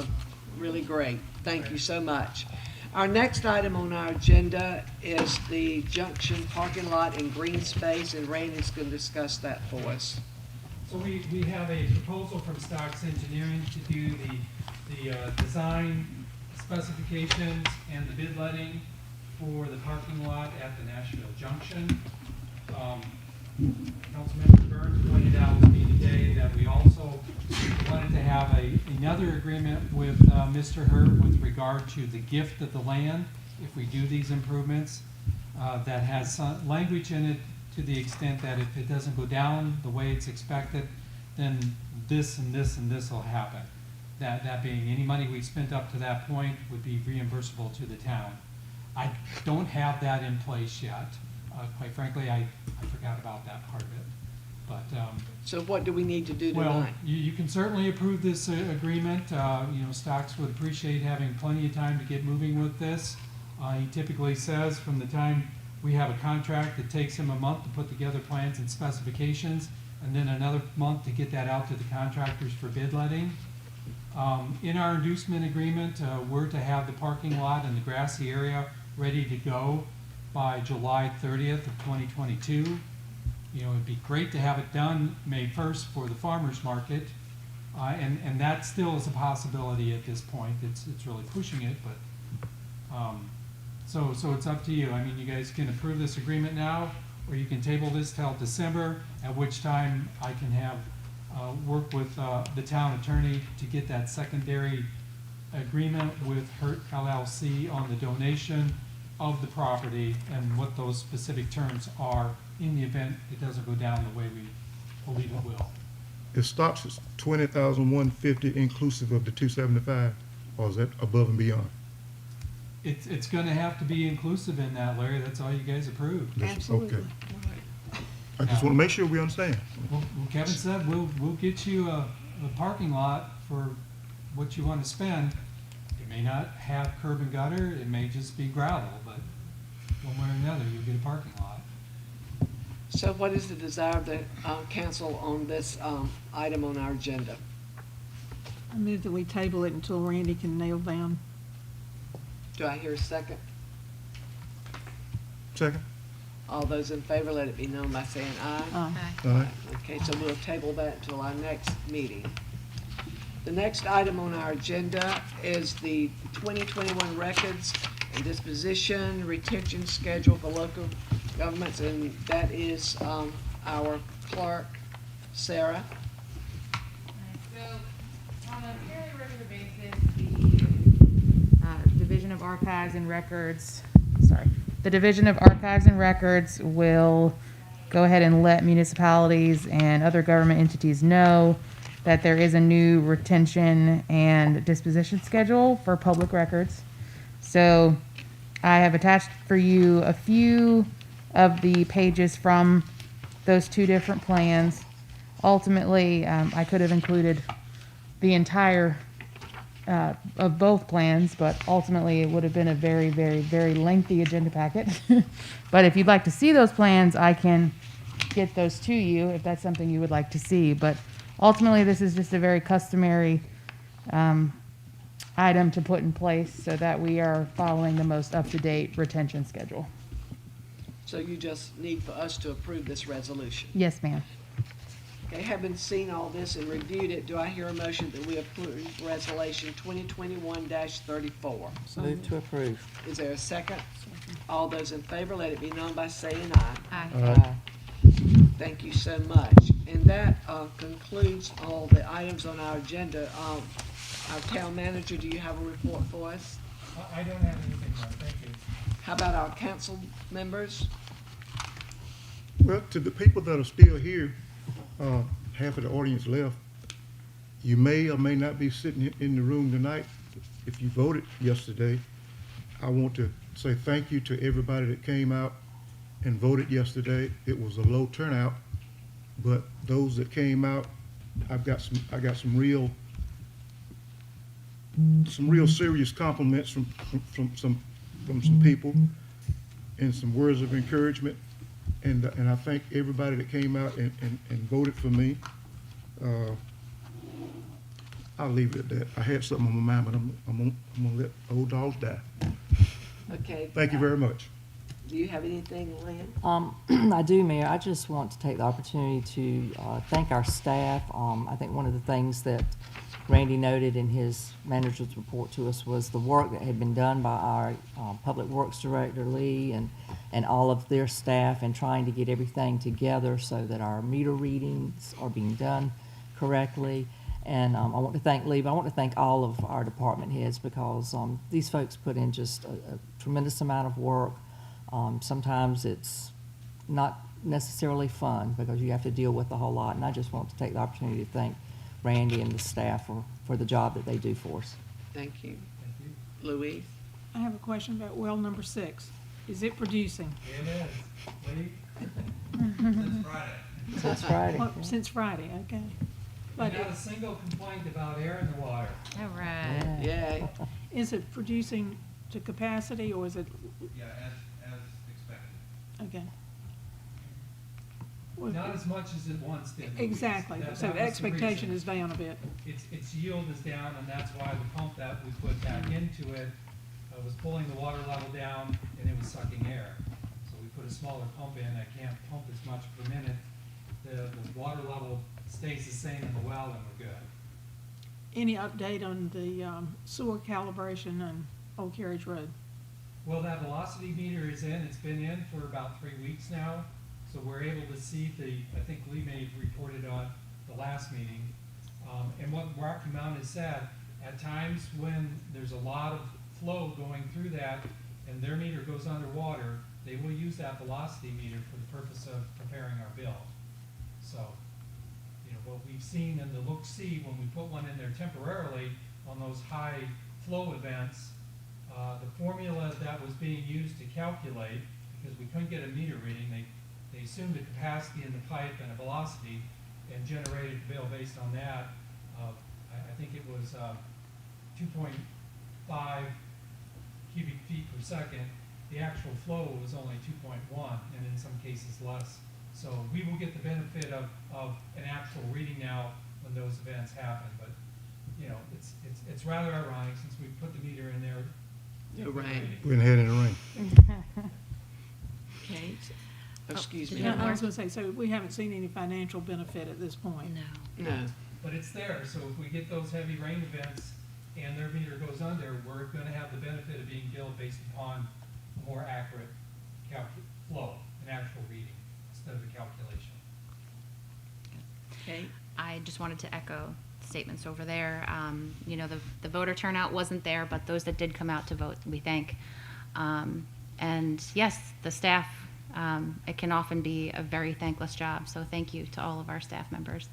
really great. Thank you so much. Our next item on our agenda is the Junction parking lot and green space, and Randy's going to discuss that for us. So we have a proposal from Stocks Engineering to do the design specifications and the bid letting for the parking lot at the Nashville Junction. Councilmember Burns pointed out to me today that we also wanted to have another agreement with Mr. Hurt with regard to the gift of the land, if we do these improvements, that has some language in it to the extent that if it doesn't go down the way it's expected, then this and this and this will happen. That being, any money we spent up to that point would be reimbursable to the town. I don't have that in place yet. Quite frankly, I forgot about that part of it. But, So what do we need to do well, tonight? you can certainly approve this agreement. Stocks would appreciate having plenty of time to get moving with this. He typically says from the time we have a contract, it takes him a month to put together plans and specifications, and then another month to get that out to the contractors for bid letting. In our inducement agreement, we're to have the parking lot and the grassy area ready to go by July 30th of 2022. It'd be great to have it done May 1st for the farmer's market, and that still is a possibility at this point. It's really pushing it, but, so it's up to you. I mean, you guys can approve this agreement now, or you can table this till December, at which time I can have, work with, the town attorney to get that secondary agreement with Hurt LLC on the donation of the property and what those specific terms are in the event it doesn't go down the way we believe it will. It stops at 20,150 inclusive of the 275, or is that above and beyond? It's gonna have to be inclusive in that, Larry. That's all you guys approved. Okay. I just want to make sure we understand. Well, Kevin said, we'll get you a parking lot for what you want to spend. It may not have curb and gutter, it may just be gravel, but one way or another, you'll get a parking lot. So what is the desire of the council on this item on our agenda? I move that we table it until Randy can nail down. Do I hear a second? Second? All those in favor, let it be known by saying aye. Aye. Aye. Okay, so we'll table that until our next meeting. The next item on our agenda is the 2021 records and disposition retention schedule for local governments, and that is our clerk, Sarah. So, on a fairly regular basis, the Division of Archives and Records, the Division of Archives and Records will go ahead and let municipalities and other government entities know that there is a new retention and disposition schedule for public records. So I have attached for you a few of the pages from those two different plans. Ultimately, I could have included the entire of both plans, but ultimately it would have been a very, very, very lengthy agenda packet. But if you'd like to see those plans, I can get those to you if that's something you would like to see. But ultimately, this is just a very customary item to put in place so that we are following the most up-to-date retention schedule. So you just need for us to approve this resolution. Yes, ma'am. Okay, having seen all this and reviewed it, do I hear a motion that we approve resolution 2021-34? Move to approve. Is there a second? All those in favor, let it be known by saying aye. Aye. Thank you so much. And that concludes all the items on our agenda. Our town manager, do you have a report for us? I don't have anything, no, thank you. How about our council members? Well, to the people that are still here, half of the audience left, you may or may not be sitting in the room tonight. If you voted yesterday, I want to say thank you to everybody that came out and voted yesterday. It was a low turnout, but those that came out, I got some real serious compliments from some people and some words of encouragement. And I thank everybody that came out and voted for me. I'll leave it at that. I had something on my mind, but I'm gonna let old dogs die. Okay. Thank you very much. Do you have anything, Lynn? I do, Mayor. I just want to take the opportunity to thank our staff. I think one of the things that Randy noted in his manager's report to us was the work that had been done by our Public Works Director, Lee, and all of their staff in trying to get everything together so that our meter readings are being done correctly. And I want to thank Lee, but I want to thank all of our department heads because these folks put in just a tremendous amount of work. Sometimes it's not necessarily fun because you have to deal with a whole lot. And I just want to take the opportunity to thank Randy and the staff for the job that they do for us. Thank you. Louise? I have a question about well number 6. Is it producing? It is. Lee? Since Friday. Since Friday. Well, since Friday, okay. But Not a single complaint about air in the water. All right. Yay. is it producing to capacity or is it, Yeah, as expected. okay. Well, Not as much as it once did. Louise. Exactly. That So was the expectation reason. is down a bit. Its yield is down, and that's why the pump that we put back into it was pulling the water level down, and it was sucking air. So we put a smaller pump in that can't pump as much per minute. The water level stays the same in the well, and we're good. Any update on the sewer calibration on Old Carriage Road? Well, that velocity meter is in. It's been in for about 3 weeks now. So we're able to see I think Lee may have reported on the last meeting. And what Rocky Mountain has said, at times when there's a lot of flow going through that and their meter goes underwater, they will use that velocity meter for the purpose of preparing our bill. So, you know, what we've seen in the look-see when we put one in there temporarily on those high flow events, the formula that was being used to calculate, because we couldn't get a meter reading, they assumed a capacity in the pipe and a velocity and generated the bill based on that. I think it was 2.5 cubic feet per second. The actual flow was only 2.1 and in some cases less. So we will get the benefit of an actual reading now when those events happen. But, you know, it's rather ironic since we put the meter in there. No rain. We're in head in the rain. Kate? Excuse me. No, I was gonna say, so we haven't seen any financial benefit at this point? No. But it's there, so if we get those heavy rain events and their meter goes under, we're gonna have the benefit of being billed based upon a more accurate flow, an actual reading, instead of a calculation. Kate? I just wanted to echo statements over there. You know, the voter turnout wasn't there, but those that did come out to vote, we thank. And yes, the staff, it can often be a very thankless job. So thank you to all of our staff members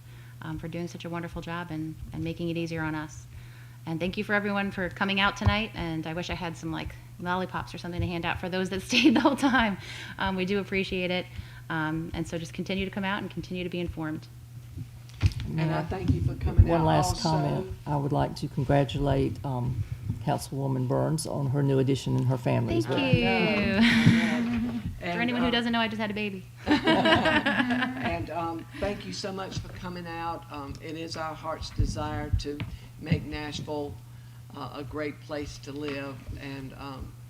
for doing such a wonderful job and making it easier on us. And thank you for everyone for coming out tonight. And I wish I had some like lollipops or something to hand out for those that stayed the whole time. We do appreciate it. And so just continue to come out and continue to be informed. And I thank you for coming out One last also. comment. I would like to congratulate Councilwoman Burns on her new addition and her family as Thank well. you. For And, anyone who doesn't know, I just had a baby. And thank you so much for coming out. It is our heart's desire to make Nashville a great place to live and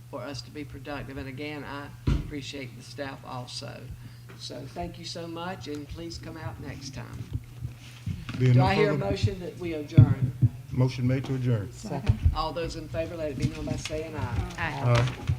for us to be productive. And again, I appreciate the staff also. So thank you so much, and please come out next time. Being Do no I hear a further- motion that we adjourn? Motion made to adjourn. All those in favor, let it be known by saying aye. Aye. Aye.